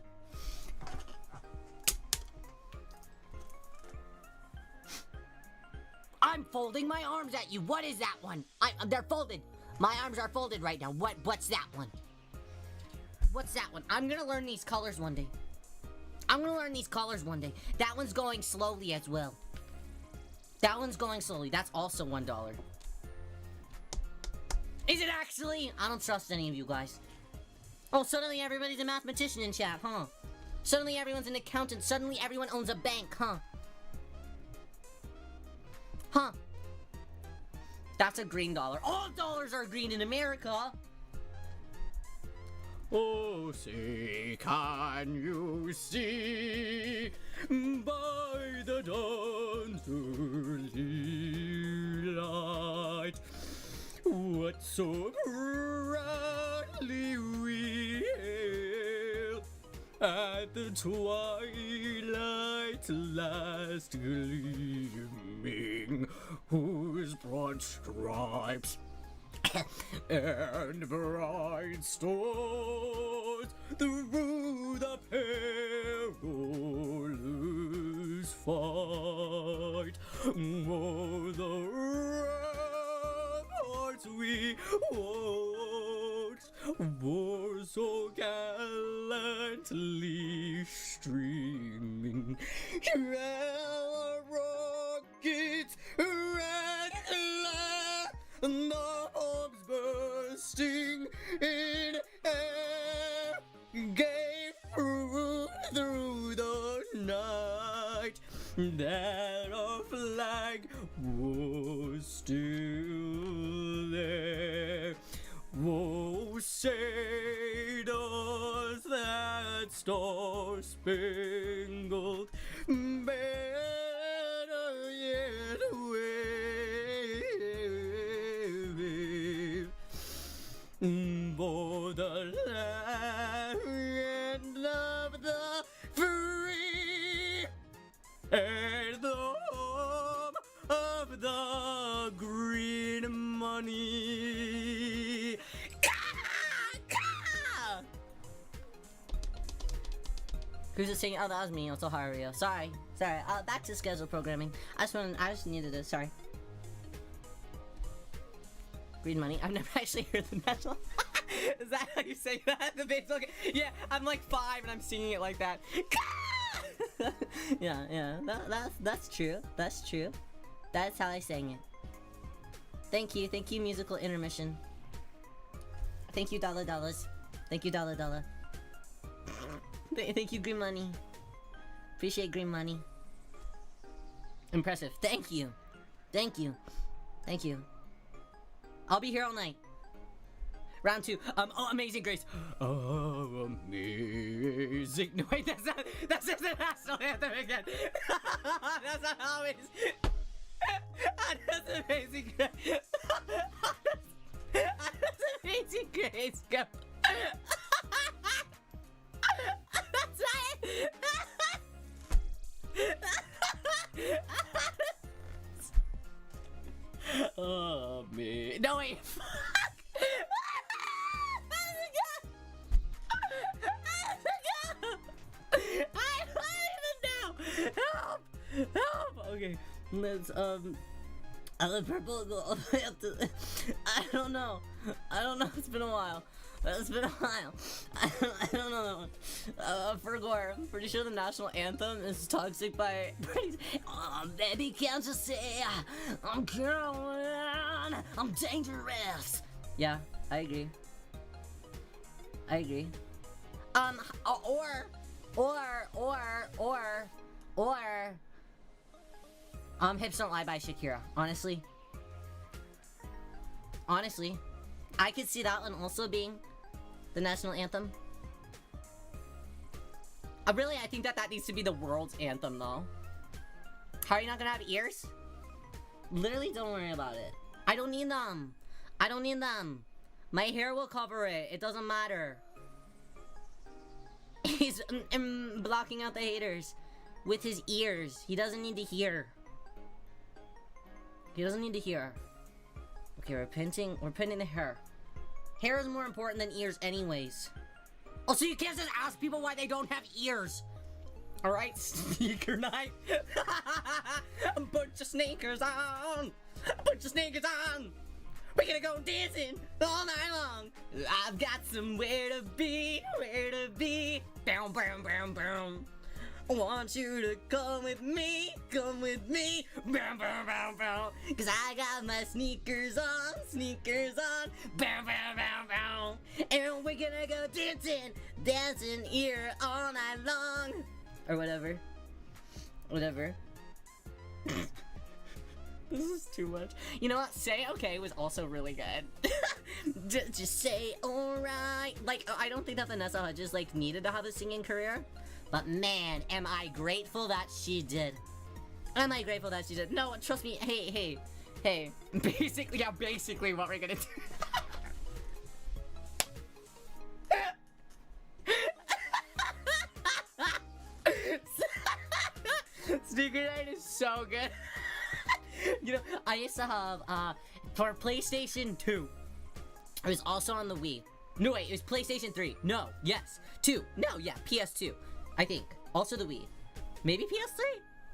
folding my arms at you. What is that one? They're folded. My arms are folded right now. What's that one? What's that one? I'm gonna learn these colors one day. That one's going slowly as well. That one's going slowly. That's also $1. Is it actually? I don't trust any of you guys. Oh, suddenly everybody's a mathematician in chat, huh? Suddenly everyone's an accountant. Suddenly everyone owns a bank, huh? Huh. That's a green dollar. All dollars are green in America. Oh, say, can you see by the dawn's early light what so brightly we hailed at the twilight's last gleaming, whose broad stripes and bright stars through the perilous fight, o'er the ramparts we watched, were so gallantly streaming, shall rockets red and the bombs bursting in air gave through the night that our flag was still there. Oh, say does that star-spangled banner yet wave for the land of the free and the home of the green money. Who's it singing? Oh, that was me, Otoharu Riyo. Sorry. Back to schedule programming. I just needed this. Sorry. Green money. I've never actually heard the national. Is that how you say that? The bass. Okay. Yeah, I'm like 5 and I'm singing it like that. yeah. That's true. That's true. That's how I sang it. Thank you, musical intermission. Thank you, dollars. Thank you, dollar. Thank you, green money. Appreciate green money. Impressive. Thank you. I'll be here all night. Round 2. Oh, Amazing Grace. Oh, amazing. No, wait, that's just the national anthem again. That's not how it is. That's Amazing Grace. That's Amazing Grace. Go. That's right. Oh, man. No, wait. Fuck. I don't even know. Help. Okay. Let's purple go all the way up to. I don't know. It's been a while. I don't know that one. For Gore, I'm pretty sure the national anthem is Toxic by. Oh, baby, can't you see? I'm going. I'm dangerous. Yeah, I agree. Or. Hips Don't Lie by Shakira. Honestly, I could see that one also being the national anthem. Really, I think that needs to be the world's anthem, though. How are you not gonna have ears? Literally, don't worry about it. I don't need them. My hair will cover it. It doesn't matter. He's blocking out the haters with his ears. He doesn't need to hear. Okay, we're painting the hair. Hair is more important than ears anyways. Oh, so you can't just ask people why they don't have ears. Alright, sneaker night. Put your sneakers on. Put your sneakers on. We're gonna go dancing all night long. I've got somewhere to be, where to be. Bow, bow, bow, bow. I want you to come with me, bow, bow, bow, bow. Cause I got my sneakers on, bow, bow, bow, bow. And we're gonna go dancing here all night long. Or whatever. This is too much. You know what? Say okay was also really good. just say alright. Like, I don't think that Vanessa Hudgens like needed to have a singing career. But man, am I grateful that she did. No, trust me. Hey. Basically what we're gonna do. Sneaker night is so good. You know, I used to have, for PlayStation 2. It was also on the Wii. No, wait, it was PlayStation 3. No, yes. 2. No, yeah, PS2. I think. Also the Wii. Maybe PS3?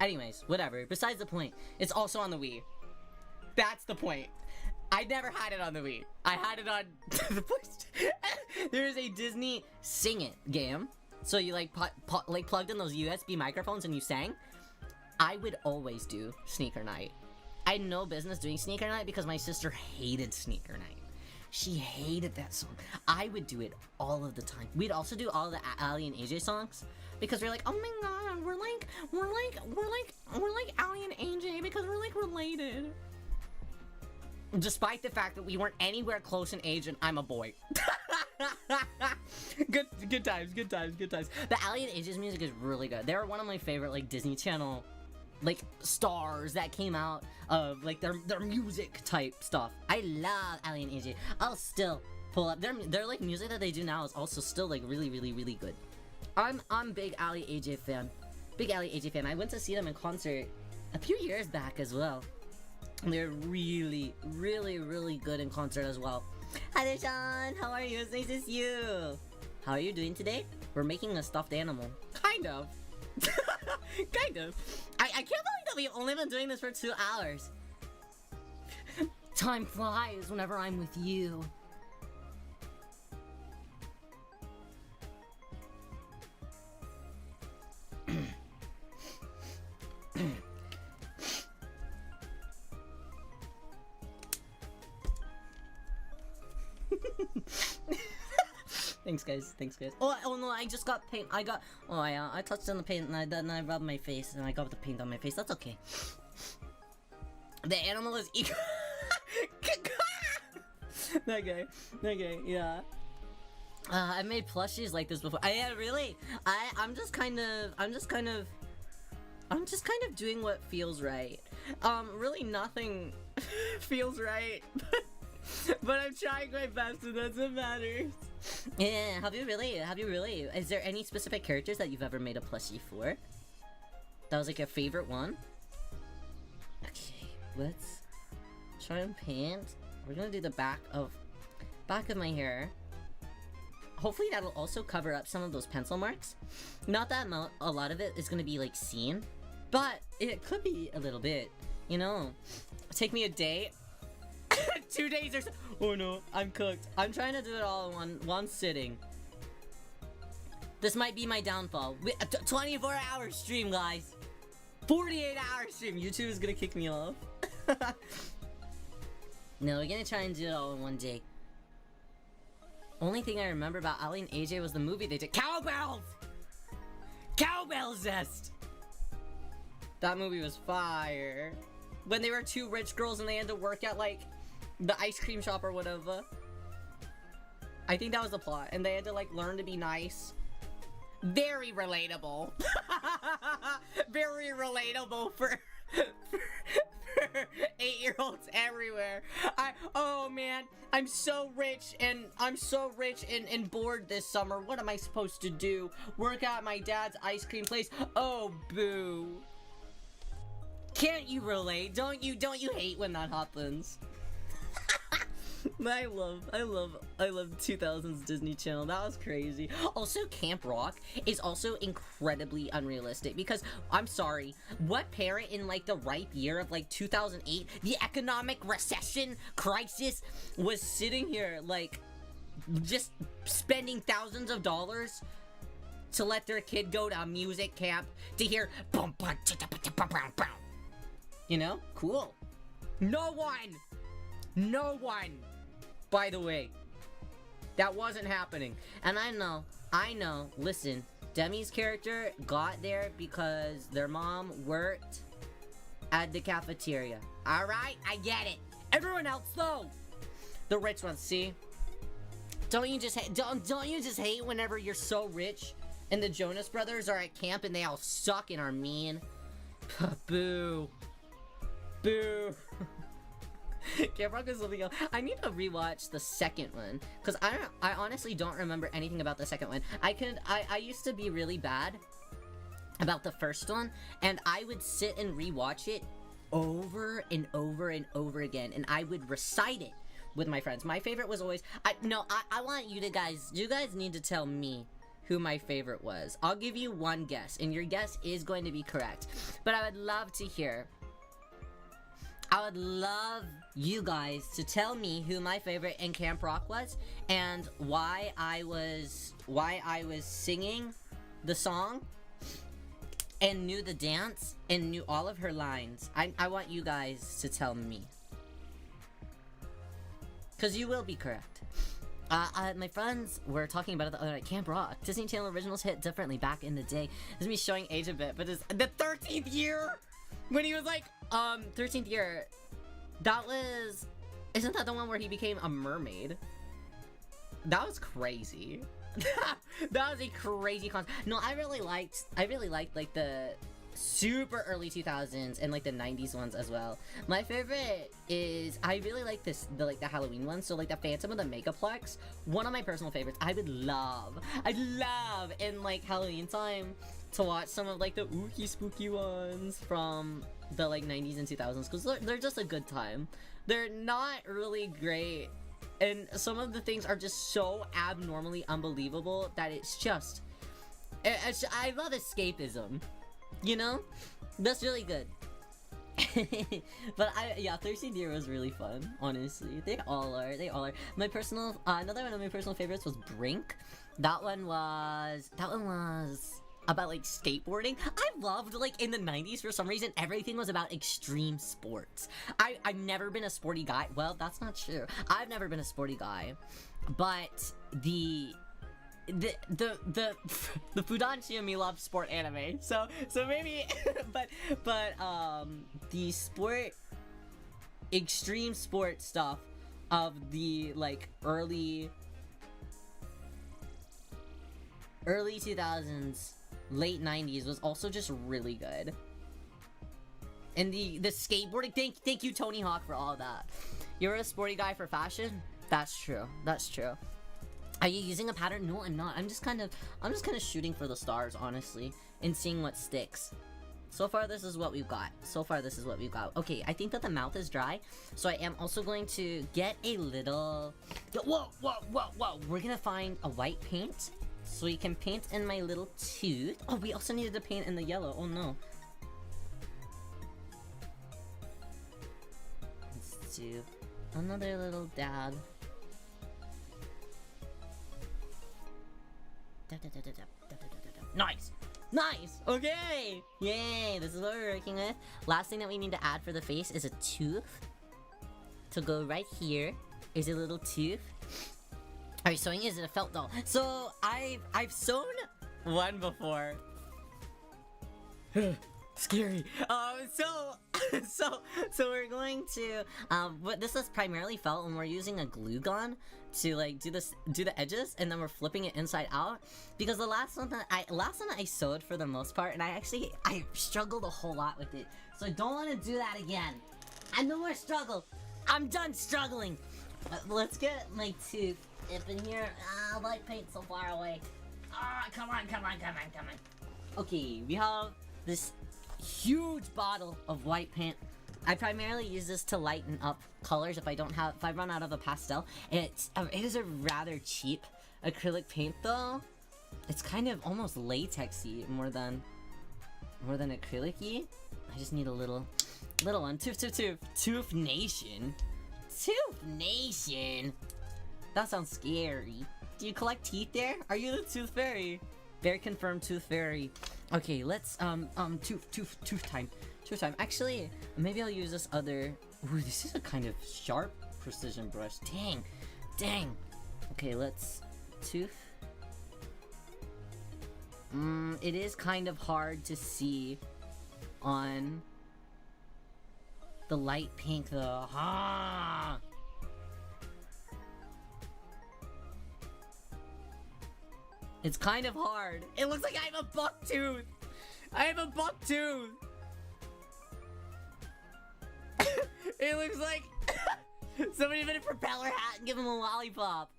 Anyways, whatever. Besides the point. It's also on the Wii. That's the point. I never had it on the Wii. I had it on the PlayStation. There is a Disney Sing It game. So you like plugged in those USB microphones and you sang. I would always do Sneaker Night. I had no business doing Sneaker Night because my sister hated Sneaker Night. She hated that song. I would do it all of the time. We'd also do all the Ali and AJ songs because we're like, oh my god, we're like Ali and AJ because we're like related. Despite the fact that we weren't anywhere close in age and I'm a boy. Good times. The Ali and AJ's music is really good. They're one of my favorite like Disney Channel like stars that came out of like their music type stuff. I love Ali and AJ. I'll still pull up their like music that they do now is also still like really good. I'm big Ali AJ fan. I went to see them in concert a few years back as well. And they're really good in concert as well. Hi there, Sean. How are you? It's nice to see you. How are you doing today? We're making a stuffed animal. Kind of. Kind of. I can't believe that we've only been doing this for 2 hours. Time flies whenever I'm with you. Thanks guys. Oh no, I just got paint. I touched on the paint and then I rubbed my face and I got the paint on my face. That's okay. The animal is equal. That guy, yeah. I made plushies like this before. Yeah, really. I'm just kind of doing what feels right. Really nothing feels right. But I'm trying my best and that's what matters. Yeah, have you really? Is there any specific characters that you've ever made a plushie for? That was like your favorite one? Okay, let's try and paint. We're gonna do the back of my hair. Hopefully that'll also cover up some of those pencil marks. Not that a lot of it is gonna be like seen, but it could be a little bit, you know. Take me a day. 2 days or so. Oh no, I'm cooked. I'm trying to do it all in one sitting. This might be my downfall. 24-hour stream, guys. 48-hour stream. YouTube is gonna kick me off. No, we're gonna try and do it all in one day. Only thing I remember about Ali and AJ was the movie they did. Cowbells! Cowbell Zest! That movie was fire. When they were 2 rich girls and they had to work at like the ice cream shop or whatever. I think that was the plot. And they had to like learn to be nice. Very relatable. Very relatable for 8-year-olds everywhere. Oh man, I'm so rich and bored this summer. What am I supposed to do? Work at my dad's ice cream place? Oh boo. Can't you relate? Don't you hate when that happens? I love 2000s Disney Channel. That was crazy. Also, Camp Rock is also incredibly unrealistic because, I'm sorry, what parent in like the ripe year of like 2008, the economic recession crisis, was sitting here like just spending thousands of dollars to let their kid go to a music camp to hear boom, boom, boom. You know? Cool. No one. By the way, that wasn't happening. And I know, listen, Demi's character got there because their mom worked at the cafeteria. Alright, I get it. Everyone else though, the rich ones, see? Don't you just hate whenever you're so rich and the Jonas Brothers are at camp and they all suck and are mean? Boo. Boo. Camp Rock is something else. I need to rewatch the second one because I honestly don't remember anything about the second one. I used to be really bad about the first one, and I would sit and rewatch it over and over and over again, and I would recite it with my friends. My favorite was always I want you guys need to tell me who my favorite was. I'll give you one guess, and your guess is going to be correct, but I would love to hear. I would love you guys to tell me who my favorite in Camp Rock was and why I was singing the song and knew the dance and knew all of her lines. I want you guys to tell me. Cause you will be correct. My friends were talking about it the other night. Camp Rock. Disney Channel originals hit differently back in the day. This is me showing age a bit, but it's the 13th year when he was like, 13th year, isn't that the one where he became a mermaid? That was crazy. That was a crazy concept. No, I really liked like the super early 2000s and like the 90s ones as well. My favorite is, I really like the Halloween one. So like the Phantom of the Megaplex, one of my personal favorites. I'd love in like Halloween time to watch some of like the ooky spooky ones from the like 90s and 2000s because they're just a good time. They're not really great, and some of the things are just so abnormally unbelievable that it's just I love escapism, you know? That's really good. But 13th year was really fun, honestly. They all are. My personal another one of my personal favorites was Brink. That one was about like skateboarding. I loved like in the 90s for some reason everything was about extreme sports. I've never been a sporty guy. Well, that's not true. I've never been a sporty guy, but the Fudanshi and me love sport anime. So maybe but the extreme sport stuff of the like early 2000s, late 90s was also just really good. And the skateboarding, thank you Tony Hawk for all of that. You're a sporty guy for fashion? That's true. Are you using a pattern? No, I'm not. I'm just kind of shooting for the stars, honestly, and seeing what sticks. So far, this is what we've got. Okay, I think that the mouth is dry, so I am also going to get a little... Whoa! We're gonna find a white paint, so we can paint in my little tooth. Oh, we also needed to paint in the yellow. Oh, no. Let's do another little dab. Nice! Okay! Yay! This is what we're working with. Last thing that we need to add for the face is a tooth. To go right here is a little tooth. Are you sewing? Is it a felt doll? So I've sewn one before. Scary. So we're going to but this is primarily felt, and we're using a glue gun to like do the edges, and then we're flipping it inside out because the last one I sewed for the most part, and I struggled a whole lot with it. So I don't want to do that again. No more struggle. I'm done struggling. Let's get my tooth up in here. White paint so far away. Come on. Okay, we have this huge bottle of white paint. I primarily use this to lighten up colors if I run out of a pastel. It is a rather cheap acrylic paint though. It's kind of almost latexy more than acrylic-y. I just need a little one. Tooth Nation. Tooth Nation. That sounds scary. Do you collect teeth there? Are you the tooth fairy? Very confirmed tooth fairy. Okay, let's tooth time. Tooth time. Actually, maybe I'll use this other. Ooh, this is a kind of sharp precision brush. Dang. Okay, let's tooth. It is kind of hard to see on the light pink though. It's kind of hard. It looks like I have a buck tooth. It looks like somebody made a propeller hat and give him a lollipop.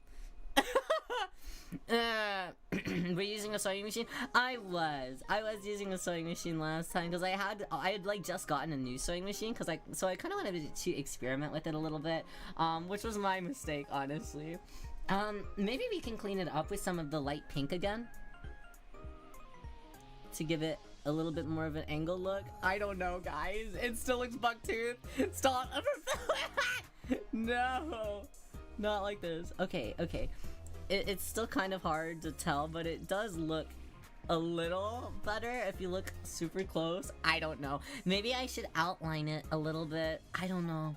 We're using a sewing machine. I was using a sewing machine last time because I had like just gotten a new sewing machine so I kind of wanted to experiment with it a little bit, which was my mistake, honestly. Maybe we can clean it up with some of the light pink again to give it a little bit more of an angle look. I don't know, guys. It still looks bucktooth. Stop. No, not like this. Okay. It's still kind of hard to tell, but it does look a little better if you look super close. I don't know. Maybe I should outline it a little bit. I don't know.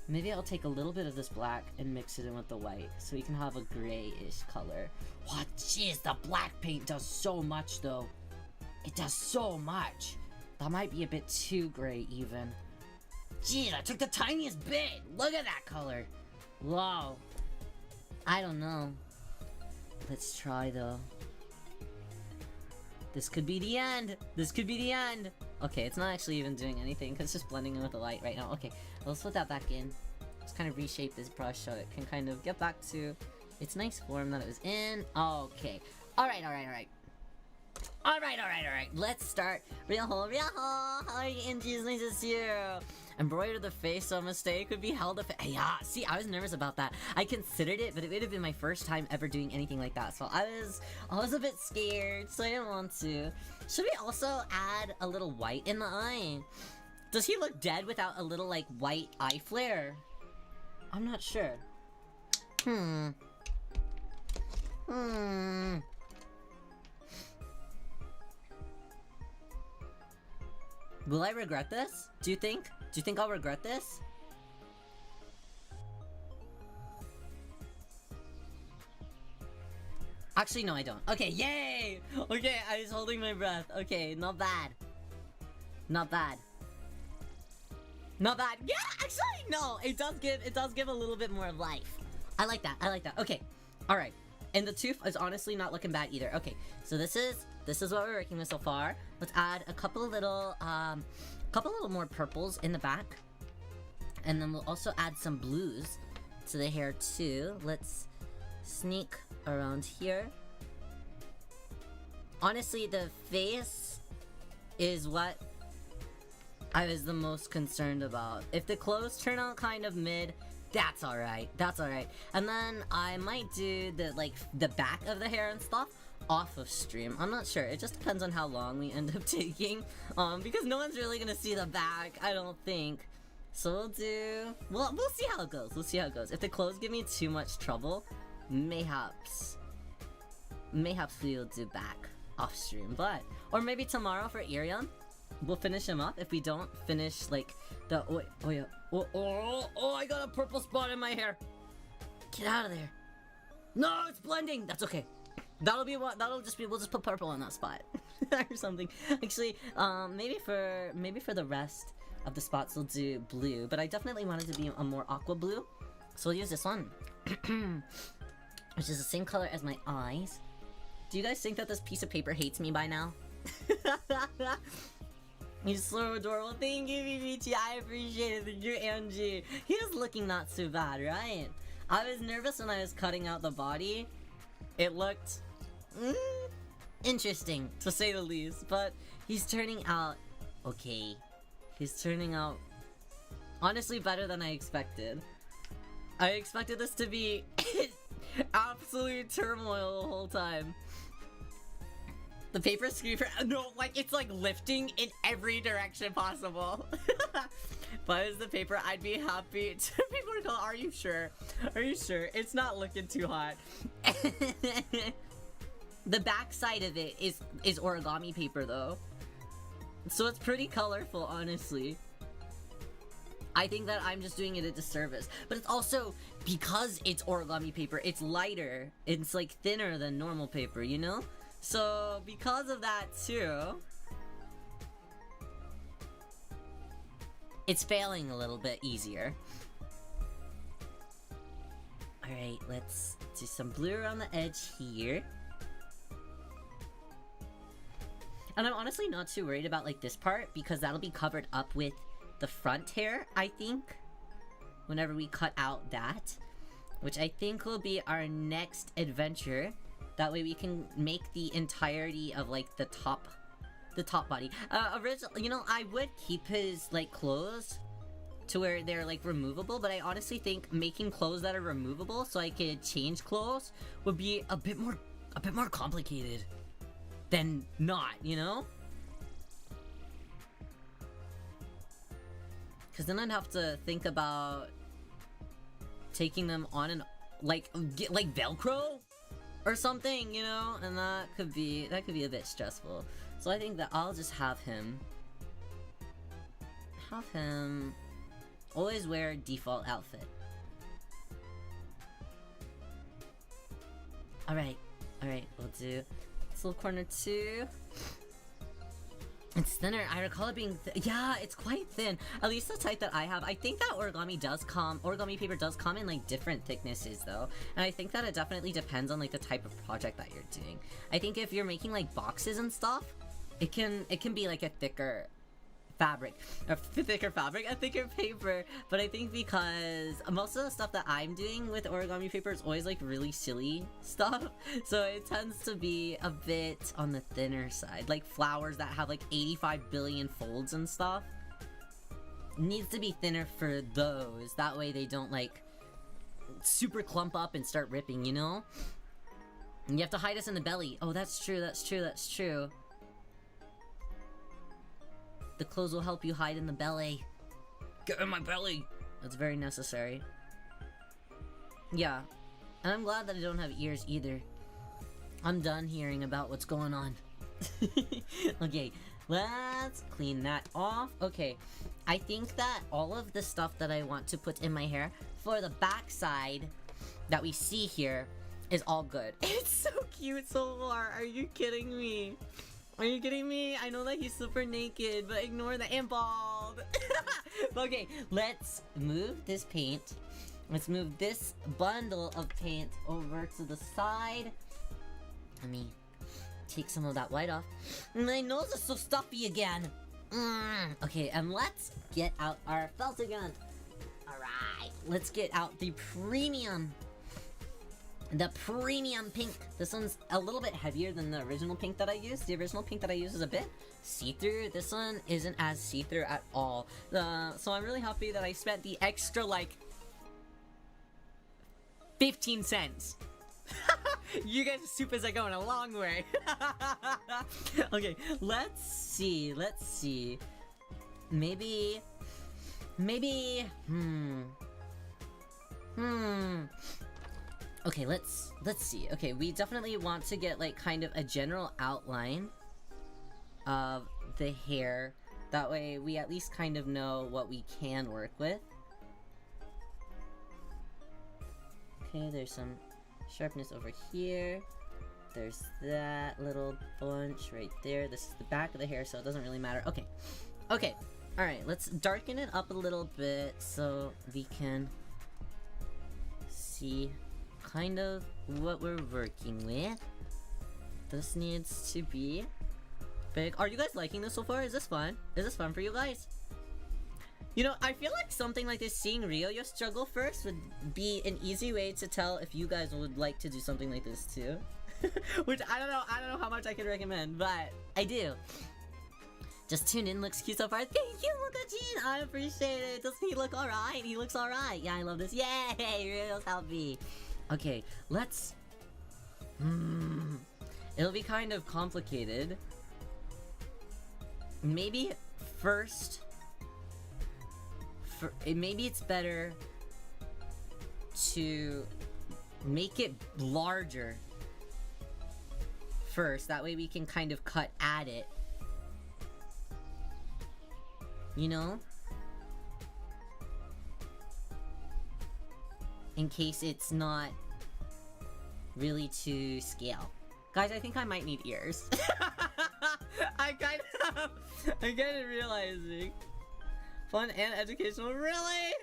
Maybe I'll take a little bit of this black and mix it in with the white so we can have a grayish color. What? Jeez, the black paint does so much though. It does so much. That might be a bit too gray even. Jeez, I took the tiniest bit. Look at that color. Wow. I don't know. Let's try though. This could be the end. Okay, it's not actually even doing anything because it's just blending in with the light right now. Okay, let's put that back in. Let's kind of reshape this brush so it can kind of get back to its nice form that it was in. Okay. Alright. Let's start. Ryo-ho, how are you, Angie? Nice to see you. Embroider the face, so a mistake would be held up. Yeah, see, I was nervous about that. I considered it, but it would have been my first time ever doing anything like that. So I was a bit scared, so I didn't want to. Should we also add a little white in the eye? Does he look dead without a little, like, white eye flare? I'm not sure. Will I regret this? Do you think I'll regret this? Actually, no, I don't. Okay, yay! Okay, I was holding my breath. Okay, not bad. Yeah, actually, no! It does give a little bit more of life. I like that. Okay, alright. And the tooth is honestly not looking bad either. Okay, so this is what we're working with so far. Let's add a couple little more purples in the back. And then we'll also add some blues to the hair too. Let's sneak around here. Honestly, the face is what I was the most concerned about. If the clothes turn out kind of mid, that's alright. And then I might do the back of the hair and stuff off of stream. I'm not sure. It just depends on how long we end up taking. Because no one's really gonna see the back, I don't think. So we'll see how it goes. If the clothes give me too much trouble, mayhaps we'll do back off stream. Or maybe tomorrow for Irion, we'll finish him up. If we don't finish like the I got a purple spot in my hair. Get out of there. No, it's blending. That's okay. We'll just put purple on that spot or something. Actually, maybe for the rest of the spots we'll do blue, but I definitely want it to be a more aqua blue, so we'll use this one, which is the same color as my eyes. Do you guys think that this piece of paper hates me by now? You're so adorable. Thank you, BBT. I appreciate it. You're Angie. He is looking not so bad, right? I was nervous when I was cutting out the body. It looked interesting, to say the least, but he's turning out okay. He's turning out Honestly, better than I expected. I expected this to be absolute turmoil the whole time. The paper screen, no, like it's like lifting in every direction possible. If I was the paper, I'd be happy to people are going, are you sure? Are you sure? It's not looking too hot. The back side of it is origami paper though. So it's pretty colorful, honestly. I think that I'm just doing it a disservice. But it's also, because it's origami paper, it's lighter. It's like thinner than normal paper, you know? So, because of that too, it's failing a little bit easier. Alright, let's do some blue around the edge here. And I'm honestly not too worried about like this part because that'll be covered up with the front hair, I think. Whenever we cut out that. Which I think will be our next adventure. That way we can make the entirety of like the top body. Originally, you know, I would keep his like clothes to where they're like removable, but I honestly think making clothes that are removable so I could change clothes would be a bit more complicated than not, you know? Cause then I'd have to think about taking them on and like Velcro or something, you know, and that could be a bit stressful. So I think that I'll just have him always wear default outfit. Alright, we'll do this little corner too. It's thinner. I recall it being yeah, it's quite thin. At least the type that I have. I think that origami paper does come in like different thicknesses though. And I think that it definitely depends on like the type of project that you're doing. I think if you're making like boxes and stuff, it can be like a thicker paper, but I think because most of the stuff that I'm doing with origami paper is always like really silly stuff, so it tends to be a bit on the thinner side, like flowers that have like 85 billion folds and stuff. It needs to be thinner for those, that way they don't like super clump up and start ripping, you know? And you have to hide us in the belly. Oh, that's true. The clothes will help you hide in the belly. Get in my belly! That's very necessary. Yeah. And I'm glad that I don't have ears either. I'm done hearing about what's going on. Okay, let's clean that off. Okay, I think that all of the stuff that I want to put in my hair for the back side that we see here is all good. It's so cute so far. Are you kidding me? Are you kidding me? I know that he's super naked, but ignore that and bald. Okay, let's move this paint. Let's move this bundle of paint over to the side. Let me take some of that white off. My nose is so stuffy again. Okay, and let's get out our filter gun. Alright, let's get out the premium pink. This one's a little bit heavier than the original pink that I used. The original pink that I used is a bit see-through. This one isn't as see-through at all. So I'm really happy that I spent the extra like 15 cents. You guys' soupas are going a long way. Okay, let's see. Maybe. Okay, let's see. Okay, we definitely want to get like kind of a general outline of the hair. That way we at least kind of know what we can work with. Okay, there's some sharpness over here. There's that little bunch right there. This is the back of the hair, so it doesn't really matter. Okay. Alright, let's darken it up a little bit so we can see kind of what we're working with. This needs to be big. Are you guys liking this so far? Is this fun? Is this fun for you guys? You know, I feel like something like this, seeing Riyo struggle first, would be an easy way to tell if you guys would like to do something like this too. Which I don't know how much I can recommend, but I do. Just tuned in, looks cute so far. Thank you, Mukachin! I appreciate it. Doesn't he look alright? He looks alright. Yeah, I love this. Yay! Real happy. Okay, let's... It'll be kind of complicated. Maybe first... maybe it's better to make it larger first. That way we can kind of cut at it. You know? In case it's not really to scale. Guys, I think I might need ears. I'm kind of realizing. Fun and educational, really?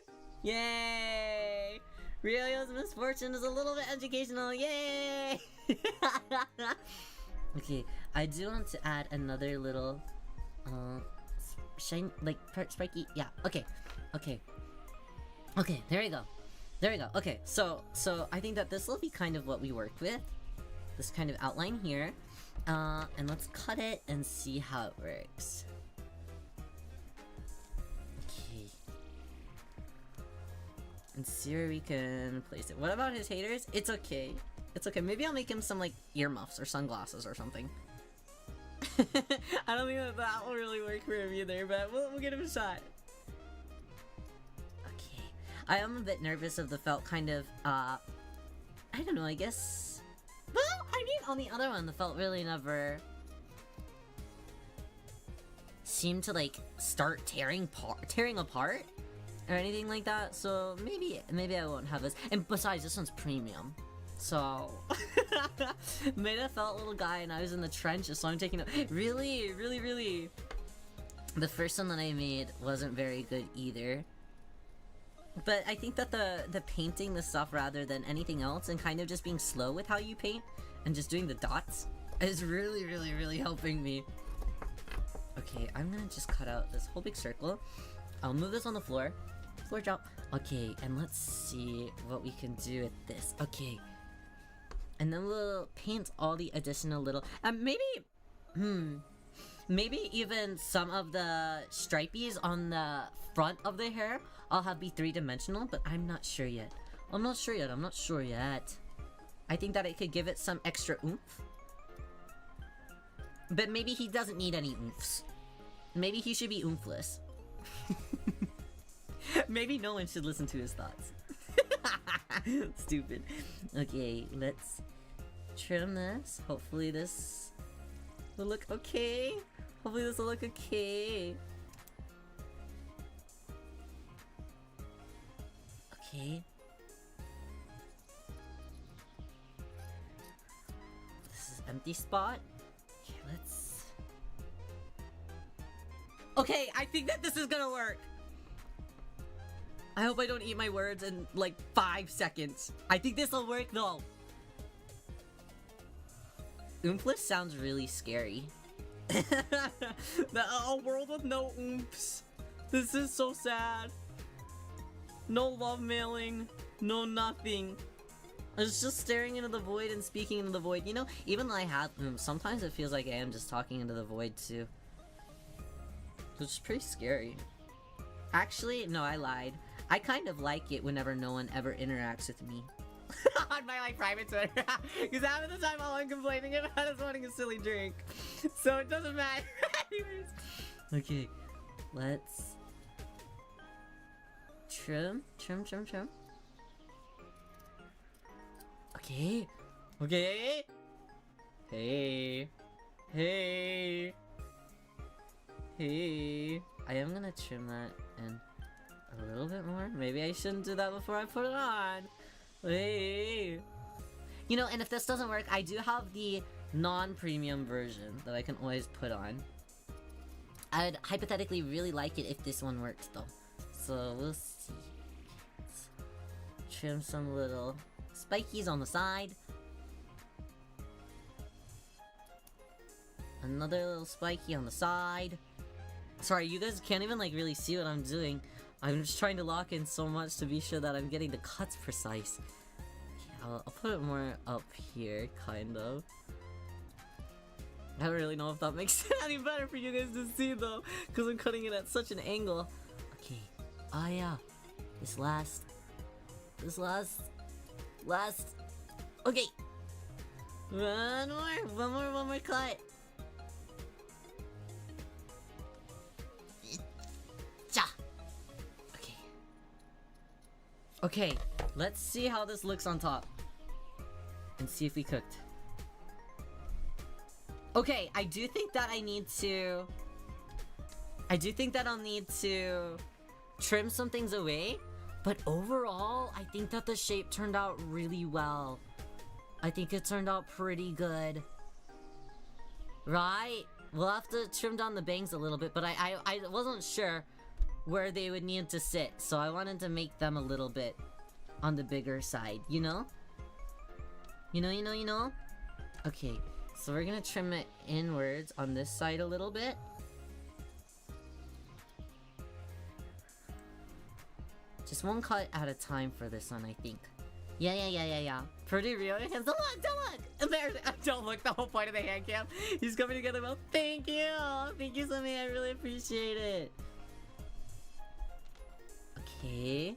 Yay! Ryo's misfortune is a little bit educational, yay! Okay, I do want to add another little, shine, like, spiky, yeah, okay, there we go, okay, so I think that this will be kind of what we work with, this kind of outline here, and let's cut it and see how it works. Okay, and see where we can place it. What about his haters? It's okay, maybe I'll make him some, like, earmuffs or sunglasses or something. I don't think that will really work for him either, but we'll give him a shot. Okay. I am a bit nervous of the felt kind of, I don't know, I guess... Well, I mean, on the other one, the felt really never... seemed to, like, start tearing apart? Or anything like that, so maybe I won't have this. And besides, this one's premium. So, made a felt little guy and I was in the trenches, so I'm taking it. Really? The first one that I made wasn't very good either. But I think that the painting the stuff rather than anything else and kind of just being slow with how you paint and just doing the dots is really helping me. Okay, I'm gonna just cut out this whole big circle. I'll move this on the floor. Floor drop. Okay, and let's see what we can do with this. Okay. And then we'll paint all the additional little... maybe even some of the stripies on the front of the hair I'll have be three-dimensional, but I'm not sure yet. I'm not sure yet. I think that it could give it some extra oomph. But maybe he doesn't need any oomphs. Maybe he should be oomphless. Maybe no one should listen to his thoughts. Stupid. Okay, let's trim this. Hopefully this will look okay. Okay. This is empty spot. Okay, let's... Okay, I think that this is gonna work. I hope I don't eat my words in, like, 5 seconds. I think this'll work, though. Oompless sounds really scary. A world with no oomps. This is so sad. No love mailing. No nothing. It's just staring into the void and speaking into the void. You know, even though I have oomps, sometimes it feels like I am just talking into the void, too. Which is pretty scary. Actually, no, I lied. I kind of like it whenever no one ever interacts with me. On my, like, private Twitter. Because half of the time all I'm complaining about is wanting a silly drink. So it doesn't matter. Anyways. Okay. Let's... Trim. Okay. Hey. I am gonna trim that and... a little bit more? Maybe I shouldn't do that before I put it on. Hey. You know, and if this doesn't work, I do have the non-premium version that I can always put on. I'd hypothetically really like it if this one works, though. So, we'll see. Let's trim some little spikies on the side. Another little spiky on the side. Sorry, you guys can't even, like, really see what I'm doing. I'm just trying to lock in so much to be sure that I'm getting the cuts precise. Okay, I'll put it more up here, kind of. I don't really know if that makes it any better for you guys to see though, because I'm cutting it at such an angle. Okay. Oh yeah. This last. Okay. One more cut. Okay. Okay, let's see how this looks on top. And see if we cooked. Okay, I do think that I'll need to trim some things away. But overall, I think that the shape turned out really well. I think it turned out pretty good. Right? We'll have to trim down the bangs a little bit, but I wasn't sure where they would need to sit, so I wanted to make them a little bit on the bigger side, you know? You know? Okay, so we're gonna trim it inwards on this side a little bit. Just one cut at a time for this one, I think. Yeah. Pretty real. Don't look! Embarrassing. Don't look, the whole point of the hand cam. He's coming together well. Thank you! Thank you so much, I really appreciate it. Okay.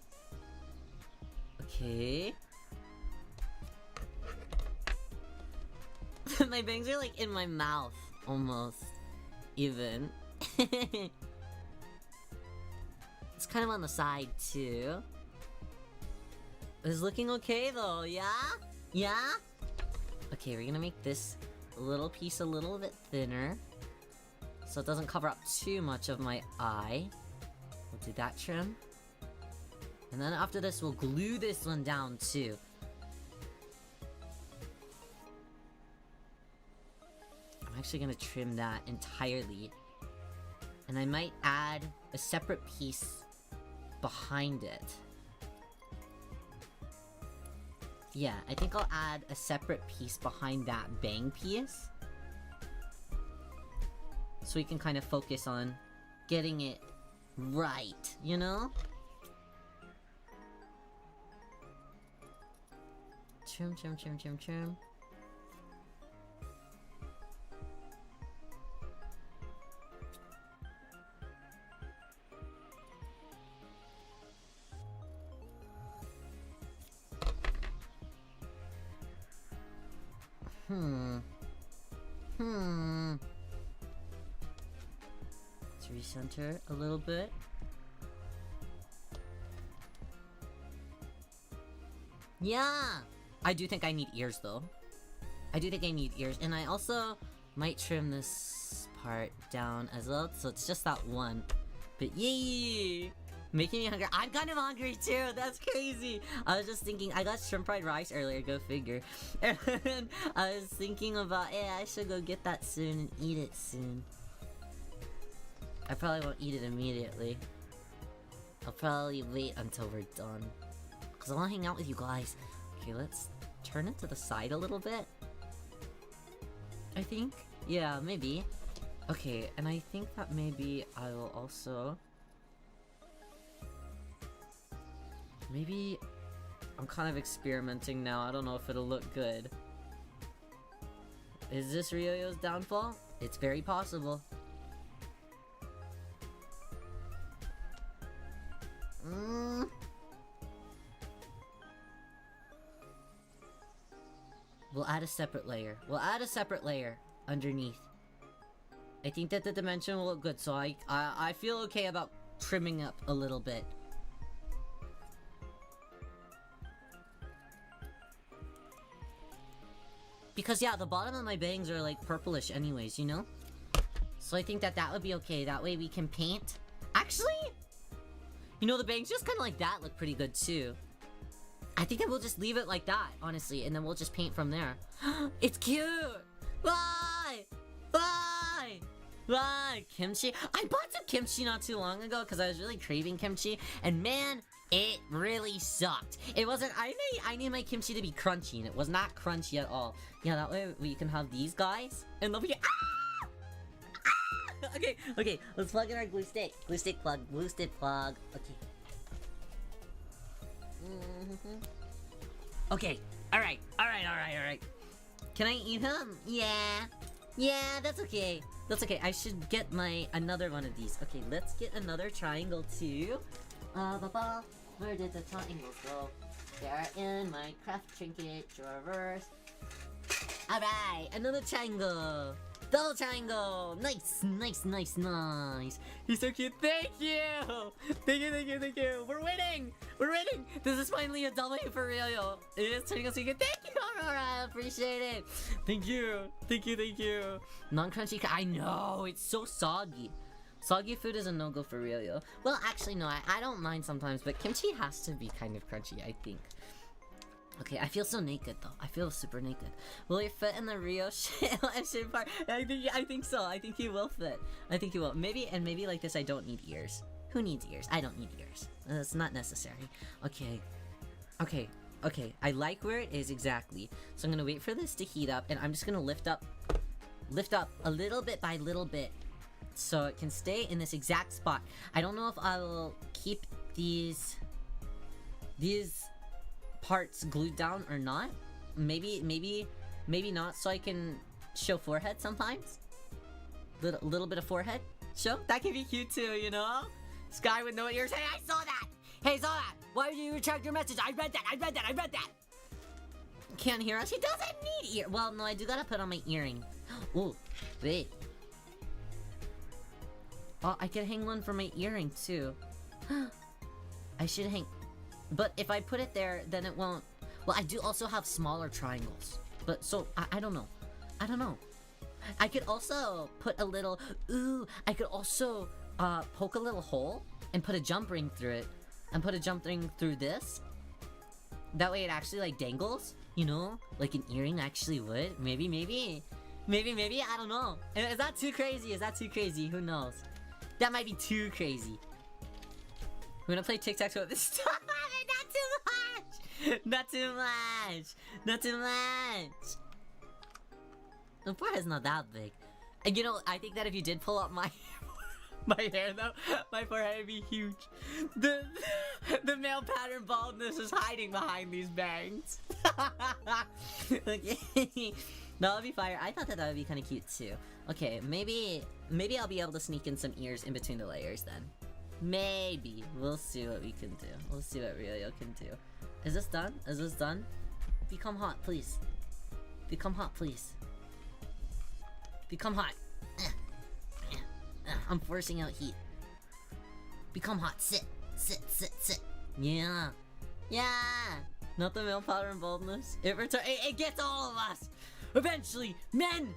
My bangs are like in my mouth, almost. Even. It's kind of on the side too. It's looking okay though, yeah? Okay, we're gonna make this little piece a little bit thinner, so it doesn't cover up too much of my eye. We'll do that trim. And then after this, we'll glue this one down too. I'm actually gonna trim that entirely. And I might add a separate piece behind it. Yeah, I think I'll add a separate piece behind that bang piece. So we can kind of focus on getting it right, you know? Trim. Let's recenter a little bit. Yeah! I do think I need ears though. And I also might trim this part down as well, so it's just that one. But yay! Making me hungry. I'm kind of hungry too. That's crazy. I was just thinking, I got shrimp fried rice earlier, go figure. And I was thinking about, I should go get that soon and eat it soon. I probably won't eat it immediately. I'll probably wait until we're done, because I want to hang out with you guys. Okay, let's turn it to the side a little bit. I think. Yeah, maybe. Okay, and I think that maybe I will also... Maybe I'm kind of experimenting now. I don't know if it'll look good. Is this Ryo's downfall? It's very possible. We'll add a separate layer. Underneath. I think that the dimension will look good, so I feel okay about trimming up a little bit. Because yeah, the bottom of my bangs are like purplish anyways, you know? So I think that that would be okay. That way we can paint. Actually, you know, the bangs just kind of like that look pretty good too. I think that we'll just leave it like that, honestly, and then we'll just paint from there. It's cute! Why? Kimchi? I bought some kimchi not too long ago because I was really craving kimchi, and man, it really sucked. It wasn't, I need my kimchi to be crunchy, and it was not crunchy at all. Yeah, that way we can have these guys, and they'll be, Okay, let's plug in our glue stick. Glue stick plug. Okay. Okay, alright. Can I eat him? Yeah. Yeah, that's okay. That's okay. I should get another one of these. Okay, let's get another triangle too. Where did the triangles go? They're in my craft trinket drawers. Alright, another triangle. Double triangle. Nice, nice, nice, nice. He's so cute. Thank you. Thank you, thank you, thank you. We're winning. We're winning. This is finally a W for Rio. It is turning out so good. Thank you, Aurora. Appreciate it. Thank you. Thank you, thank you. Non-crunchy. I know. It's so soggy. Soggy food is a no-go for Rio. Well, actually, no. I don't mind sometimes, but kimchi has to be kind of crunchy, I think. Okay, I feel so naked though. I feel super naked. Will he fit in the Rio shit part? I think so. I think he will fit. I think he will. Maybe like this. I don't need ears. Who needs ears? I don't need ears. It's not necessary. Okay. I like where it is exactly. So I'm gonna wait for this to heat up, and I'm just gonna lift up a little bit by little bit, so it can stay in this exact spot. I don't know if I will keep these parts glued down or not. Maybe not, so I can show forehead sometimes. Little bit of forehead show. That can be cute too, you know? Sky with no ears. Hey, I saw that! Hey, saw that! Why did you retract your message? I read that! Can't hear us? He doesn't need ear. Well, no, I do gotta put on my earring. Ooh, wait. Oh, I could hang one for my earring too. I should hang. But if I put it there, then it won't. Well, I do also have smaller triangles. But so, I don't know. I could also put a little. Ooh, I could also poke a little hole and put a jump ring through it. And put a jump ring through this. That way it actually like dangles. You know? Like an earring actually would. Maybe. I don't know. Is that too crazy? Who knows? That might be too crazy. We're gonna play tic-tac-toe with this stuff. Not too much. The forehead's not that big. And you know, I think that if you did pull up my hair though, my forehead would be huge. The male pattern baldness is hiding behind these bangs. Okay. That would be fire. I thought that would be kind of cute too. Okay, maybe I'll be able to sneak in some ears in between the layers then. Maybe. We'll see what we can do. We'll see what Ryo can do. Is this done? Become hot, please. Become hot. I'm forcing out heat. Become hot. Sit. Yeah. Not the male pattern baldness. It gets all of us. Eventually, men.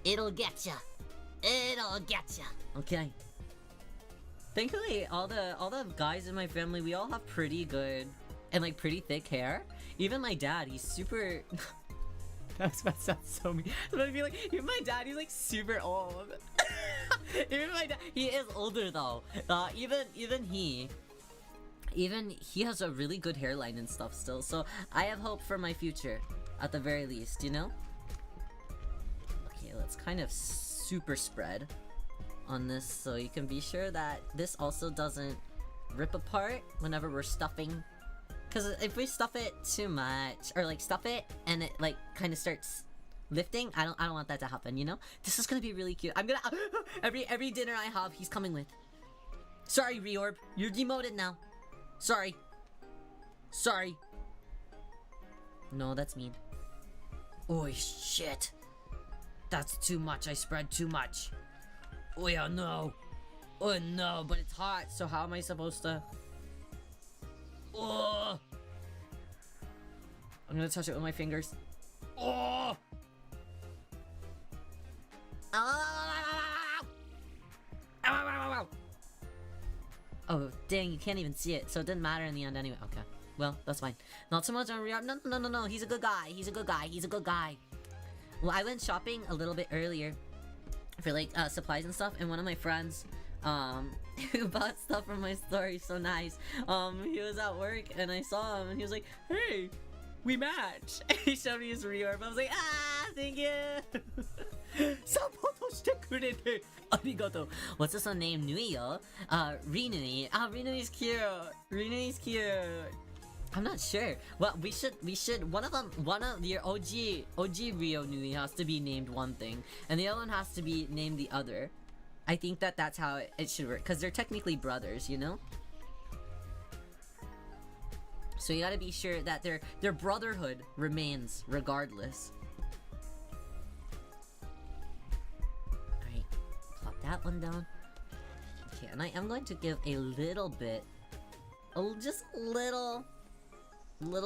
It'll get ya. Okay. Thankfully, all the guys in my family, we all have pretty good and like pretty thick hair. Even my dad, he's super. That was about to sound so mean. But like, even my dad, he's like super old. Even my dad, he is older though. Even he has a really good hairline and stuff still. So I have hope for my future, at the very least, you know. Okay, let's kind of super spread on this so you can be sure that this also doesn't rip apart whenever we're stuffing. Because if we stuff it too much, or like stuff it and it like kind of starts lifting, I don't want that to happen, you know? This is gonna be really cute. I'm gonna every dinner I have, he's coming with. Sorry, Reorb, you're demoted now. Sorry. No, that's mean. Oh shit. That's too much. I spread too much. Oh yeah, no. Oh no, but it's hot, so how am I supposed to... Oh! I'm gonna touch it with my fingers. Oh! Oh, dang, you can't even see it, so it didn't matter in the end anyway. Okay, well, that's fine. Not so much on Ryo. No, he's a good guy. Well, I went shopping a little bit earlier for like supplies and stuff, and one of my friends who bought stuff from my store, he's so nice, he was at work and I saw him and he was like, hey, we match. He showed me his reorb. I was like, ah, thank you. Support shite kurete arigato. What's this one name? Nui yo? Rinui. Ah, Rinui's cute. I'm not sure. Well, we should one of your OG Rio Nui has to be named one thing, and the other one has to be named the other. I think that's how it should work, because they're technically brothers, you know? So you gotta be sure that their brotherhood remains regardless. Alright, plop that one down. Okay, and I am going to give a little bit, just a little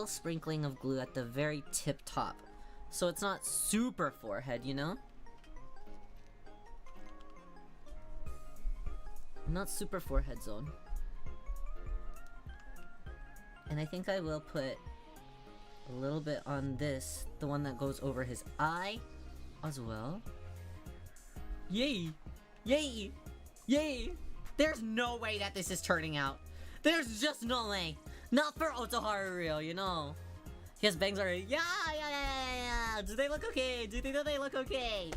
sprinkling of glue at the very tip top, so it's not super forehead, you know? Not super forehead zone. And I think I will put a little bit on this, the one that goes over his eye as well. Yay! Yay! Yay! There's no way that this is turning out. There's just no way. Not for Otoharu Riyo, you know. His bangs are yeah. Do they look okay? Do you think that they look okay?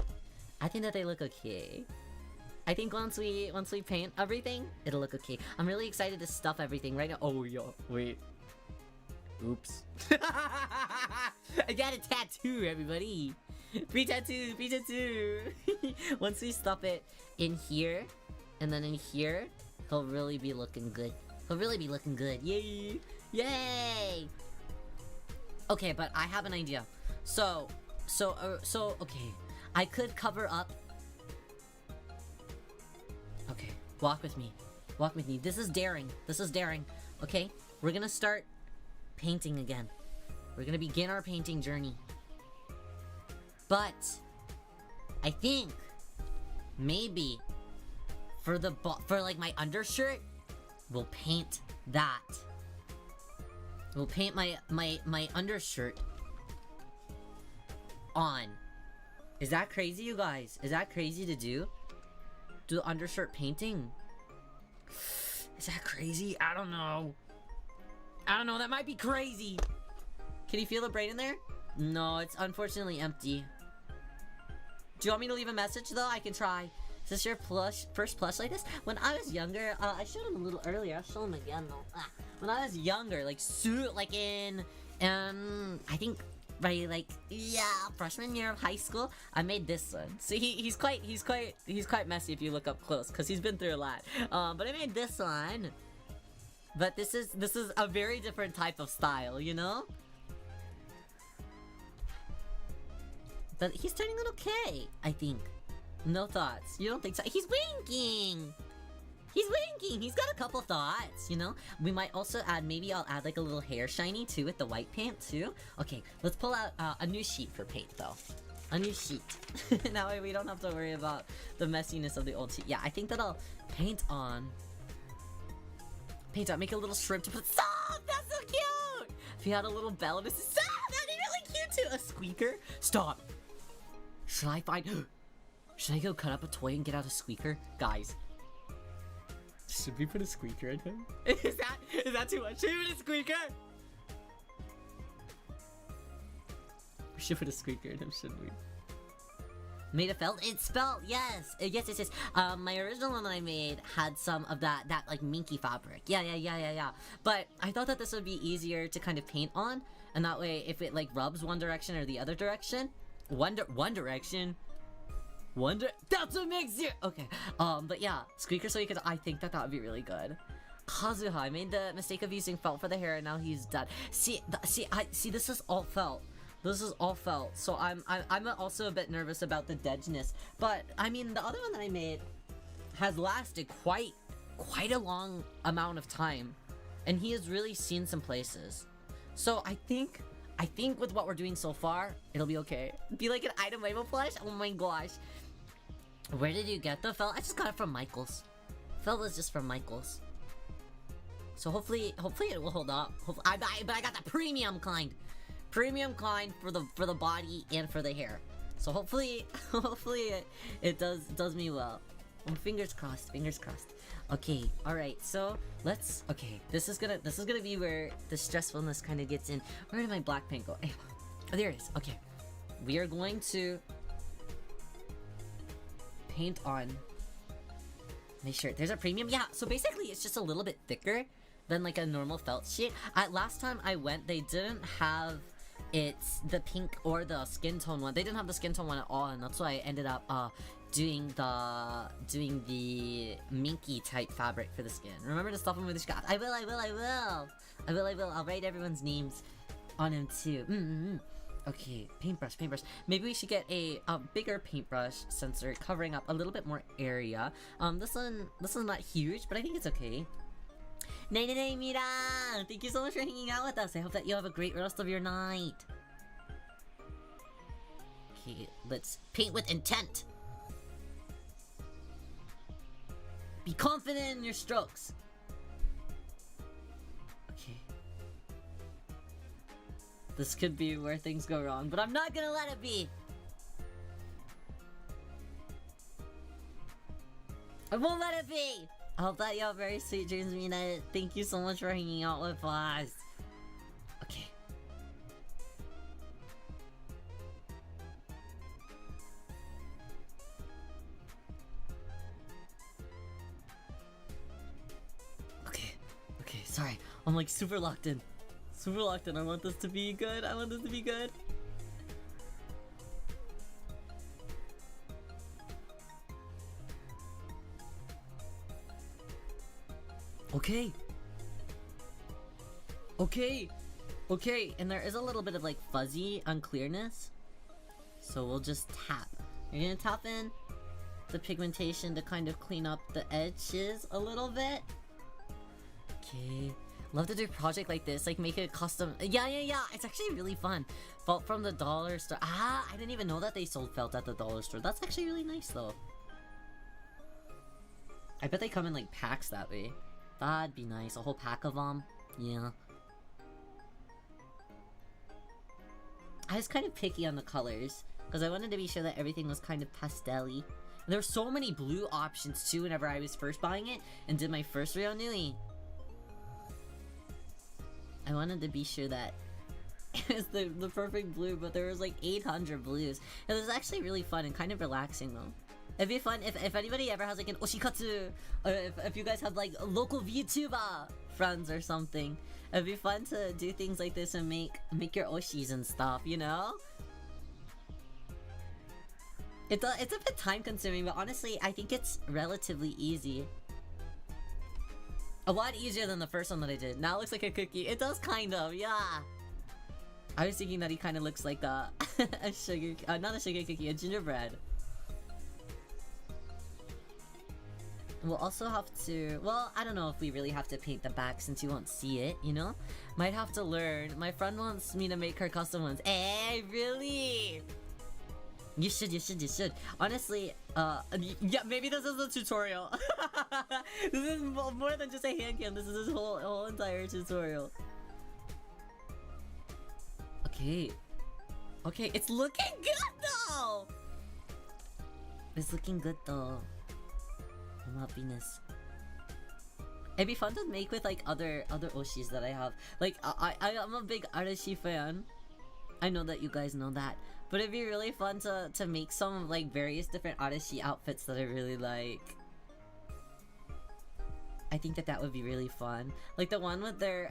I think that they look okay. I think once we paint everything, it'll look okay. I'm really excited to stuff everything right now. Oh yo, wait. Oops. I got a tattoo, everybody. Free tattoo, free tattoo. Once we stuff it in here, and then in here, he'll really be looking good. He'll really be looking good. Yay! Yay! Okay, but I have an idea. So, okay. I could cover up. Okay, walk with me. Walk with me. This is daring. This is daring. Okay? We're gonna start painting again. We're gonna begin our painting journey. But I think maybe for like my undershirt, we'll paint that. We'll paint my undershirt on. Is that crazy, you guys? Is that crazy to do? Do undershirt painting? Is that crazy? I don't know. I don't know, that might be crazy. Can you feel the brain in there? No, it's unfortunately empty. Do you want me to leave a message though? I can try. Is this your first plush like this? When I was younger, I showed him a little earlier. I'll show him again though. When I was younger, like in I think right, like, yeah, freshman year of high school, I made this one. So he's quite messy if you look up close, because he's been through a lot. But I made this one. But this is a very different type of style, you know? But he's turning out okay, I think. No thoughts. You don't think so? He's winking! He's winking! He's got a couple thoughts, you know? We might also add, maybe I'll add like a little hair shiny too with the white paint too. Okay, let's pull out a new sheet for paint though. A new sheet. That way we don't have to worry about the messiness of the old sheet. Yeah, I think that I'll paint on, make a little shrimp to put. Stop! That's so cute! If you had a little bell, this is stop! That'd be really cute too! A squeaker? Stop! Should I find... Should I go cut up a toy and get out a squeaker? Guys. Should we put a squeaker in him? Is that too much? Should we put a squeaker? We should put a squeaker in him, shouldn't we? Made of felt? It's felt, yes! Yes. My original one that I made had some of that like minky fabric. Yeah. But I thought that this would be easier to kind of paint on, and that way if it like rubs one direction or the other direction, one direction, that's what makes you okay. But yeah, squeaker, so you could. I think that would be really good. Kazuha, I made the mistake of using felt for the hair, and now he's dead. See. This is all felt. This is all felt. So I'm also a bit nervous about the deadness. But I mean, the other one that I made has lasted quite a long amount of time, and he has really seen some places. So I think with what we're doing so far, it'll be okay. Be like an item label plush. Oh my gosh. Where did you get the felt? I just got it from Michael's. Felt was just from Michael's. So hopefully it will hold up. But I got the premium kind. Premium kind for the body and for the hair. So hopefully it does me well. Fingers crossed. Okay, all right. So let's. Okay, this is gonna be where the stressfulness kind of gets in. Where did my black paint go? Oh, there it is. Okay, we are going to paint on my shirt. There's a premium. Yeah. So basically, it's just a little bit thicker than like a normal felt sheet. Last time I went, they didn't have the pink or the skin tone one. They didn't have the skin tone one at all, and that's why I ended up doing the minky type fabric for the skin. Remember to stop him with the shot. I will. I'll write everyone's names on him too. Okay, paintbrush. Maybe we should get a bigger paintbrush sensor covering up a little bit more area. This one's not huge, but I think it's okay. Nay, Mira! Thank you so much for hanging out with us. I hope that you have a great rest of your night. Okay, let's paint with intent. Be confident in your strokes. Okay. This could be where things go wrong, but I'm not gonna let it be. I won't let it be! I hope that you have very sweet dreams, Mina. Thank you so much for hanging out with us. Okay. Okay, sorry. I'm like super locked in. I want this to be good. Okay, and there is a little bit of like fuzzy unclearness. So we'll just tap. You're gonna tap in the pigmentation to kind of clean up the edges a little bit. Okay. Love to do a project like this, like make it custom. Yeah. It's actually really fun. Felt from the dollar store. I didn't even know that they sold felt at the dollar store. That's actually really nice though. I bet they come in like packs that way. That'd be nice. A whole pack of them. Yeah. I was kind of picky on the colors because I wanted to be sure that everything was kind of pastel-y. There were so many blue options too whenever I was first buying it and did my first Rio Nui. I wanted to be sure that it was the perfect blue, but there was like 800 blues. It was actually really fun and kind of relaxing though. It'd be fun if anybody ever has like an Oshikatsu, or if you guys have like local VTuber friends or something. It'd be fun to do things like this and make your Oshis and stuff, you know? It's a bit time consuming, but honestly, I think it's relatively easy. A lot easier than the first one that I did. Now it looks like a cookie. It does kind of, yeah. I was thinking that he kind of looks like a sugar, not a sugar cookie, a gingerbread. We'll also have to, well, I don't know if we really have to paint the back since you won't see it, you know? Might have to learn. My friend wants me to make her custom ones. Hey, really? You should. Honestly, yeah, maybe this is a tutorial. This is more than just a hand cam. This is this whole entire tutorial. Okay, it's looking good though. I'm happiness. It'd be fun to make with like other Oshis that I have. Like I'm a big Arashi fan. I know that you guys know that. But it'd be really fun to make some like various different Arashi outfits that I really like. I think that would be really fun. Like the one with they're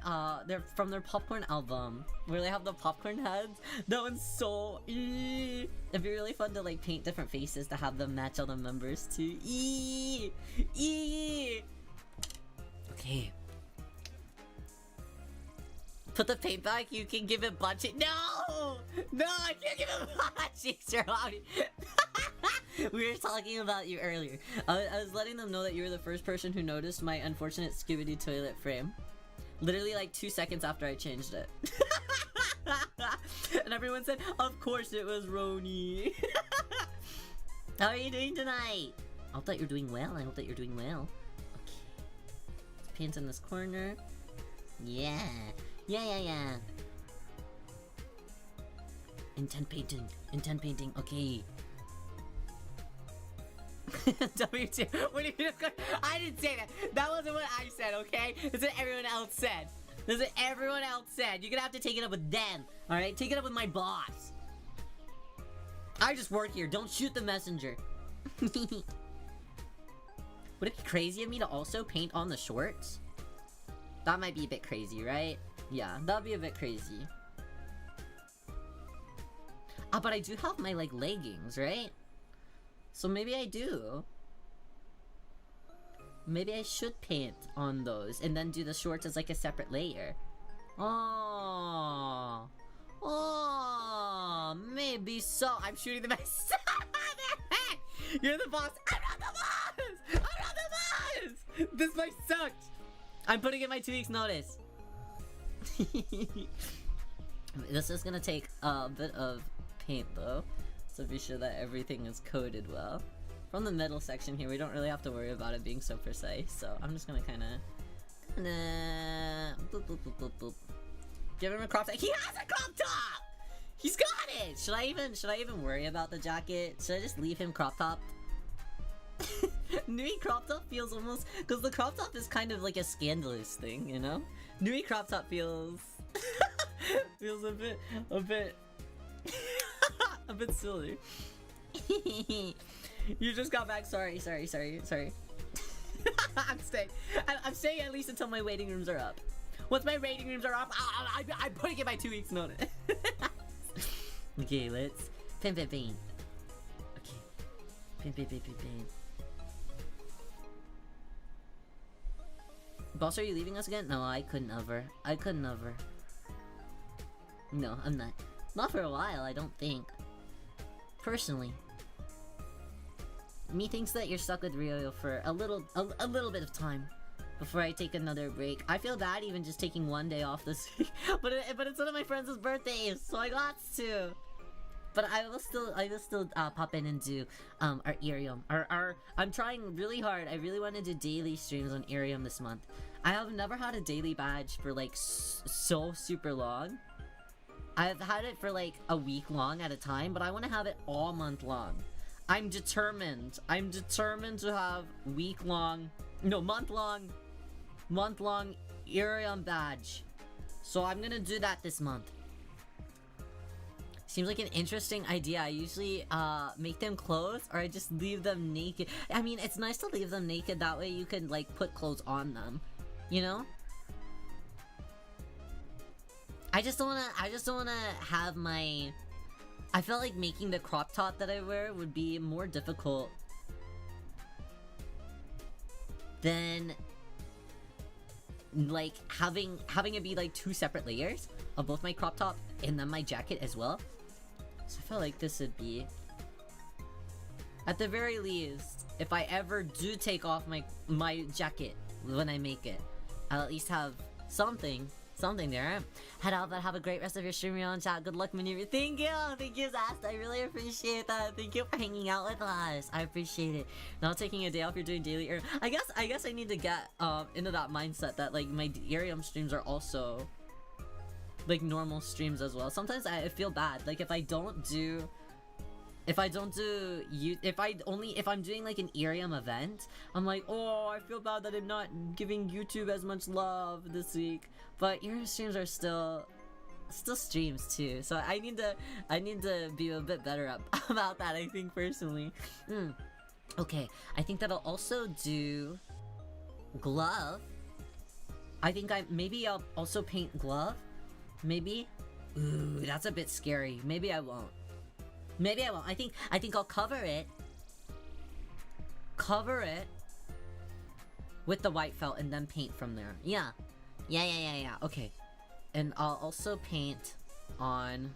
from their popcorn album where they have the popcorn heads. That one's so it'd be really fun to like paint different faces to have them match all the members too. Okay. Put the paint back, you can give it butt cheeks. No! No, I can't give it butt cheeks, We were talking about you earlier. I was letting them know that you were the first person who noticed my unfortunate Skibidi toilet frame. Literally like 2 seconds after I changed it. And everyone said, of course it was Roni. How are you doing tonight? I hope that you're doing well. Okay. Let's paint in this corner. Yeah. Intent painting, okay. W2, what are you doing? I didn't say that. That wasn't what I said, okay? This is what everyone else said. You're gonna have to take it up with them, alright? Take it up with my boss. I just work here, don't shoot the messenger. Would it be crazy of me to also paint on the shorts? That might be a bit crazy, right? Yeah, that'd be a bit crazy. Ah, but I do have my, like, leggings, right? So maybe I do. Maybe I should paint on those and then do the shorts as, like, a separate layer. Oh. Oh, maybe so. I'm shooting the myself. You're the boss. I'm not the boss. I'm not the boss. This might suck. I'm putting in my 2 weeks notice. This is gonna take a bit of paint though, so be sure that everything is coated well. From the middle section here, we don't really have to worry about it being so precise, so I'm just gonna kinda boop, boop, boop, boop, boop. Give him a crop top. He has a crop top! He's got it! Should I even worry about the jacket? Should I just leave him crop topped? Nui crop top feels almost, because the crop top is kind of like a scandalous thing, you know? Nui crop top feels feels a bit a bit silly. You just got back. Sorry. I'm staying at least until my waiting rooms are up. Once my waiting rooms are up, I'm putting in my 2 weeks notice. Okay, let's paint. Okay, paint. Boss, are you leaving us again? No, I could never. No, I'm not. Not for a while, I don't think. Personally. Me thinks that you're stuck with Ryo for a little bit of time before I take another break. I feel bad even just taking 1 day off this week, but it's one of my friends' birthdays, so I got to. But I will still pop in and do our Irium. I'm trying really hard. I really want to do daily streams on Irium this month. I have never had a daily badge for like so super long. I've had it for like a week long at a time, but I want to have it all month long. I'm determined to have month-long Irium badge. So I'm gonna do that this month. Seems like an interesting idea. I usually make them clothes, or I just leave them naked. I mean, it's nice to leave them naked, that way you can like put clothes on them, you know? I just don't wanna have my... I felt like making the crop top that I wear would be more difficult than like having it be like 2 separate layers of both my crop top and then my jacket as well. So I felt like this would be, at the very least, if I ever do take off my jacket when I make it, I'll at least have something there. Head out, but have a great rest of your stream on chat. Good luck maneuvering. Thank you, Zast. I really appreciate that. Thank you for hanging out with us. I appreciate it. Not taking a day off, you're doing daily Irium. I guess I need to get into that mindset that like my Irium streams are also like normal streams as well. Sometimes I feel bad, like if I'm doing like an Irium event, I'm like, oh, I feel bad that I'm not giving YouTube as much love this week. But Irium streams are still streams too, so I need to be a bit better about that, I think, personally. Okay, I think that I'll also do glove. I think maybe I'll also paint glove. Maybe. Ooh, that's a bit scary. Maybe I won't. I think I'll cover it with the white felt and then paint from there. Yeah. Okay. And I'll also paint on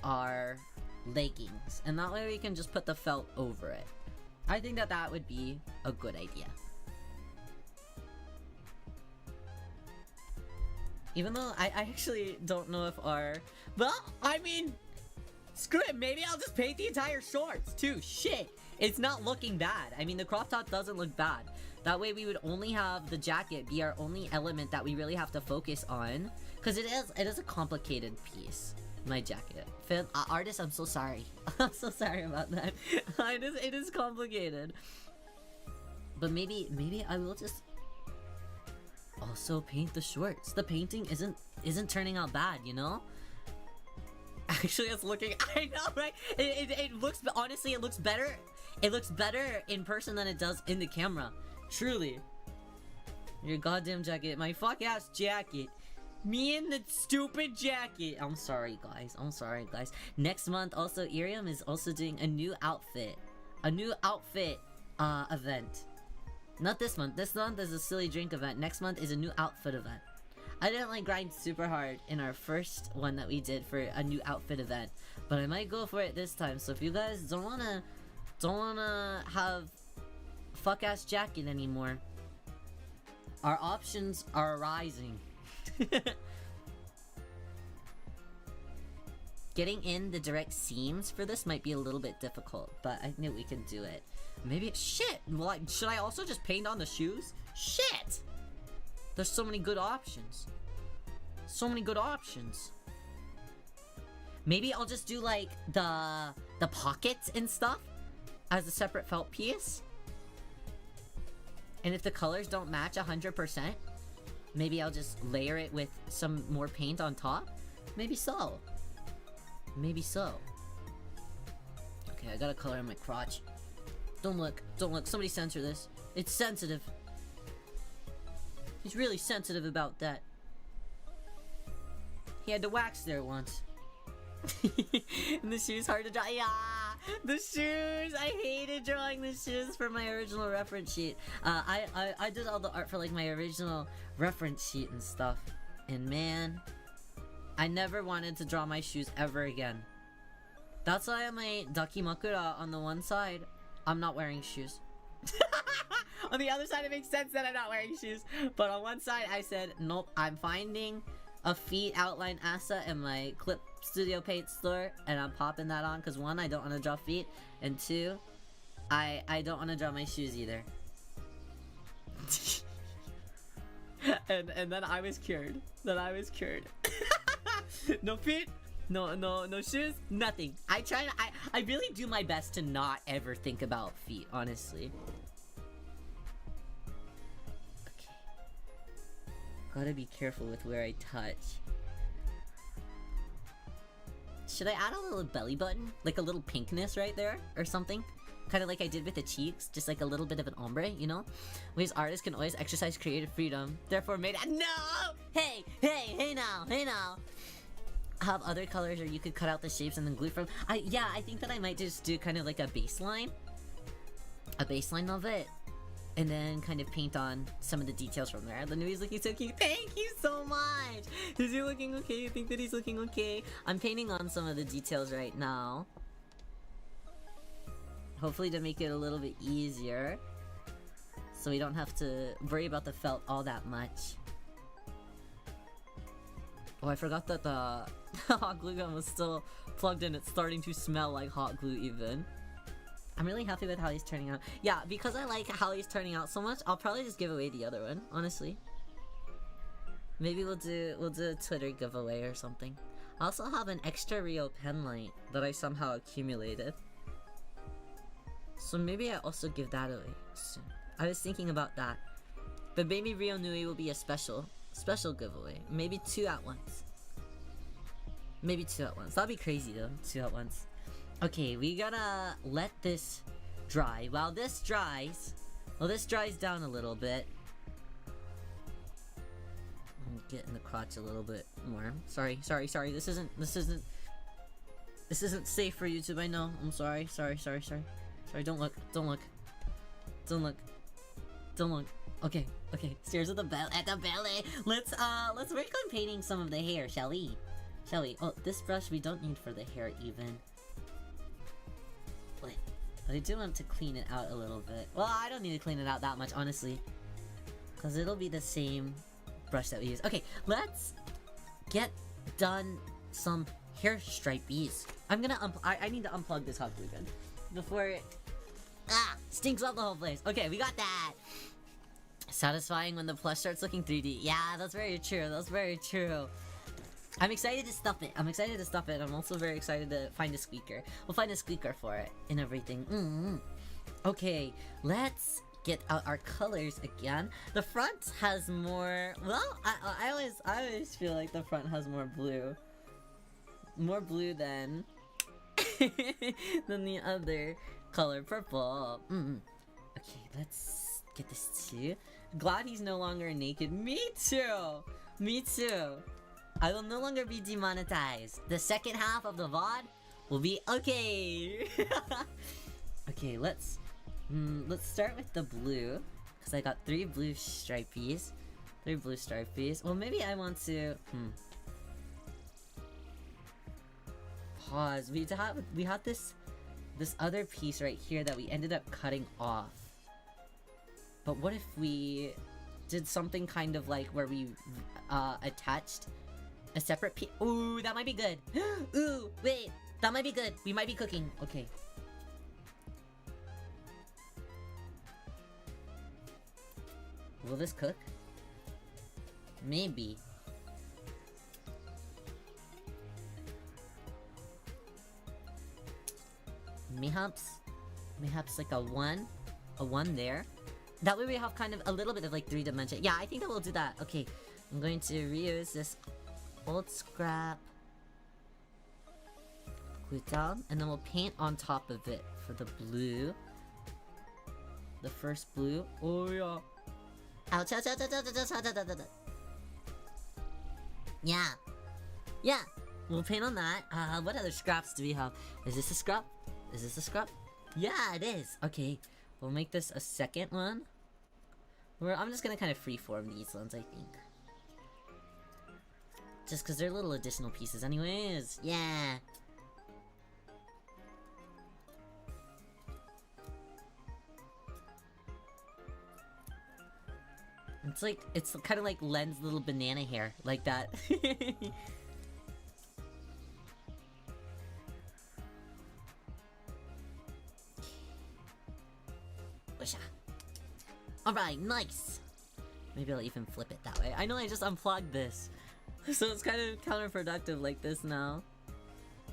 our leggings, and that way we can just put the felt over it. I think that would be a good idea. Even though I actually don't know if well, I mean, screw it, maybe I'll just paint the entire shorts too. Shit, it's not looking bad. I mean, the crop top doesn't look bad. That way we would only have the jacket be our only element that we really have to focus on, because it is a complicated piece, my jacket. Artist, I'm so sorry. I'm so sorry about that. It is complicated. But maybe I will just also paint the shorts. The painting isn't turning out bad, you know? Actually, it's looking... I know, right? It looks... Honestly, it looks better. It looks better in person than it does in the camera. Truly. Your goddamn jacket. My fuck-ass jacket. Me and the stupid jacket. I'm sorry, guys. I'm sorry, guys. Next month, also, Irium is also doing a new outfit. A new outfit, event. Not this month. This month is a silly drink event. Next month is a new outfit event. I didn't like grind super hard in our first one that we did for a new outfit event, but I might go for it this time. So if you guys don't wanna have fuck ass jacket anymore, our options are rising. Getting in the direct seams for this might be a little bit difficult, but I knew we could do it. Maybe shit. Well, should I also just paint on the shoes? Shit. There's so many good options. So many good options. Maybe I'll just do like the pockets and stuff as a separate felt piece. And if the colors don't match 100%, maybe I'll just layer it with some more paint on top. Maybe so. Maybe so. Okay, I gotta color in my crotch. Don't look. Don't look. Somebody censor this. It's sensitive. He's really sensitive about that. He had to wax there once. And the shoes hard to draw. Yeah, the shoes. I hated drawing the shoes for my original reference sheet. I did all the art for like my original reference sheet and stuff. And man, I never wanted to draw my shoes ever again. That's why on my Dakimakura on the one side, I'm not wearing shoes. On the other side, it makes sense that I'm not wearing shoes. But on one side, I said, nope, I'm finding a feet outline asset in my Clip Studio Paint store, and I'm popping that on, because one, I don't want to draw feet, and two, I don't want to draw my shoes either. and then I was cured. No feet, no shoes, nothing. I really do my best to not ever think about feet, honestly. Gotta be careful with where I touch. Should I add a little belly button? Like a little pinkness right there? Or something? Kind of like I did with the cheeks. Just like a little bit of an ombre, you know? Ways artists can always exercise creative freedom. Therefore made it— No! Hey now! Have other colors, or you could cut out the shapes and then glue from— yeah, I think that I might just do kind of like a baseline. A baseline of it. And then kind of paint on some of the details from there. The Nui's looking so cute. Thank you so much! Is he looking okay? You think that he's looking okay? I'm painting on some of the details right now. Hopefully to make it a little bit easier. So we don't have to worry about the felt all that much. Oh, I forgot that the hot glue gun was still plugged in. It's starting to smell like hot glue even. I'm really happy with how he's turning out. Yeah, because I like how he's turning out so much, I'll probably just give away the other one, honestly. Maybe we'll do a Twitter giveaway or something. I also have an extra Riyo pen light that I somehow accumulated. So maybe I also give that away soon. I was thinking about that. But Baby Riyo Nui will be a special giveaway. Maybe 2 at once. Maybe 2 at once. That'd be crazy though, 2 at once. Okay, we gotta let this dry. While this dries down a little bit. I'm getting the crotch a little bit more. Sorry. This isn't safe for YouTube. I know. I'm sorry. Sorry. Don't look. Okay. Stares at the belly. Let's work on painting some of the hair, shall we? Oh, this brush we don't need for the hair even. But I do want to clean it out a little bit. Well, I don't need to clean it out that much, honestly. Because it'll be the same brush that we use. Okay, let's get done some hair stripies. I'm gonna I need to unplug this hot glue gun before it stinks up the whole place. Okay, we got that. Satisfying when the plush starts looking 3D. Yeah, that's very true. I'm excited to stuff it. I'm also very excited to find a squeaker. We'll find a squeaker for it and everything. Okay, let's get out our colors again. The front has more. Well, I always feel like the front has more blue than than the other color, purple. Okay, let's get this too. Glad he's no longer naked. Me too! Me too. I will no longer be demonetized. The second half of the VOD will be okay. Okay, let's start with the blue. Because I got 3 blue stripies. 3 blue stripies. Well, maybe I want to... Pause. We had this other piece right here that we ended up cutting off. But what if we did something kind of like where we attached a separate piece? Ooh, that might be good. Ooh, wait, that might be good. We might be cooking. Okay. Will this cook? Maybe. Mayhaps like a one there. That way we have kind of a little bit of like 3 dimension. Yeah, I think that we'll do that. Okay, I'm going to reuse this old scrap, glue it down, and then we'll paint on top of it for the blue. The first blue. Oh yeah. Ouch, ouch, ouch, ouch, ouch, ouch, ouch, ouch, ouch, ouch. Yeah. Yeah. We'll paint on that. What other scraps do we have? Is this a scrap? Is this a scrap? Yeah, it is. Okay, we'll make this a second one. I'm just gonna kind of freeform these ones, I think. Just because they're little additional pieces anyways. Yeah. It's kind of like Len's little banana hair, like that. Alright, nice! Maybe I'll even flip it that way. I know I just unplugged this, so it's kind of counterproductive like this now.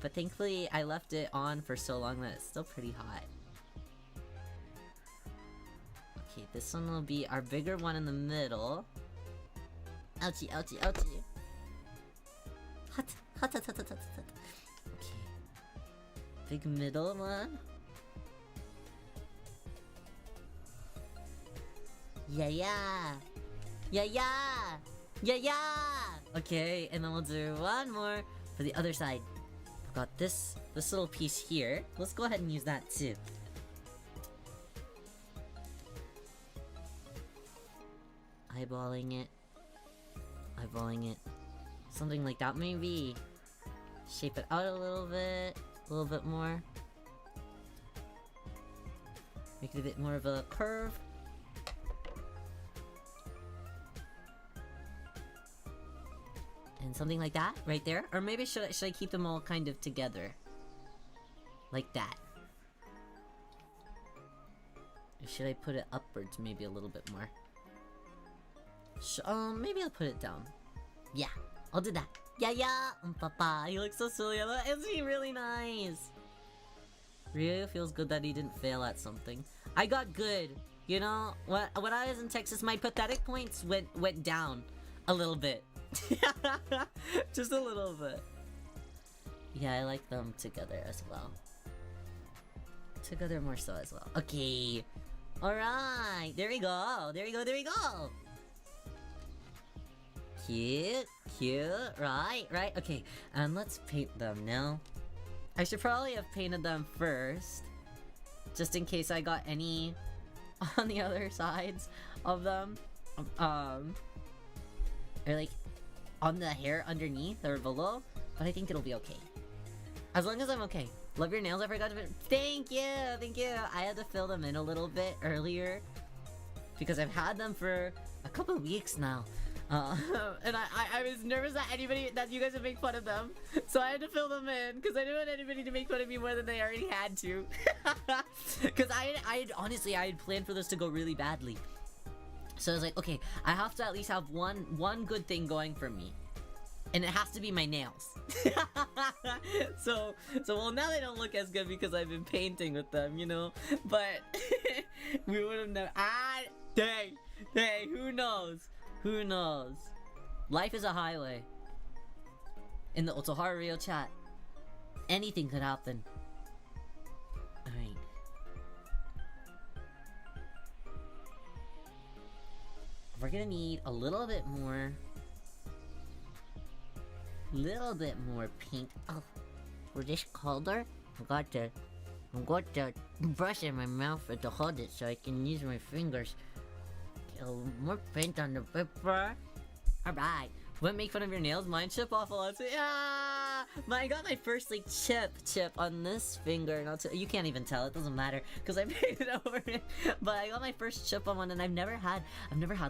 But thankfully, I left it on for so long that it's still pretty hot. Okay, this one will be our bigger one in the middle. Ouchie, ouchie, ouchie. Hot, hot, hot, hot, hot, hot, hot. Okay. Big middle one. Yeah, yeah. Yeah, yeah. Yeah, yeah. Okay, and then we'll do one more for the other side. I've got this little piece here. Let's go ahead and use that too. Eyeballing it. Eyeballing it. Something like that, maybe. Shape it out a little bit more. Make it a bit more of a curve. And something like that, right there. Or maybe should I keep them all kind of together? Like that. Or should I put it upwards maybe a little bit more? Maybe I'll put it down. Yeah, I'll do that. Yeah, yeah. Papa, you look so silly. It's really nice. Riyo feels good that he didn't fail at something. I got good. You know, when I was in Texas, my pathetic points went down a little bit. Just a little bit. Yeah, I like them together as well. Together more so as well. Okay. Alright. There we go. There we go. There we go. Cute. Cute. Right. Right. Okay. And let's paint them now. I should probably have painted them first. Just in case I got any on the other sides of them. Or like on the hair underneath or below, but I think it'll be okay. As long as I'm okay. Love your nails, I forgot to... Thank you! Thank you! I had to fill them in a little bit earlier because I've had them for a couple of weeks now. And I was nervous that you guys would make fun of them. So I had to fill them in because I didn't want anybody to make fun of me more than they already had to. Because honestly, I had planned for this to go really badly. So I was like, okay, I have to at least have one good thing going for me. And it has to be my nails. So well, now they don't look as good because I've been painting with them, you know? But we would have never... Dang, who knows? Who knows? Life is a highway. In the Otoharu Riyo chat, anything could happen. Alright. We're gonna need a little bit more paint. Oh, for this color, I got the brush in my mouth to hold it so I can use my fingers. More paint on the paper. Alright. Wouldn't make fun of your nails, mine chip off a lot too. Yeah! I got my first like chip on this finger. You can't even tell, it doesn't matter because I painted over it. But I got my first chip on one, and I've never had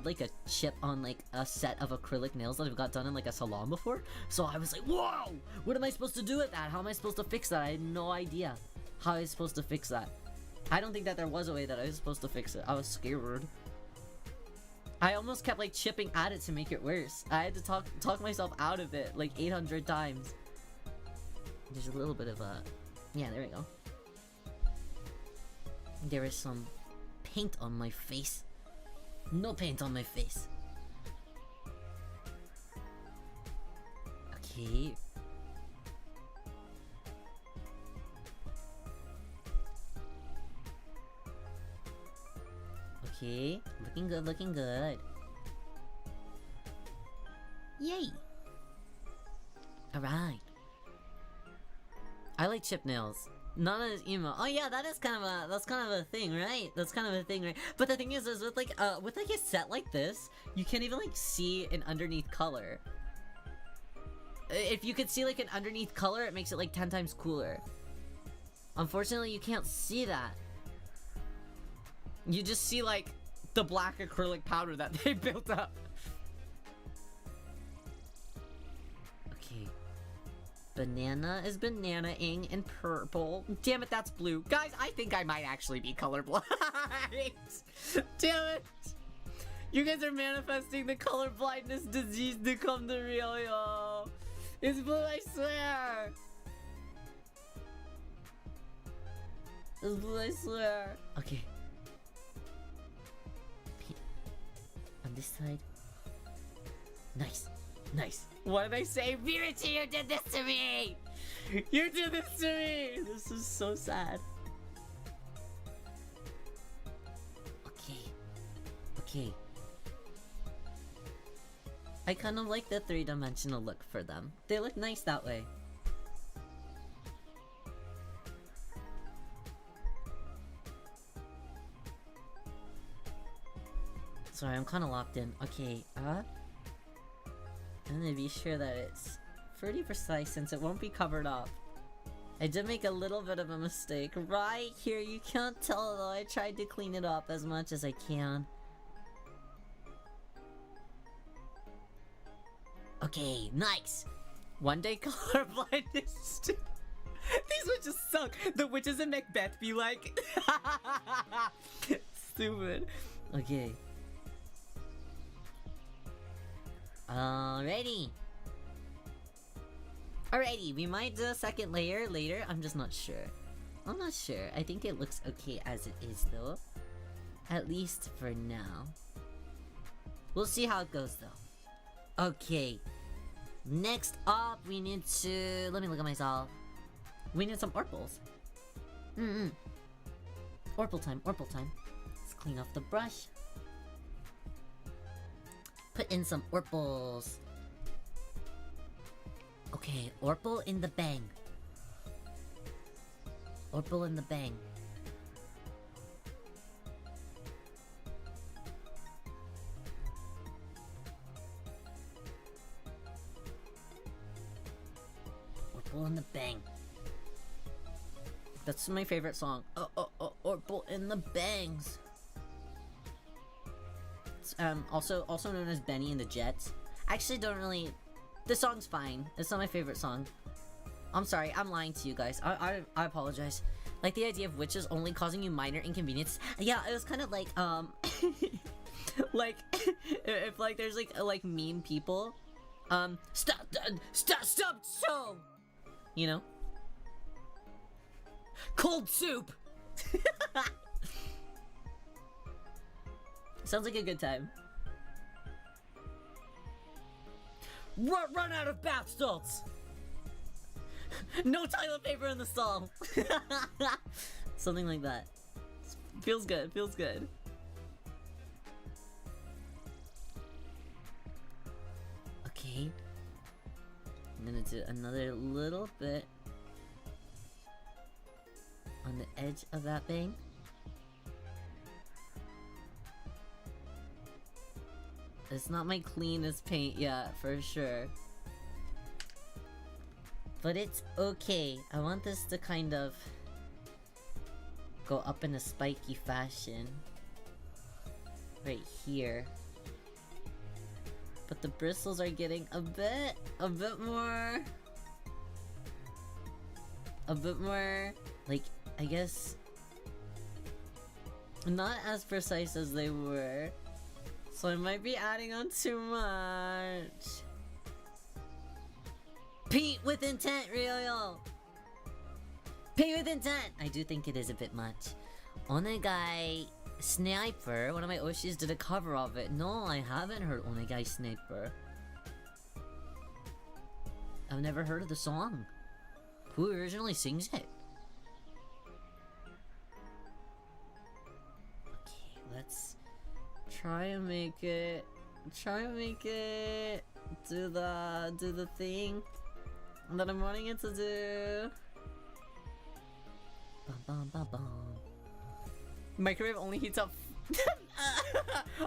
like a chip on like a set of acrylic nails that I've got done in like a salon before. So I was like, whoa! What am I supposed to do with that? How am I supposed to fix that? I had no idea how I was supposed to fix that. I don't think that there was a way that I was supposed to fix it. I was scared. I almost kept like chipping at it to make it worse. I had to talk myself out of it like 800 times. There's a little bit of a... Yeah, there we go. There is some paint on my face. No paint on my face. Okay. Okay, looking good. Yay! Alright. I like chip nails. None of this emo. Oh yeah, that's kind of a thing, right? That's kind of a thing, right? But the thing is with like a set like this, you can't even like see an underneath color. If you could see like an underneath color, it makes it like 10 times cooler. Unfortunately, you can't see that. You just see like the black acrylic powder that they built up. Okay. Banana is banana-ing in purple. Damn it, that's blue. Guys, I think I might actually be colorblind. Damn it. You guys are manifesting the color blindness disease to come to real, yo. It's blue, I swear. It's blue, I swear. Okay. On this side. Nice. Nice. What did I say? Virity, you did this to me! You did this to me! This is so sad. Okay. Okay. I kind of like the three-dimensional look for them. They look nice that way. Sorry, I'm kind of locked in. Okay, I'm gonna be sure that it's pretty precise since it won't be covered up. I did make a little bit of a mistake right here. You can't tell though. I tried to clean it up as much as I can. Okay, nice. One day colorblindness. These witches suck. The witches in Macbeth be like. Stupid. Okay. Alrighty. Alrighty, we might do a second layer later. I'm just not sure. I'm not sure. I think it looks okay as it is though. At least for now. We'll see how it goes though. Okay. Next up, we need to... Let me look at myself. We need some orpals. Orpal time, orpal time. Let's clean off the brush. Put in some orpals. Okay, orpal in the bang. Orpal in the bang. Orpal in the bang. That's my favorite song. Orpal in the bangs. Also known as Benny and the Jets. I actually don't really... The song's fine. It's not my favorite song. I'm sorry, I'm lying to you guys. I apologize. Like the idea of witches only causing you minor inconvenience. Yeah, it was kind of like, like, if like there's like mean people. Stop, so! You know? Cold soup! Sounds like a good time. Run out of bath salts! No toilet paper in the stall! Something like that. Feels good, feels good. Okay. I'm gonna do another little bit on the edge of that bang. It's not my cleanest paint yet, for sure. But it's okay. I want this to kind of go up in a spiky fashion. Right here. But the bristles are getting a bit more, like, I guess, not as precise as they were. So I might be adding on too much. Paint with intent, Ryo! Paint with intent! I do think it is a bit much. Onegai Sniper, one of my Oshis did a cover of it. No, I haven't heard Onegai Sniper. I've never heard of the song. Who originally sings it? Okay, let's try and make it do the thing that I'm wanting it to do. Bum bum bum bum. Microwave only heats up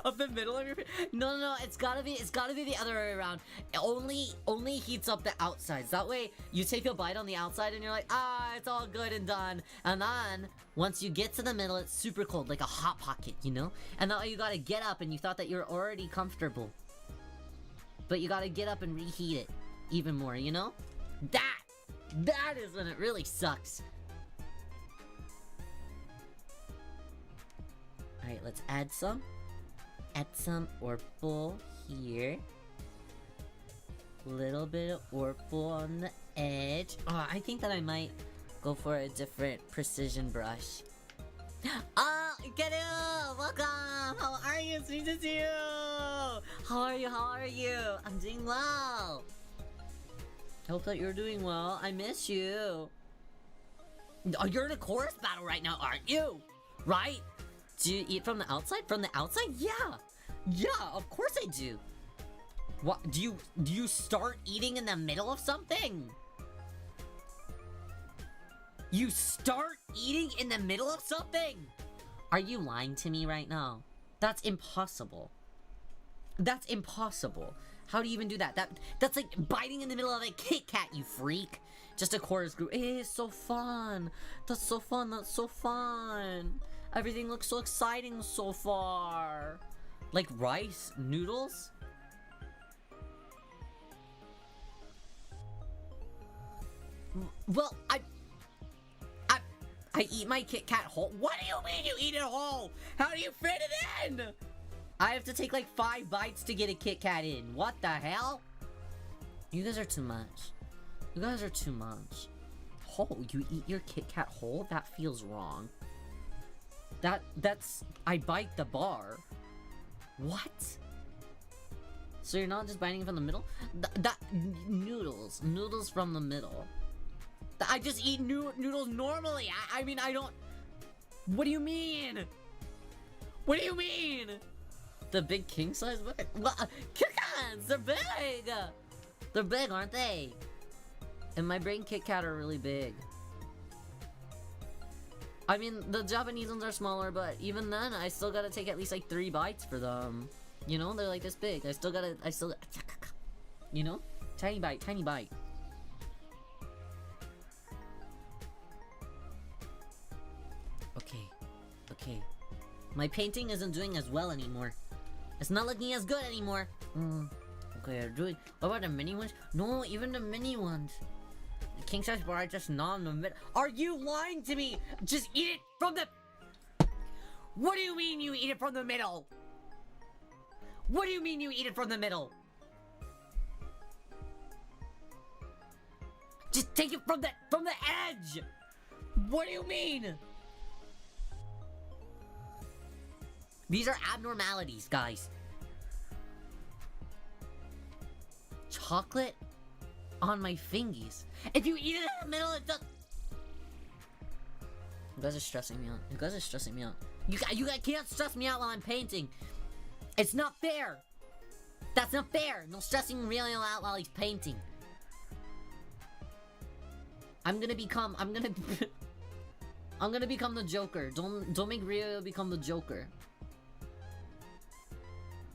of the middle of your face. No, it's gotta be the other way around. It only heats up the outsides. That way you take a bite on the outside and you're like, it's all good and done. And then once you get to the middle, it's super cold, like a hot pocket, you know? And that way you gotta get up, and you thought that you're already comfortable, but you gotta get up and reheat it even more, you know? That is when it really sucks. Alright, let's add some Orphle here. Little bit of Orphle on the edge. Oh, I think that I might go for a different precision brush. Oh, Keru! Welcome! How are you? It's sweet to see you! How are you? I'm doing well! I hope that you're doing well. I miss you. Oh, you're in a chorus battle right now, aren't you? Right? Do you eat from the outside? From the outside? Yeah! Yeah, of course I do! What? Do you start eating in the middle of something? You start eating in the middle of something? Are you lying to me right now? That's impossible. That's impossible. How do you even do that? That's like biting in the middle of a Kit Kat, you freak! Just a chorus group. It's so fun! That's so fun, that's so fun! Everything looks so exciting so far. Like rice noodles? Well, I eat my Kit Kat whole. What do you mean you eat it whole? How do you fit it in? I have to take like 5 bites to get a Kit Kat in. What the hell? You guys are too much. You guys are too much. Whole? You eat your Kit Kat whole? That feels wrong. That's... I bite the bar. What? So you're not just biting from the middle? Noodles. Noodles from the middle. I just eat noodles normally. I mean, I don't... What do you mean? What do you mean? The big king size bucket? Well, Kit Kats! They're big! They're big, aren't they? And my brain Kit Kat are really big. I mean, the Japanese ones are smaller, but even then, I still gotta take at least like 3 bites for them. You know, they're like this big. I still gotta, you know? Tiny bite, tiny bite. Okay. My painting isn't doing as well anymore. It's not looking as good anymore. Okay, what about the mini ones? No, even the mini ones. The king size bar, just not in the middle. Are you lying to me? Just eat it from the... What do you mean you eat it from the middle? What do you mean you eat it from the middle? Just take it from the edge! What do you mean? These are abnormalities, guys. Chocolate on my fingies. If you eat it in the middle, it does... You guys are stressing me out. You guys are stressing me out. You guys can't stress me out while I'm painting. It's not fair. That's not fair! No stressing Rio out while he's painting. I'm gonna become the Joker. Don't make Rio become the Joker.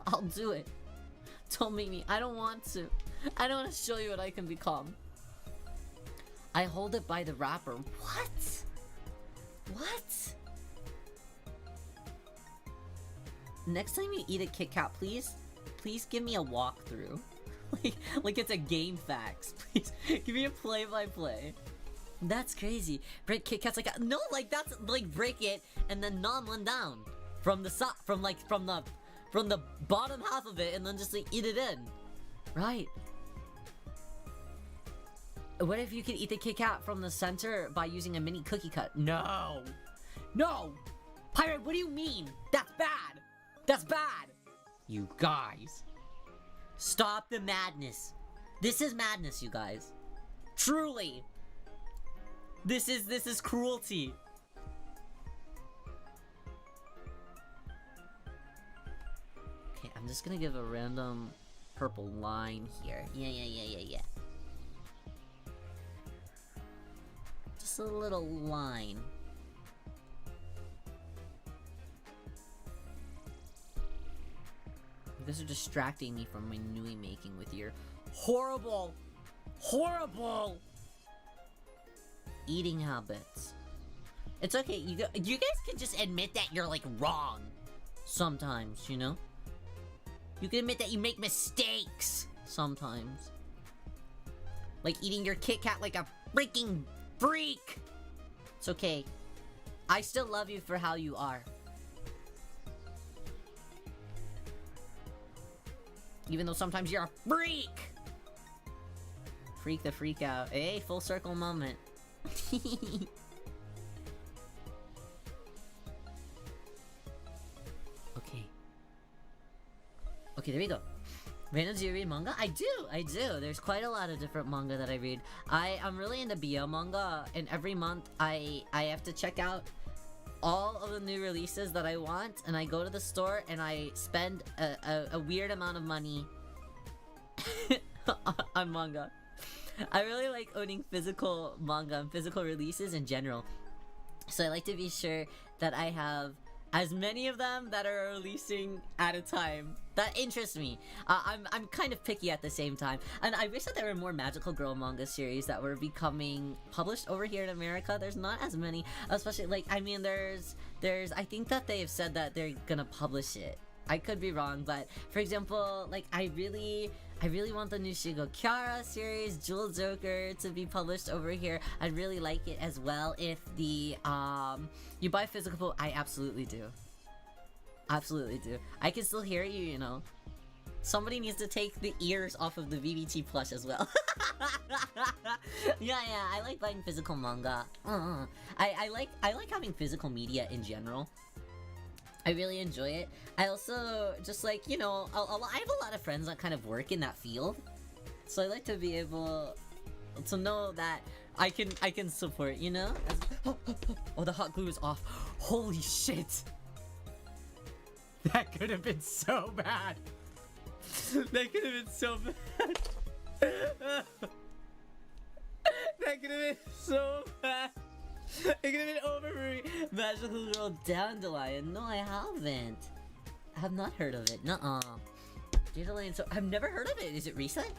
I'll do it. Don't make me. I don't want to. I don't want to show you what I can become. I hold it by the wrapper. What? What? Next time you eat a Kit Kat, please give me a walkthrough. like it's a game facts. Please give me a play-by-play. That's crazy. Break Kit Kats like no, like that's like break it and then nom one down from the from the bottom half of it and then just like eat it in. Right. What if you could eat the Kit Kat from the center by using a mini cookie cut? No! No! Pirate, what do you mean? That's bad! That's bad! You guys. Stop the madness. This is madness, you guys. Truly. This is cruelty. Okay, I'm just gonna give a random purple line here. Yeah. Just a little line. You guys are distracting me from my nui making with your horrible eating habits. It's okay, you guys can just admit that you're like wrong sometimes, you know? You can admit that you make mistakes sometimes. Like eating your Kit Kat like a freaking freak. It's okay. I still love you for how you are. Even though sometimes you're a freak. Freak the freak out. Hey, full circle moment. Okay, there we go. Random, do you read manga? I do. There's quite a lot of different manga that I read. I'm really into BL manga, and every month I have to check out all of the new releases that I want, and I go to the store and I spend a weird amount of money on manga. I really like owning physical manga and physical releases in general. So I like to be sure that I have as many of them that are releasing at a time. That interests me. I'm kind of picky at the same time. And I wish that there were more magical girl manga series that were becoming published over here in America. There's not as many, especially like, I mean, there's I think that they've said that they're gonna publish it. I could be wrong, but for example, like I really want the new Shigo Kyara series, Jewel Joker, to be published over here. I'd really like it as well if the you buy physical. I absolutely do. Absolutely do. I can still hear you, you know. Somebody needs to take the ears off of the VBT plush as well. yeah, I like buying physical manga. I like having physical media in general. I really enjoy it. I also just like, you know, I have a lot of friends that kind of work in that field, so I like to be able to know that I can support, you know. Oh, the hot glue is off. Holy shit! That could have been so bad. That could have been so bad. That could have been so bad. It could have been over for me. Magical Girl Dandelion. No, I haven't. I have not heard of it. Nuh-uh. Dandelion, so I've never heard of it. Is it recent?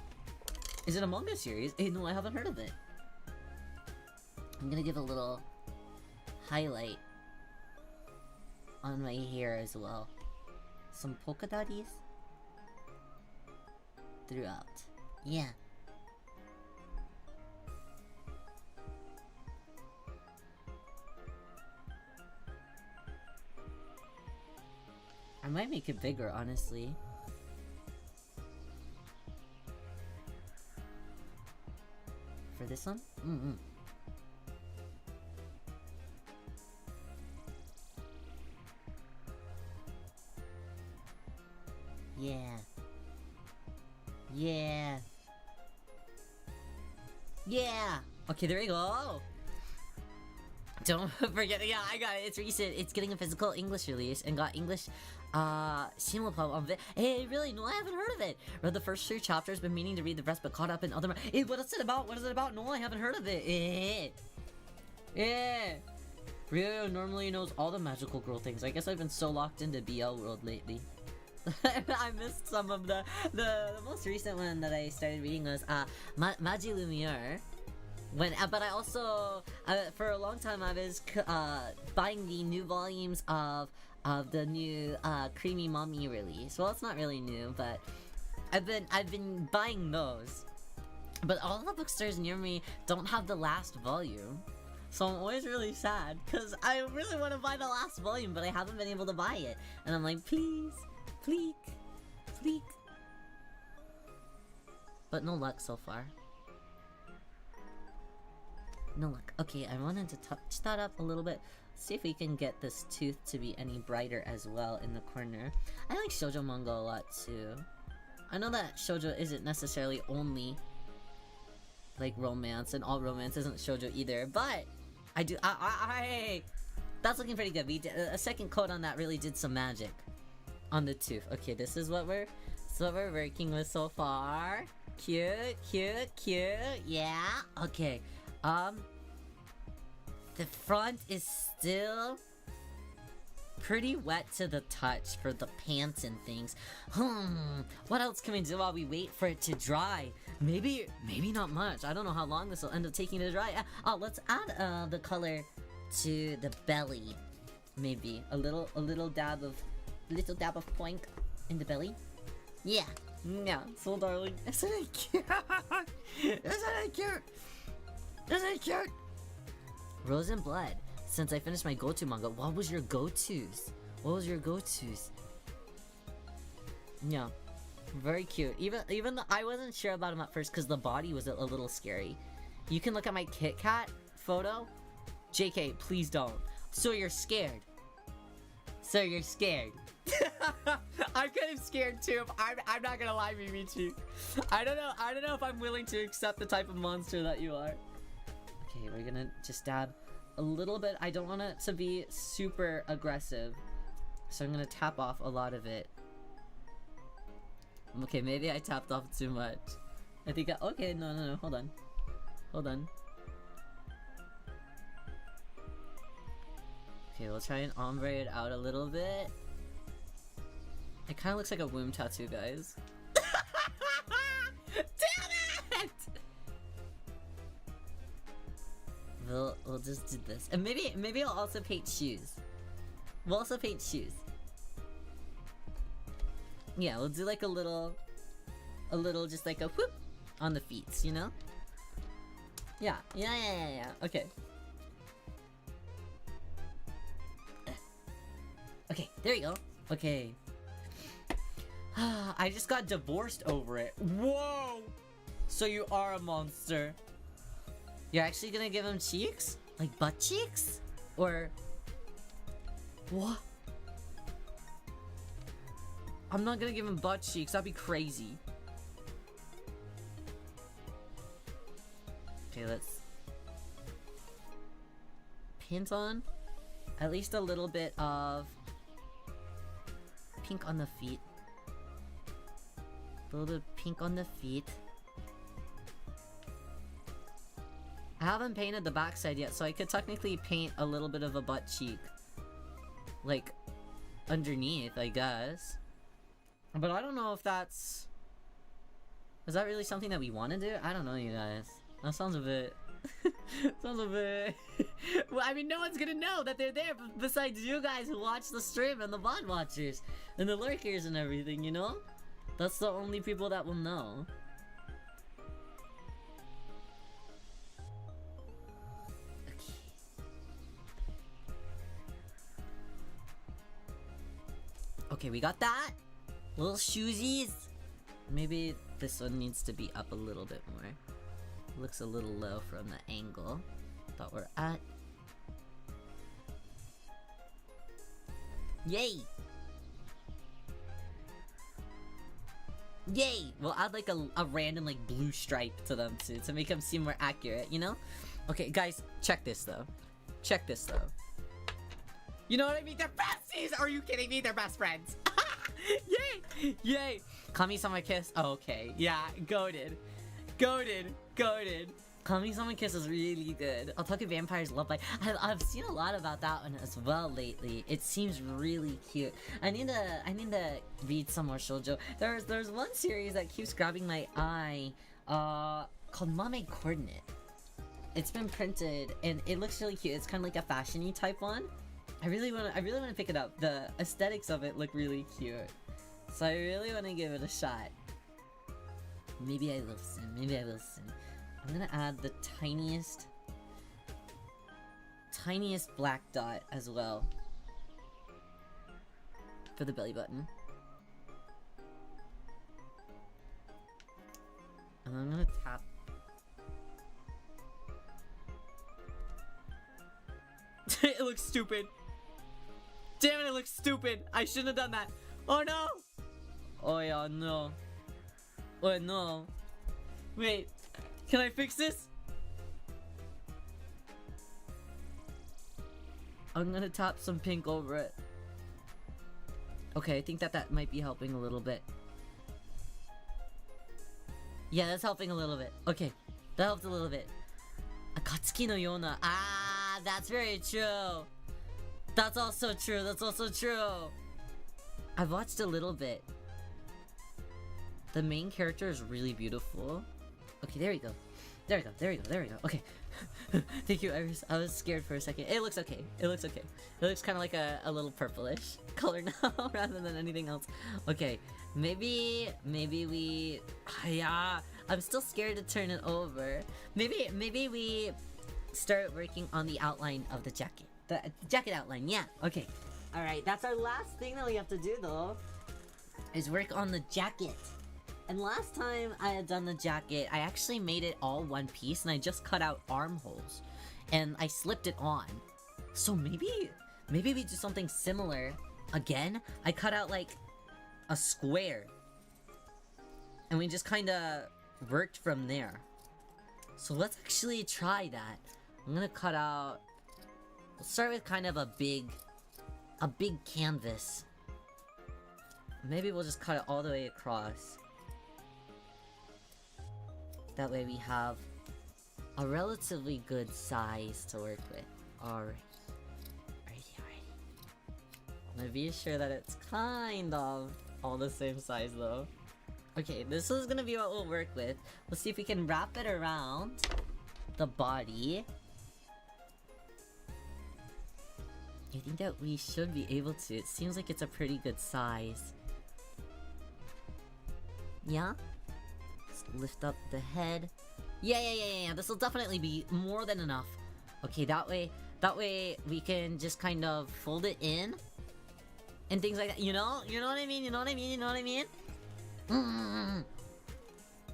Is it a manga series? No, I haven't heard of it. I'm gonna give a little highlight on my hair as well. Some polka dotties throughout. Yeah. I might make it bigger, honestly. For this one? Yeah. Yeah. Yeah! Okay, there we go! Don't forget, yeah, I got it. It's recent. It's getting a physical English release and got English Hey, really? No, I haven't heard of it. Read the first 3 chapters, been meaning to read the rest, but caught up in other. Hey, what is it about? What is it about? No, I haven't heard of it. Yeah. Riyo normally knows all the magical girl things. I guess I've been so locked into BL world lately. I missed some of the most recent one that I started reading was Maji Lumiere. But I also for a long time I was buying the new volumes of the new Creamy Mommy release. Well, it's not really new, but I've been buying those. But all the bookstores near me don't have the last volume. So I'm always really sad, because I really want to buy the last volume, but I haven't been able to buy it. And I'm like, please, please, please. But no luck so far. No luck. Okay, I wanted to touch that up a little bit. See if we can get this tooth to be any brighter as well in the corner. I like shoujo manga a lot too. I know that shoujo isn't necessarily only like romance, and all romance isn't shoujo either, but I do. That's looking pretty good. We did, a second coat on that really did some magic on the tooth. Okay, this is what we're working with so far. Cute, cute, cute. Yeah. Okay. The front is still pretty wet to the touch for the pants and things. What else can we do while we wait for it to dry? Maybe not much. I don't know how long this will end up taking to dry. Let's add the color to the belly. Maybe a little dab of poink in the belly. Yeah. Yeah. So darling. Isn't it cute? Isn't it cute? Isn't it cute? Rose and Blood. Since I finished my go-to manga, what was your go-tos? What was your go-tos? Yeah, very cute. Even though I wasn't sure about him at first because the body was a little scary. You can look at my Kit Kat photo. JK, please don't. So you're scared. So you're scared. I'm kind of scared too. I'm not gonna lie, Mimichi. I don't know if I'm willing to accept the type of monster that you are. Okay, we're gonna just dab a little bit. I don't want it to be super aggressive, so I'm gonna tap off a lot of it. Okay, maybe I tapped off too much. I think okay, no, hold on. Okay, we'll try and ombre it out a little bit. It kind of looks like a womb tattoo, guys. Damn it! We'll just do this, and maybe I'll also paint shoes. We'll also paint shoes. Yeah, we'll do like a little, just like a whoop on the feet, you know? Yeah. Okay. Okay, there you go. Okay. I just got divorced over it. Whoa! So you are a monster. You're actually gonna give him cheeks? Like butt cheeks? Or... what? I'm not gonna give him butt cheeks, that'd be crazy. Okay, let's... paint on at least a little bit of pink on the feet. A little bit of pink on the feet. I haven't painted the backside yet, so I could technically paint a little bit of a butt cheek. Like, underneath, I guess. But I don't know if that's... is that really something that we want to do? I don't know, you guys. That sounds a bit... sounds a bit... well, I mean, no one's gonna know that they're there besides you guys who watch the stream and the VOD watchers. And the lurkers and everything, you know? That's the only people that will know. Okay, we got that. Little shoesies. Maybe this one needs to be up a little bit more. Looks a little low from the angle that we're at. Yay! Yay! We'll add like a random like blue stripe to them too to make them seem more accurate, you know? Okay, guys, check this though. Check this though. You know what I mean? They're besties! Are you kidding me? They're best friends. Yay! Yay! Kami-sama kiss. Oh, okay. Yeah, goated. Goated. Goated. Kami-sama kiss is really good. Otaku Vampire's Love Life. I've seen a lot about that one as well lately. It seems really cute. I need to read some more shoujo. There's one series that keeps grabbing my eye, called Mame Coordinate. It's been printed and it looks really cute. It's kind of like a fashion-y type one. I really wanna pick it up. The aesthetics of it look really cute, so I really wanna give it a shot. Maybe I will soon. Maybe I will soon. I'm gonna add the tiniest black dot as well for the belly button. And I'm gonna tap. It looks stupid. Damn it, it looks stupid. I shouldn't have done that. Oh no! Oh yeah, no. Oh no. Wait. Can I fix this? I'm gonna tap some pink over it. Okay, I think that might be helping a little bit. Yeah, that's helping a little bit. Okay, that helped a little bit. Akatsuki no Yona. Ah, that's very true. That's also true. That's also true. I've watched a little bit. The main character is really beautiful. Okay, there we go. There we go. There we go. There we go. Okay. Thank you, Iris. I was scared for a second. It looks okay. It looks okay. It looks kind of like a little purplish color now rather than anything else. Okay. Maybe we... Yeah. I'm still scared to turn it over. Maybe we start working on the outline of the jacket. The jacket outline. Yeah. Okay. Alright. That's our last thing that we have to do, though. Is work on the jacket. And last time I had done the jacket, I actually made it all one piece and I just cut out armholes. And I slipped it on. So maybe we do something similar again. I cut out like a square. And we just kinda worked from there. So let's actually try that. I'm gonna cut out... Let's start with kind of a big canvas. Maybe we'll just cut it all the way across. That way we have a relatively good size to work with. Alright. I'm gonna be sure that it's kind of all the same size though. Okay, this is gonna be what we'll work with. Let's see if we can wrap it around the body. I think that we should be able to. It seems like it's a pretty good size. Yeah? Lift up the head. Yeah. This will definitely be more than enough. Okay, that way we can just kind of fold it in and things like that. You know what I mean?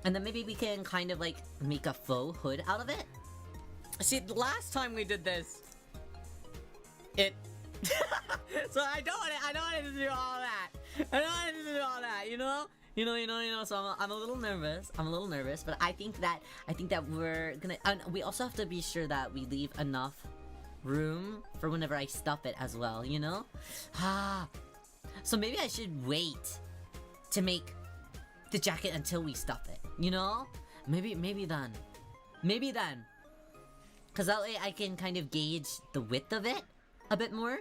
And then maybe we can kind of like make a faux hood out of it. See, the last time we did this, it. So I don't want it to do all that. You know. So I'm a little nervous. But I think that we're gonna. And we also have to be sure that we leave enough room for whenever I stuff it as well. You know. So maybe I should wait to make the jacket until we stuff it. You know. Maybe then. Cause that way I can kind of gauge the width of it a bit more.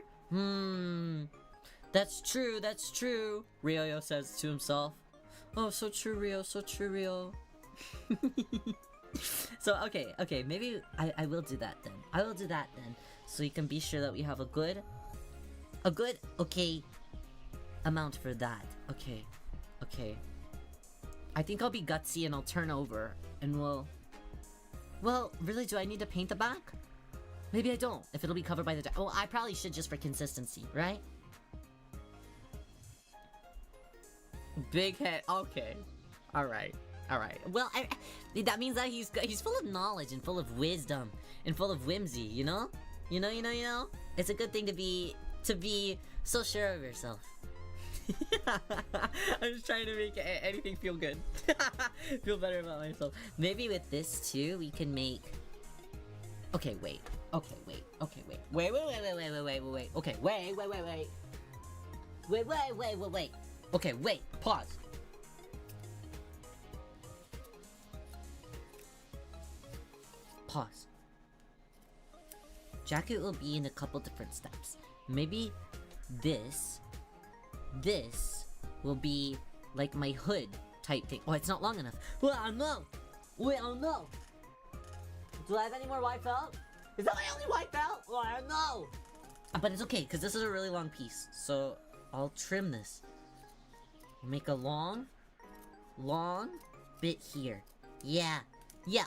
That's true. Ryo says to himself. Oh, so true, Ryo. So, okay, maybe I will do that then. So you can be sure that we have a good, okay, amount for that. Okay. I think I'll be gutsy and I'll turn over and well, really, do I need to paint the back? Maybe I don't, if it'll be covered by the well, I probably should just for consistency, right? Big head. Okay. All right. Well, that means that he's full of knowledge and full of wisdom and full of whimsy. You know. It's a good thing to be so sure of yourself. I'm just trying to make anything feel good. Feel better about myself. Maybe with this too, we can make Okay, wait. Okay, wait. Okay, wait. Wait. Okay, wait. Wait. Okay, wait. Pause. Pause. Jacket will be in a couple different steps. Maybe this will be like my hood type thing. Oh, it's not long enough. Well, I don't know. Wait, I don't know. Do I have any more white felt? Is that my only white felt? Well, I don't know. But it's okay, because this is a really long piece. So I'll trim this. Make a long bit here. Yeah,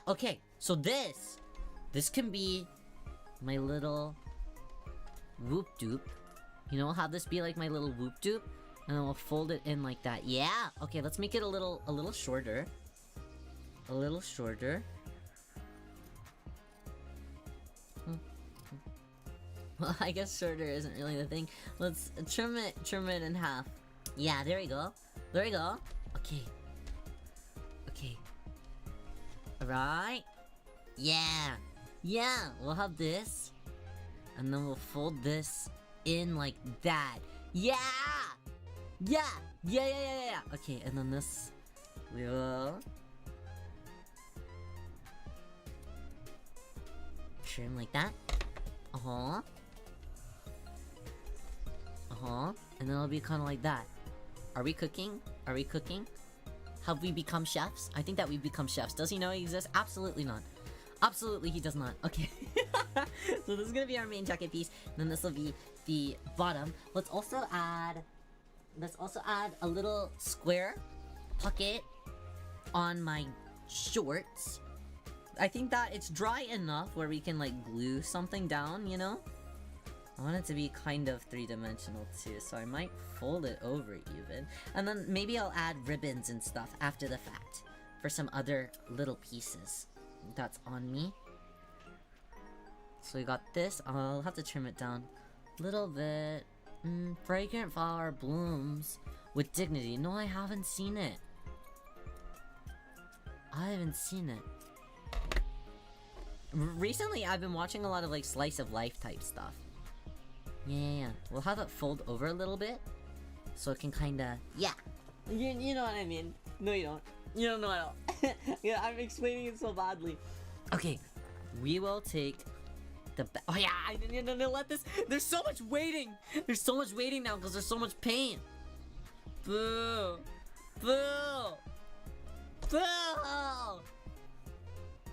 okay. So this can be my little whoop doop. You know, I'll have this be like my little whoop doop, and then we'll fold it in like that. Yeah. Okay, let's make it a little shorter. A little shorter. Well, I guess shorter isn't really the thing. Let's trim it in half. Yeah, there we go. Okay. Alright. Yeah, we'll have this. And then we'll fold this in like that. Yeah. Okay, and then this, we will trim like that. And then it'll be kind of like that. Are we cooking? Have we become chefs? I think that we've become chefs. Does he know he exists? Absolutely not. Absolutely he does not. Okay. So this is gonna be our main jacket piece. And then this will be the bottom. Let's also add a little square pocket on my shorts. I think that it's dry enough where we can like glue something down, you know? I want it to be kind of three-dimensional too, so I might fold it over even. And then maybe I'll add ribbons and stuff after the fact for some other little pieces that's on me. So we got this. I'll have to trim it down a little bit. Fragrant flower blooms with dignity. No, I haven't seen it. Recently, I've been watching a lot of like slice of life type stuff. Yeah. We'll have it fold over a little bit, so it can kinda... Yeah! You know what I mean. No, you don't. You don't know at all. Yeah, I'm explaining it so badly. Okay, we will take the oh yeah, I didn't let this... There's so much waiting! There's so much waiting now because there's so much paint. Boo!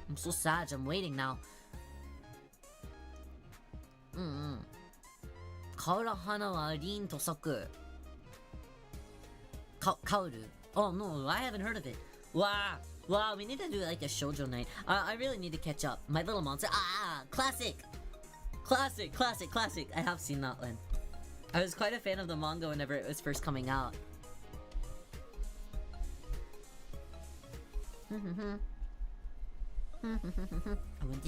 I'm so sad, I'm waiting now. Kaura hana wa rin to saku. Kaoru. Oh no, I haven't heard of it. Wow, we need to do like a shoujo night. I really need to catch up. My Little Monster. Classic. I have seen that one. I was quite a fan of the manga whenever it was first coming out. I want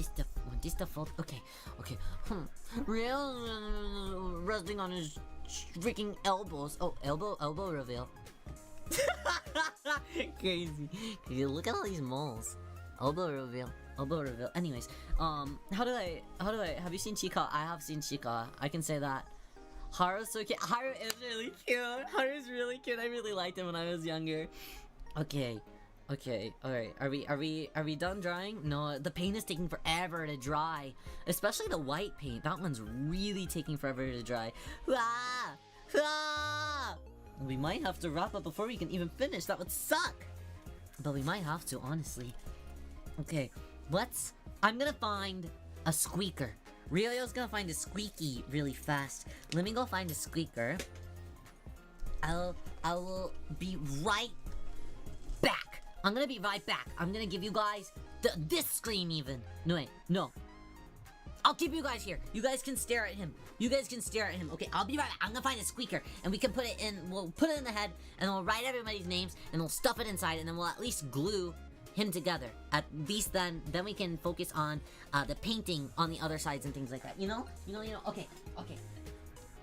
this to fold. Okay. Real resting on his freaking elbows. Oh, elbow reveal. Crazy. Look at all these moles. Elbow reveal. Anyways, how do I? Have you seen Chika? I have seen Chika. I can say that. Haru's so cute. Haru is really cute. Haru's really cute. I really liked him when I was younger. Okay, alright. Are we done drying? No, the paint is taking forever to dry. Especially the white paint. That one's really taking forever to dry. We might have to wrap up before we can even finish. That would suck. But we might have to, honestly. Okay, I'm gonna find a squeaker. Ryo's gonna find a squeaky really fast. Let me go find a squeaker. I will be right back. I'm gonna be right back. I'm gonna give you guys this screen even. No, wait, no. I'll keep you guys here. You guys can stare at him. Okay, I'll be right back. I'm gonna find a squeaker, and we can put it in, we'll put it in the head, and we'll write everybody's names, and we'll stuff it inside, and then we'll at least glue him together. At least then we can focus on the painting on the other sides and things like that. You know? Okay.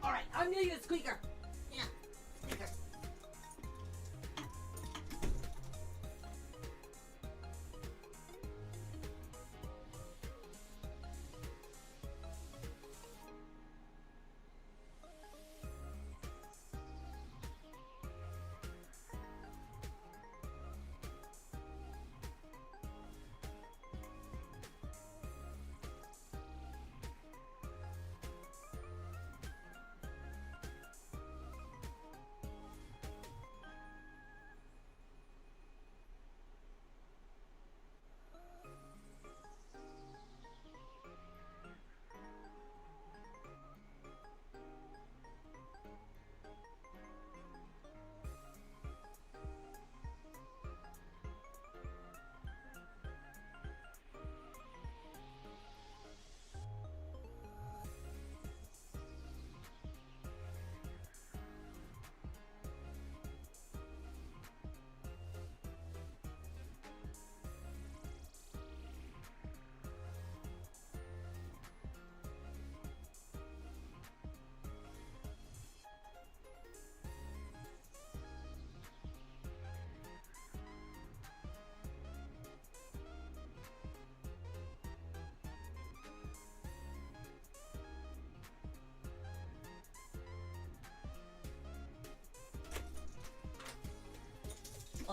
Alright, I'm gonna get a squeaker. Yeah, squeaker.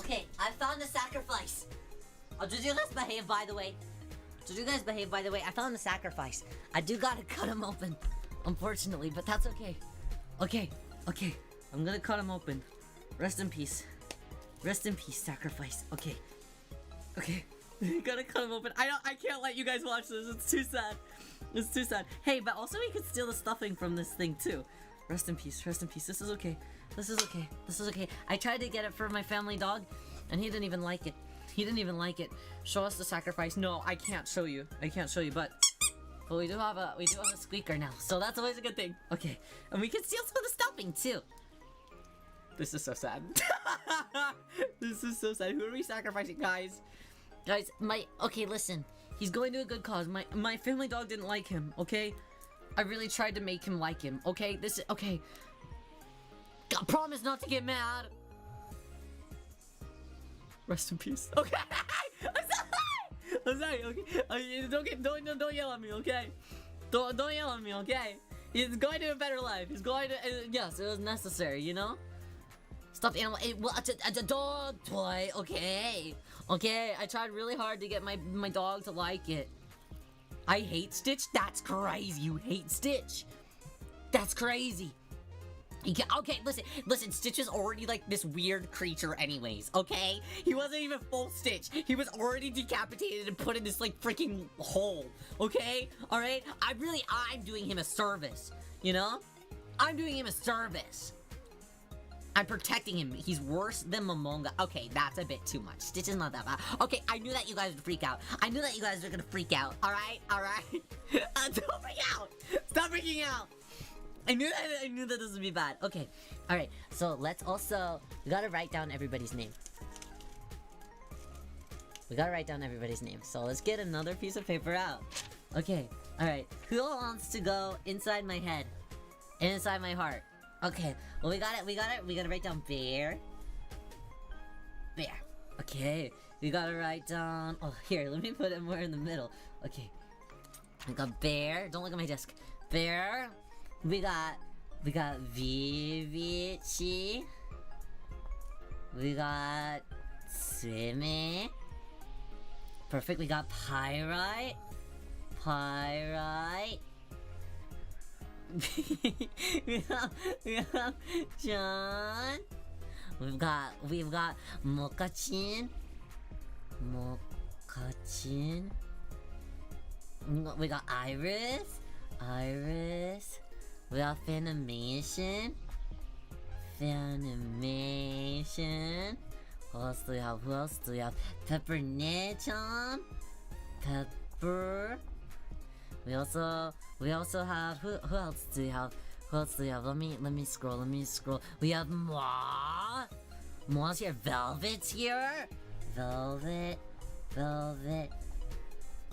Okay, I found the sacrifice. Did you guys behave, by the way? I found the sacrifice. I do gotta cut him open, unfortunately, but that's okay. Okay. I'm gonna cut him open. Rest in peace. Sacrifice. Okay. Gotta cut him open. I can't let you guys watch this. It's too sad. Hey, but also we could steal the stuffing from this thing too. Rest in peace. This is okay. I tried to get it for my family dog, and he didn't even like it. Show us the sacrifice. No, I can't show you, but we do have a squeaker now, so that's always a good thing. Okay, and we can steal some of the stuffing too. This is so sad. Who are we sacrificing, guys? Okay, listen. He's going to a good cause. My family dog didn't like him, okay? I really tried to make him like him, okay? Okay. God, promise not to get mad. Rest in peace. Okay. I'm sorry. Okay. Don't yell at me, okay? Don't yell at me, okay? He's going to a better life. Yes, it was necessary, you know? Stuffed animal. It's a dog toy. Okay. I tried really hard to get my dog to like it. I hate Stitch? That's crazy. You hate Stitch? That's crazy. Okay, listen, Stitch is already like this weird creature anyways, okay? He wasn't even full Stitch. He was already decapitated and put in this like freaking hole, okay? Alright? I'm doing him a service, you know? I'm doing him a service. I'm protecting him. He's worse than Momonga. Okay, that's a bit too much. Stitch is not that bad. Okay, I knew that you guys would freak out. I knew that you guys were gonna freak out. Alright? Don't freak out! Stop freaking out! I knew that this would be bad. Okay, alright. So let's also... We gotta write down everybody's name. So let's get another piece of paper out. Okay, alright. Who wants to go inside my head? And inside my heart? Okay, well we gotta write down bear. Okay, we gotta write down... Oh, here, let me put it more in the middle. Okay. We got bear. Don't look at my desk. Bear. We got Vivici. We got Swimming. Perfect. We got Pyrite. we have John. We've got Mokachin. We got Iris. We got Fanimation. Who else do we have? Pepper-chan. Pepper. We also have who else do we have? Let me scroll. We have Moa. Moa's here. Velvet's here. Velvet.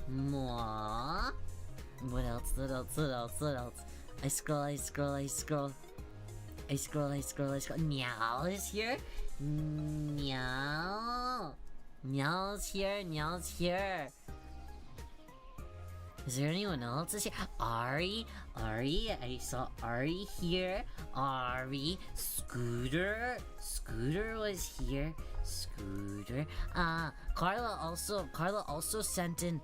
Moa. What else? I scroll. Meow is here. Meow's here. Is there anyone else is here? Ari. I saw Ari here. Scooter was here. Carla also sent in.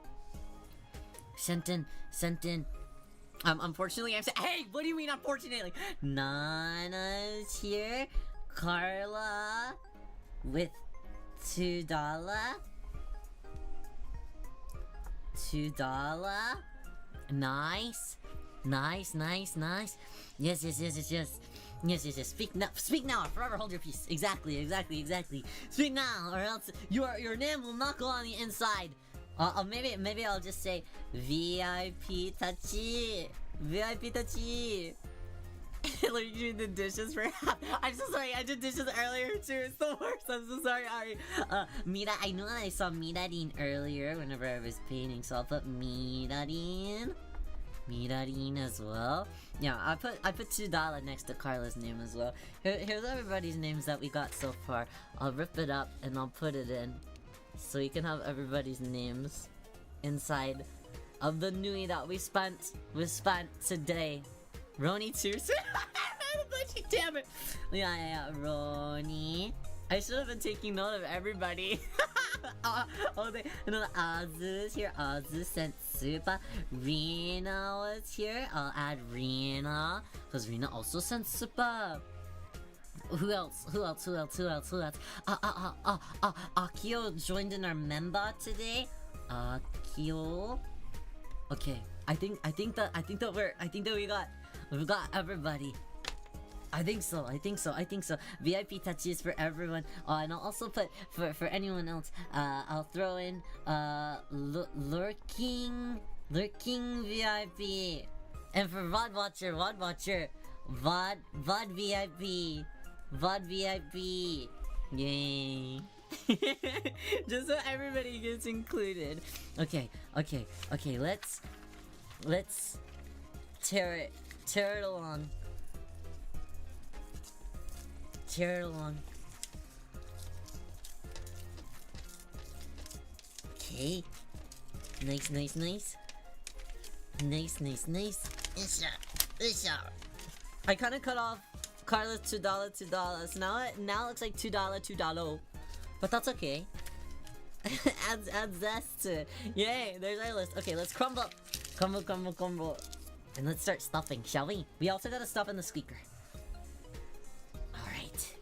Unfortunately, I'm saying, hey, what do you mean, unfortunately? Nana's here. Carla with $2. Nice. Yes. Speak now. Forever hold your peace. Exactly. Speak now, or else your name will not go on the inside. Maybe I'll just say VIP Tachi. Like you doing the dishes for I'm so sorry, I did dishes earlier too. It's the worst. I'm so sorry, Ari. Mira, I know that I saw Mirarin earlier whenever I was painting, so I'll put Mirarin as well. Yeah, I put $2 next to Carla's name as well. Here's everybody's names that we got so far. I'll rip it up and I'll put it in, so you can have everybody's names inside of the Nui that we spent today. Roni too. Damn it. Yeah. Roni. I should have been taking note of everybody. And then Azu's here. Azu sent super. Rina was here. I'll add Rina, because Rina also sent super. Who else? Akio joined in our member today. Akio. Okay, I think that we've got everybody. I think so. VIP touches for everyone. And I'll also put for anyone else. I'll throw in lurking VIP, and for VOD watcher, VOD VIP. Yay! Just so everybody gets included. Okay. Let's tear it along. Okay. Nice. I kind of cut off Carla's $2. Now it looks like $2. But that's okay. adds zest to it. Yay, there's our list. Okay, let's crumble. And let's start stuffing, shall we? We also gotta stuff in the squeaker. Alright.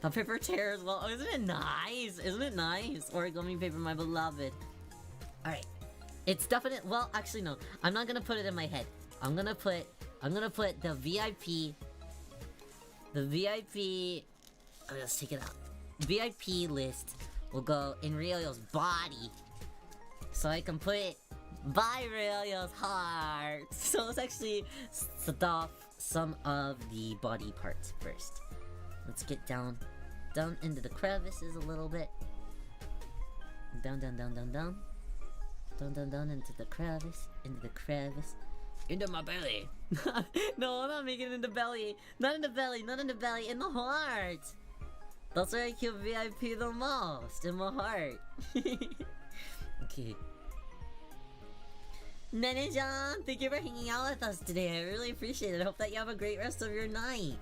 The paper tear as well. Oh, isn't it nice? Origami paper, my beloved. Alright. It's definite. Well, actually no. I'm not gonna put it in my head. I'm gonna put the VIP. Oh, let's take it out. VIP list will go in Ryo's body, so I can put it by Ryo's heart. So let's actually stuff some of the body parts first. Let's get down into the crevices a little bit. Down into the crevice. Into my belly. No, I'm not making it in the belly. Not in the belly. In the heart. That's where I kill VIP the most. In my heart. Okay. Nene-chan, thank you for hanging out with us today. I really appreciate it. I hope that you have a great rest of your night.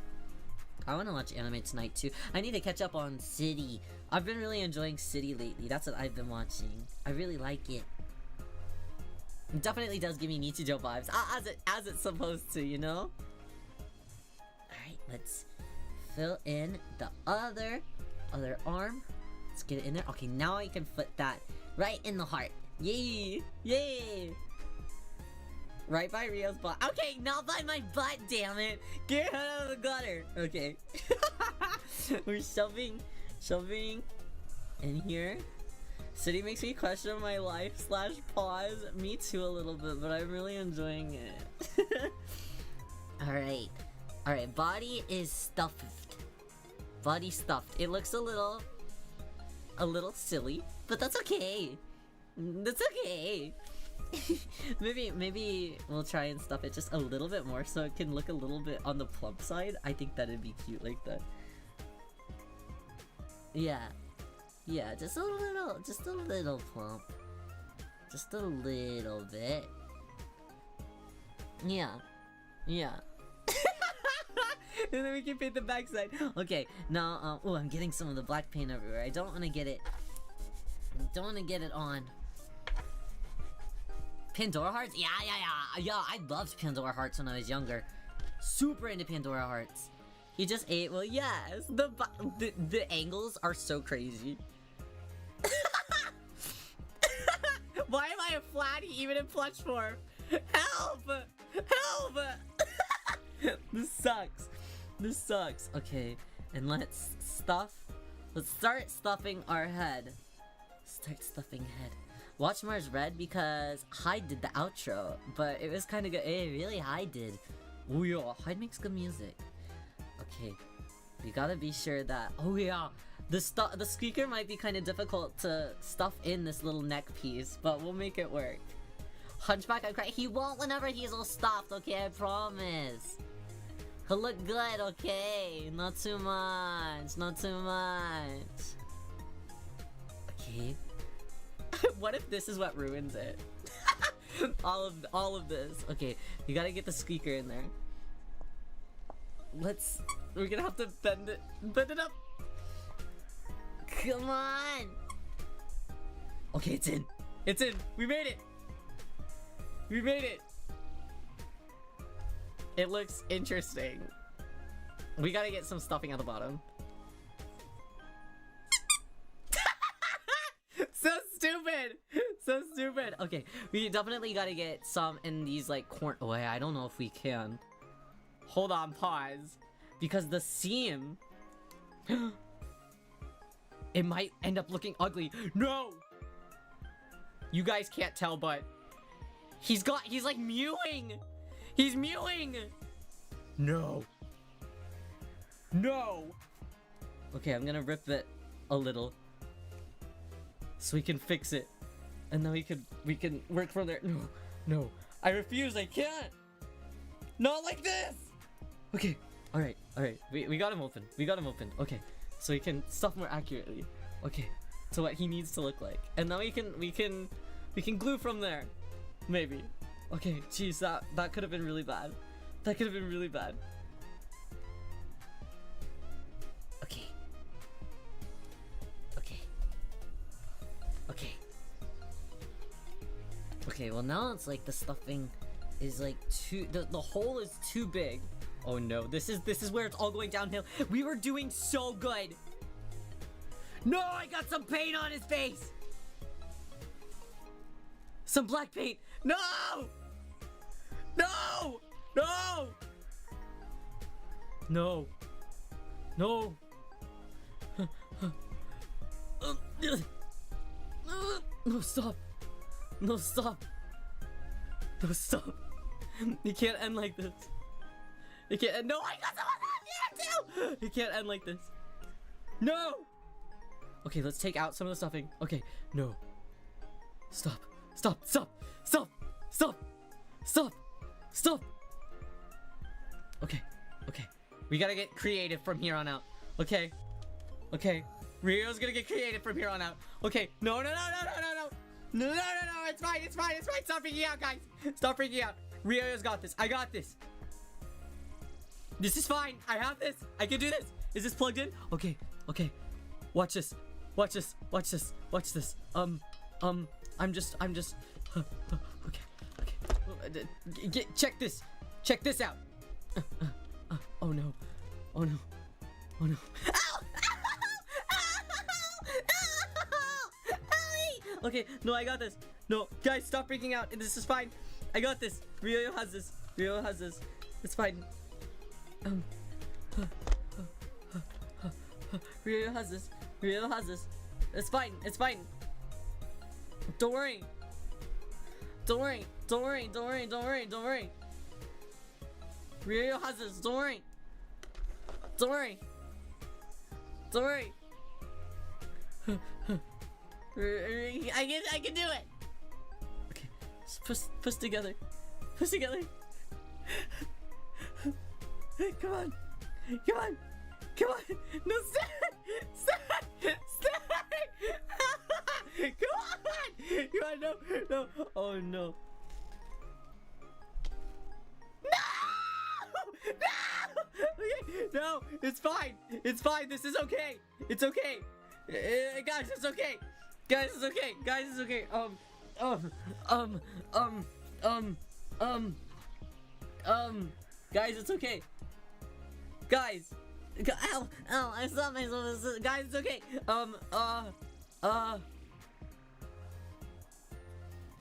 I want to watch anime tonight too. I need to catch up on City. I've been really enjoying City lately. That's what I've been watching. I really like it. It definitely does give me Nichijou vibes, as it's supposed to, you know? Alright, let's fill in the other arm. Let's get it in there. Okay, now I can put that right in the heart. Yay! Right by Ryo's butt. Okay, not by my butt, damn it! Get out of the gutter! Okay. We're shoving in here. City makes me question my life / pause. Me too a little bit, but I'm really enjoying it. Alright, body is stuffed. It looks a little silly, but that's okay. Maybe we'll try and stuff it just a little bit more so it can look a little bit on the plump side. I think that'd be cute like that. Yeah, just a little plump. Just a little bit. Yeah. And then we can paint the backside. Okay, now, oh, I'm getting some of the black paint everywhere. I don't want to get it on. Pandora hearts? Yeah. I loved Pandora hearts when I was younger. Super into Pandora hearts. He just ate. Well, yes. The angles are so crazy. Why am I a flatty even in plush form? Help! This sucks. Okay, and let's start stuffing our head. Watch Mars Red because Hyde did the outro, but it was kind of good. Really, Hyde did. Oh yeah, Hyde makes good music. Okay, we gotta be sure that. Oh yeah, the squeaker might be kind of difficult to stuff in this little neck piece, but we'll make it work. Hunchback, I cry. He won't whenever he's all stuffed. Okay, I promise. He'll look good. Okay, not too much. Okay. What if this is what ruins it? all of this. Okay, you gotta get the squeaker in there. We're gonna have to bend it up. Come on. Okay, it's in. It's in. We made it. We made it. It looks interesting. We gotta get some stuffing at the bottom. So stupid. So stupid. Okay, we definitely gotta get some in these like corn. Oh, I don't know if we can. Hold on, pause. Because the seam, it might end up looking ugly. No! You guys can't tell, but he's like mewing. He's mewing. No. No. Okay, I'm gonna rip it a little so we can fix it, and then we can work from there. No, no, I refuse. I can't. Not like this. Okay. All right. All right. We got him open. We got him open. Okay, so we can stuff more accurately. Okay, to what he needs to look like, and then we can glue from there. Maybe. Okay. Jeez, that could have been really bad. That could have been really bad. Okay. Okay. Okay. Okay, well now it's like the stuffing is like the hole is too big. Oh no, this is where it's all going downhill. We were doing so good. No, I got some paint on his face. Some black paint. No! No! No! No. No. No, stop. No, stop. No, stop. You can't end like this. You can't end. No, I got someone on here too! You can't end like this. No! Okay, let's take out some of the stuffing. Okay, no. Stop. Stop. Stop. Stop. Stop. Stop. Stop. Okay. Okay. We gotta get creative from here on out. Okay. Okay. Rio's gonna get creative from here on out. Okay. No, no, no, no, no, no, no. No, no, no, no. It's fine. It's fine. It's fine. Stop freaking out, guys. Stop freaking out. Rio's got this. I got this. This is fine. I have this. I can do this. Is this plugged in? Okay. Okay. Watch this. Watch this. Watch this. Watch this. I'm just. Okay. Okay. Check this. Check this out. Oh no. Oh no. Oh no. Ow! Okay, no, I got this. No, guys, stop freaking out. This is fine. I got this. Rio has this. Rio has this. It's fine. Rio has this. Rio has this. It's fine. It's fine. Don't worry. Don't worry. Don't worry. Don't worry. Don't worry. Don't worry. Rio has this. Don't worry. Don't worry. Don't worry. I can do it. Okay, just push together. Push together. Come on. Come on. Come on. No, stop. Stop. Stop. Come on. Come on. No. No. Oh no. No. No. Okay. No. It's fine. It's fine. This is okay. It's okay. Guys, it's okay. Guys, it's okay. Guys, it's okay. Guys, it's okay. Guys. Ow, ow, I stopped myself. Guys, it's okay.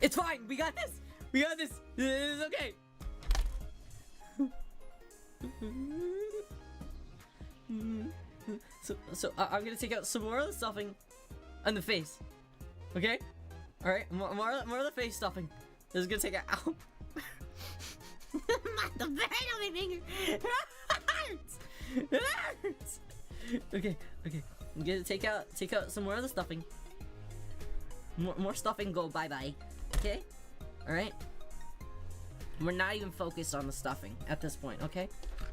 It's fine. We got this. We got this. It's okay. So I'm gonna take out some more of the stuffing on the face. Okay? Alright, more of the face stuffing. This is gonna take out. The pain on my finger. It hurts. It hurts. Okay, okay. I'm gonna take out some more of the stuffing. More stuffing go bye-bye. Okay? Alright? We're not even focused on the stuffing at this point, okay?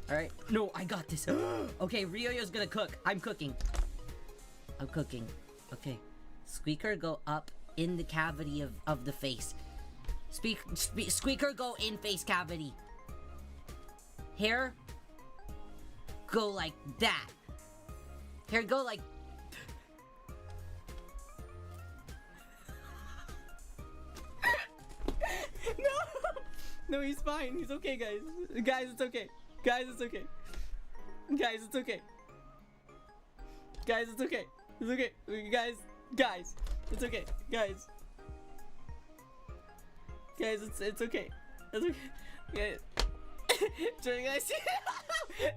Alright. No, I got this. Okay, Ryoyo's gonna cook. I'm cooking. I'm cooking. Okay. Squeaker, go up in the cavity of the face. Squeaker, go in face cavity. Hair, go like that. Hair, go like... No, he's fine. He's okay, guys. Guys, it's okay. Guys, it's okay. Guys, it's okay. Guys, it's okay. It's okay. Guys, it's okay. Guys. Guys, it's okay. It's okay. Guys. Turn guys. Dang!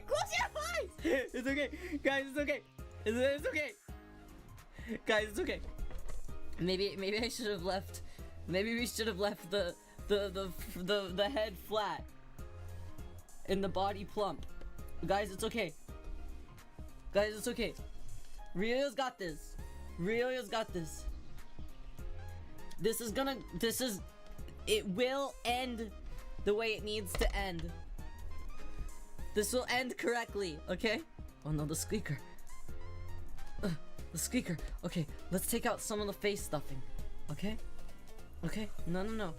Close your eyes! It's okay. Guys, it's okay. It's okay. Guys, it's okay. Maybe I should have left. Maybe we should have left the head flat and the body plump. Guys, it's okay. Guys, it's okay. Ryo's got this. Ryo's got this. It will end the way it needs to end. This will end correctly, okay? Oh no, the squeaker. The squeaker. Okay, let's take out some of the face stuffing. Okay? Okay? No.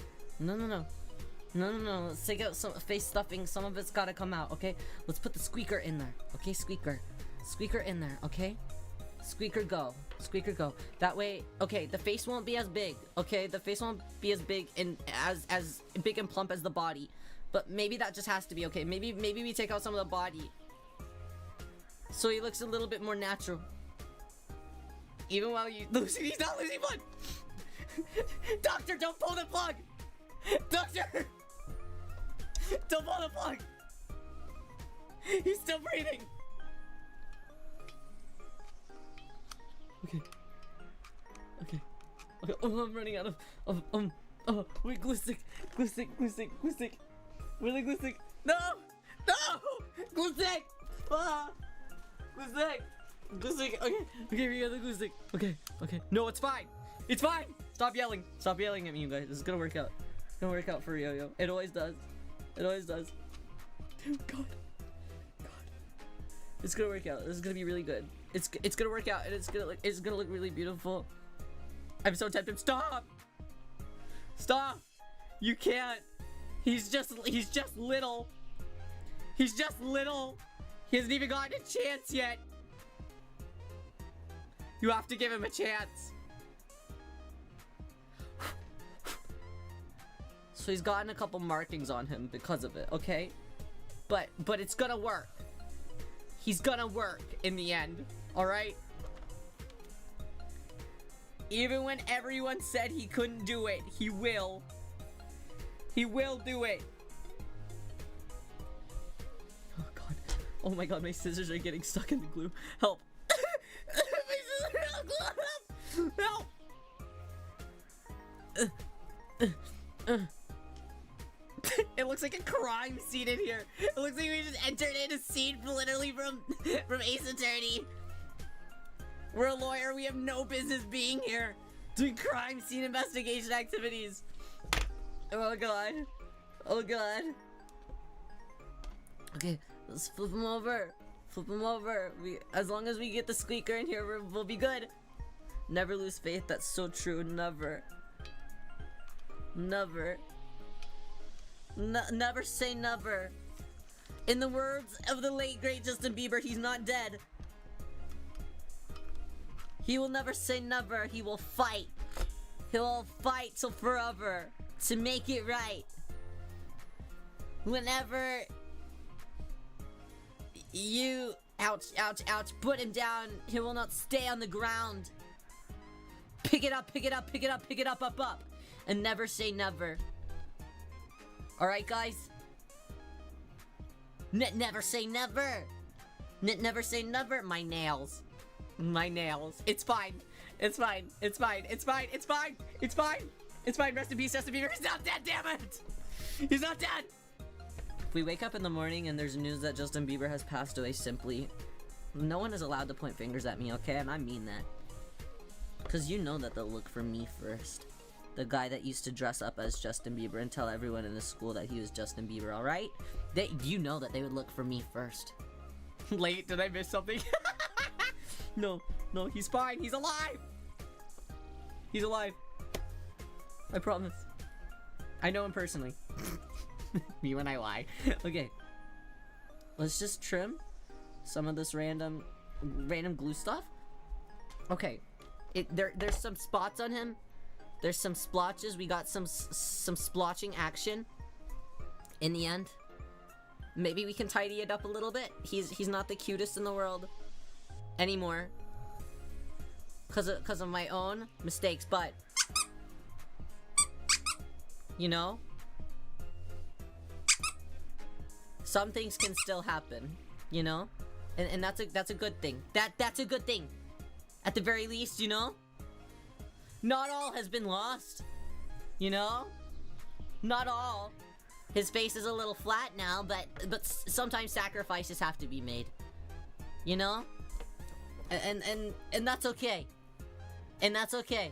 Let's take out some face stuffing. Some of it's gotta come out, okay? Let's put the squeaker in there. Okay, squeaker. Squeaker in there, okay? Squeaker go. Squeaker go. That way, okay, the face won't be as big, okay? The face won't be as big and as big and plump as the body. But maybe that just has to be, okay? Maybe we take out some of the body, so he looks a little bit more natural. Even while he's not losing blood. Doctor, don't pull the plug. Doctor, don't pull the plug. He's still breathing. Okay. Oh, I'm running out of wait, glue stick. Where's the glue stick? No! Glue stick! Glue stick. Okay, we got the glue stick. Okay. No, it's fine. Stop yelling at me, you guys. This is gonna work out. It's gonna work out for Yo-Yo. It always does. God. It's gonna work out. This is gonna be really good. It's gonna work out, and it's gonna look really beautiful. I'm so tempted. Stop! You can't. He's just little. He hasn't even gotten a chance yet. You have to give him a chance. So he's gotten a couple markings on him because of it, okay? But it's gonna work. He's gonna work in the end, alright? Even when everyone said he couldn't do it, he will. He will do it. Oh god. Oh my god, my scissors are getting stuck in the glue. Help. My scissors are in the glue. Help. It looks like a crime scene in here. It looks like we just entered in a scene literally from Ace Attorney. We're a lawyer. We have no business being here doing crime scene investigation activities. Oh god. Okay, let's flip him over. As long as we get the squeaker in here, we'll be good. Never lose faith. That's so true. Never say never. In the words of the late great Justin Bieber, he's not dead. He will never say never. He will fight. He'll fight till forever to make it right. Whenever you ouch, put him down, he will not stay on the ground. Pick it up, up, and never say never. Alright, guys? Never say never. Never say never. My nails. It's fine. Rest in peace, Justin Bieber. He's not dead, damn it! He's not dead! If we wake up in the morning and there's news that Justin Bieber has passed away, simply, no one is allowed to point fingers at me, okay? And I mean that. Because you know that they'll look for me first. The guy that used to dress up as Justin Bieber and tell everyone in the school that he was Justin Bieber, alright? You know that they would look for me first. Late, did I miss something? No, he's fine. He's alive. I promise. I know him personally. Me when I lie. Okay. Let's just trim some of this random glue stuff. Okay. There's some spots on him There's some splotches. We got some splotching action in the end. Maybe we can tidy it up a little bit. He's not the cutest in the world anymore. Cause of my own mistakes, but you know, some things can still happen, you know? And that's a good thing. That's a good thing. At the very least, you know? Not all has been lost. You know? Not all. His face is a little flat now, but sometimes sacrifices have to be made. You know? And that's okay. And that's okay.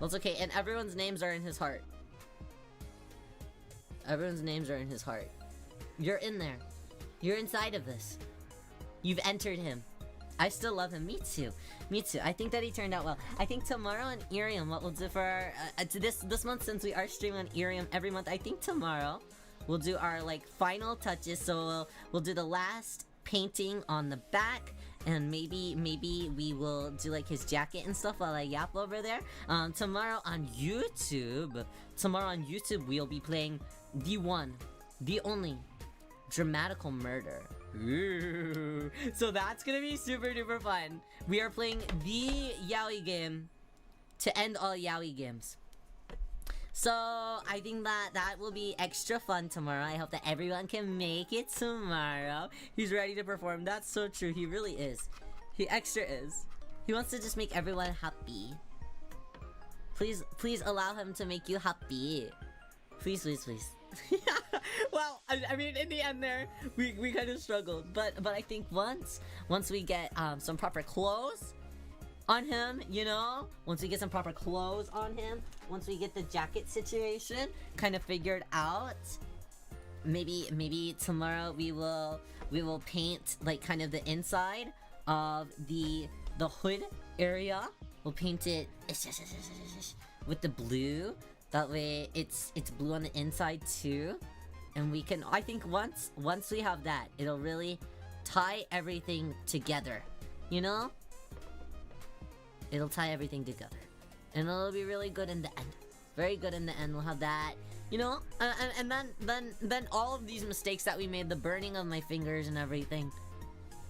That's okay. And everyone's names are in his heart. Everyone's names are in his heart. You're in there. You're inside of this. You've entered him. I still love him. Me too. Me too. I think that he turned out well. I think tomorrow on Irium, what we'll do for our, this month, since we are streaming on Irium every month, I think tomorrow we'll do our like final touches. So we'll do the last painting on the back, and maybe we will do like his jacket and stuff while I yap over there. Tomorrow on YouTube, we'll be playing the one, the only Dramatical Murder. Ooh. So that's gonna be super duper fun. We are playing the yaoi game to end all yaoi games. So I think that will be extra fun tomorrow. I hope that everyone can make it tomorrow. He's ready to perform. That's so true. He really is. He extra is. He wants to just make everyone happy. Please allow him to make you happy. Please. Well, I mean, in the end there, we kind of struggled, but I think once we get some proper clothes on him, you know, once we get some proper clothes on him, once we get the jacket situation kind of figured out, maybe tomorrow we will paint like kind of the inside of the hood area. We'll paint it with the blue. That way it's blue on the inside too. And we can, I think once we have that, it'll really tie everything together. You know? It'll tie everything together. And it'll be really good in the end. Very good in the end. We'll have that. You know? And then all of these mistakes that we made, the burning of my fingers and everything,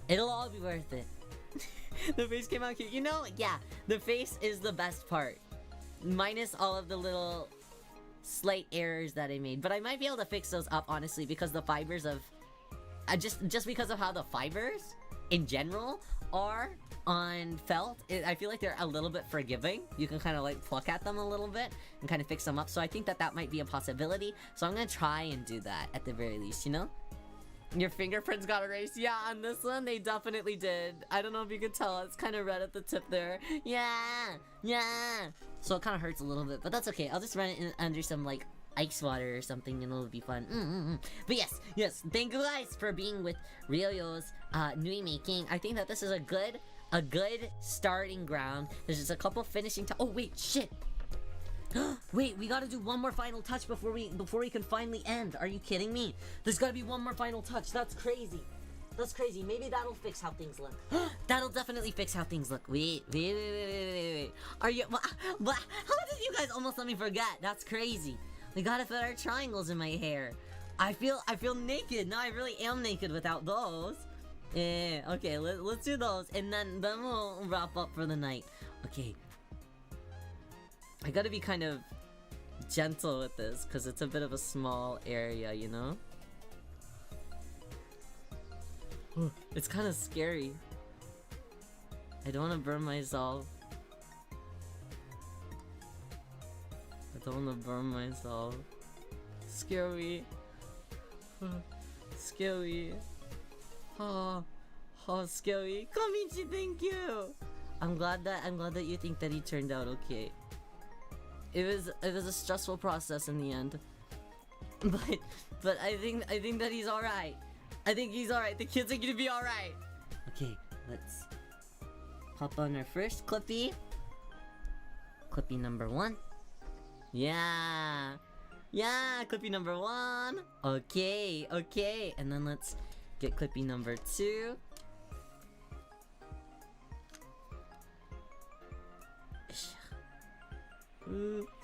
it'll all be worth it. The face came out cute. You know, yeah, the face is the best part. Minus all of the little slight errors that I made, but I might be able to fix those up, honestly, because the fibers of just because of how the fibers in general are on felt, I feel like they're a little bit forgiving. You can kind of like pluck at them a little bit and kind of fix them up, so I think that might be a possibility. So I'm gonna try and do that at the very least, you know? Your fingerprints got erased. Yeah, on this one, they definitely did. I don't know if you could tell. It's kind of red at the tip there. Yeah. So it kind of hurts a little bit, but that's okay. I'll just run it under some, like, ice water or something, and it'll be fun. But yes. Thank you guys for being with Ryo's Nui making. I think that this is a good starting ground. There's just a couple finishing oh, wait, shit. Wait, we gotta do one more final touch before we can finally end. Are you kidding me? There's gotta be one more final touch. That's crazy. Maybe that'll fix how things look. That'll definitely fix how things look. Wait. Are you? How did you guys almost let me forget? That's crazy. We gotta fit our triangles in my hair. I feel naked. Now I really am naked without those. Yeah. Okay. Let's do those, and then we'll wrap up for the night. Okay. I gotta be kind of gentle with this, because it's a bit of a small area, you know? It's kind of scary. I don't want to burn myself. Scary. Scary. Oh, scary. Komichi, thank you! I'm glad that you think that he turned out okay. It was a stressful process in the end, but I think that he's all right. I think he's all right. The kids are gonna be all right. Okay, let's pop on our first clippy. Clippy number 1. Yeah, clippy number 1. Okay, and then let's get clippy number 2.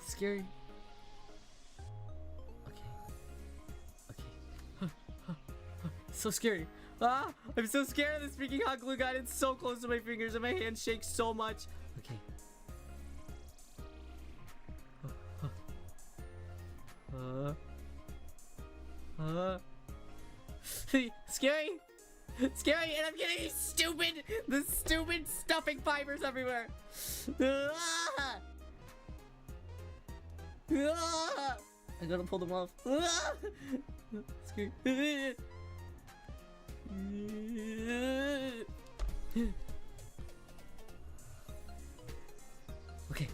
Scary. Okay. So scary. Ah, I'm so scared of this freaking hot glue gun. It's so close to my fingers and my hand shakes so much. Okay. Scary. Scary, and I'm getting the stupid stuffing fibers everywhere. Ah! Ah! I gotta pull them off. Ah! Scary. Okay.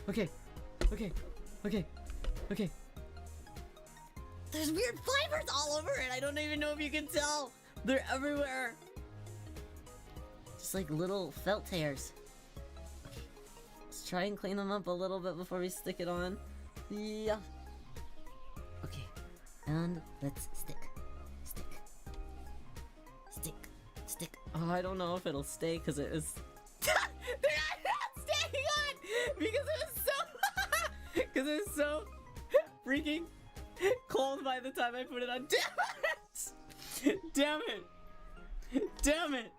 Okay. Okay. Okay. Okay. There's weird fibers all over it. I don't even know if you can tell. They're everywhere. Just like little felt hairs. Okay. Let's try and clean them up a little bit before we stick it on. Yeah. Okay. And let's stick. Stick. Oh, I don't know if it'll stay because it is. They're not staying on because it was so freaking cold by the time I put it on. Damn it!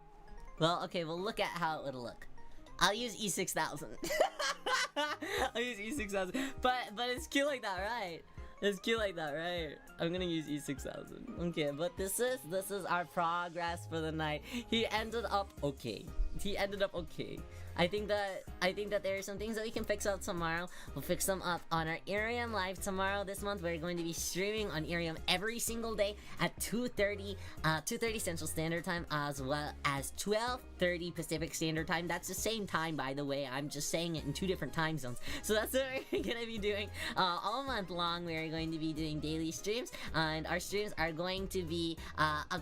Well, okay, we'll look at how it'll look. I'll use E6000. I'll use E6000. But it's cute like that, right? It's cute like that, right? I'm gonna use E6000. Okay, but this is our progress for the night. He ended up okay. I think that there are some things that we can fix up tomorrow. We'll fix them up on our Irium Live tomorrow. This month we're going to be streaming on Irium every single day at 2:30 Central Standard Time, as well as 12:30 Pacific Standard Time. That's the same time, by the way. I'm just saying it in 2 different time zones. So that's what we're gonna be doing all month long. We're going to be doing daily streams, and our streams are going to be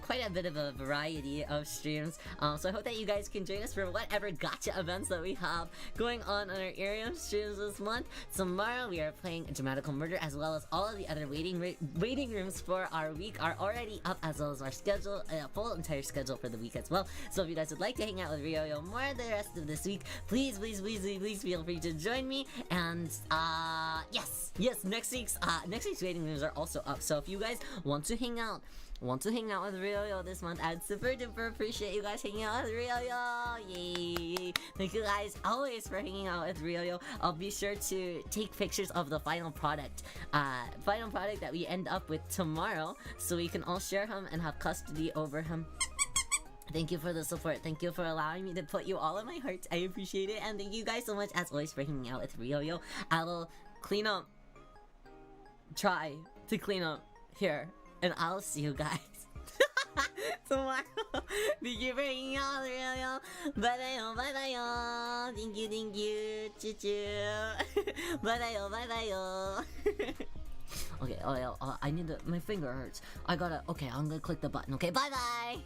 quite a bit of a variety of streams. So I hope that you guys can join us for whatever gotcha events that we have going on our Irium streams this month. Tomorrow we are playing Dramatical Murder, as well as all of the other waiting rooms for our week are already up, as well as our schedule, full entire schedule for the week as well. So if you guys would like to hang out with Ryo more the rest of this week, please feel free to join me. And yes, next week's waiting rooms are also up. So if you guys want to hang out with Ryo this month, I'd super duper appreciate you guys hanging out with Ryo. Yay! Thank you guys always for hanging out with Ryo. I'll be sure to take pictures of the final product that we end up with tomorrow, so we can all share him and have custody over him. Thank you for the support. Thank you for allowing me to put you all in my heart. I appreciate it, and thank you guys so much as always for hanging out with Ryo. I will try to clean up here, and I'll see you guys tomorrow. Thank you for hanging out with Ryo. Bye-bye. Thank you. Choo-choo. Bye-bye. Okay, my finger hurts. I'm gonna click the button. Okay, bye-bye.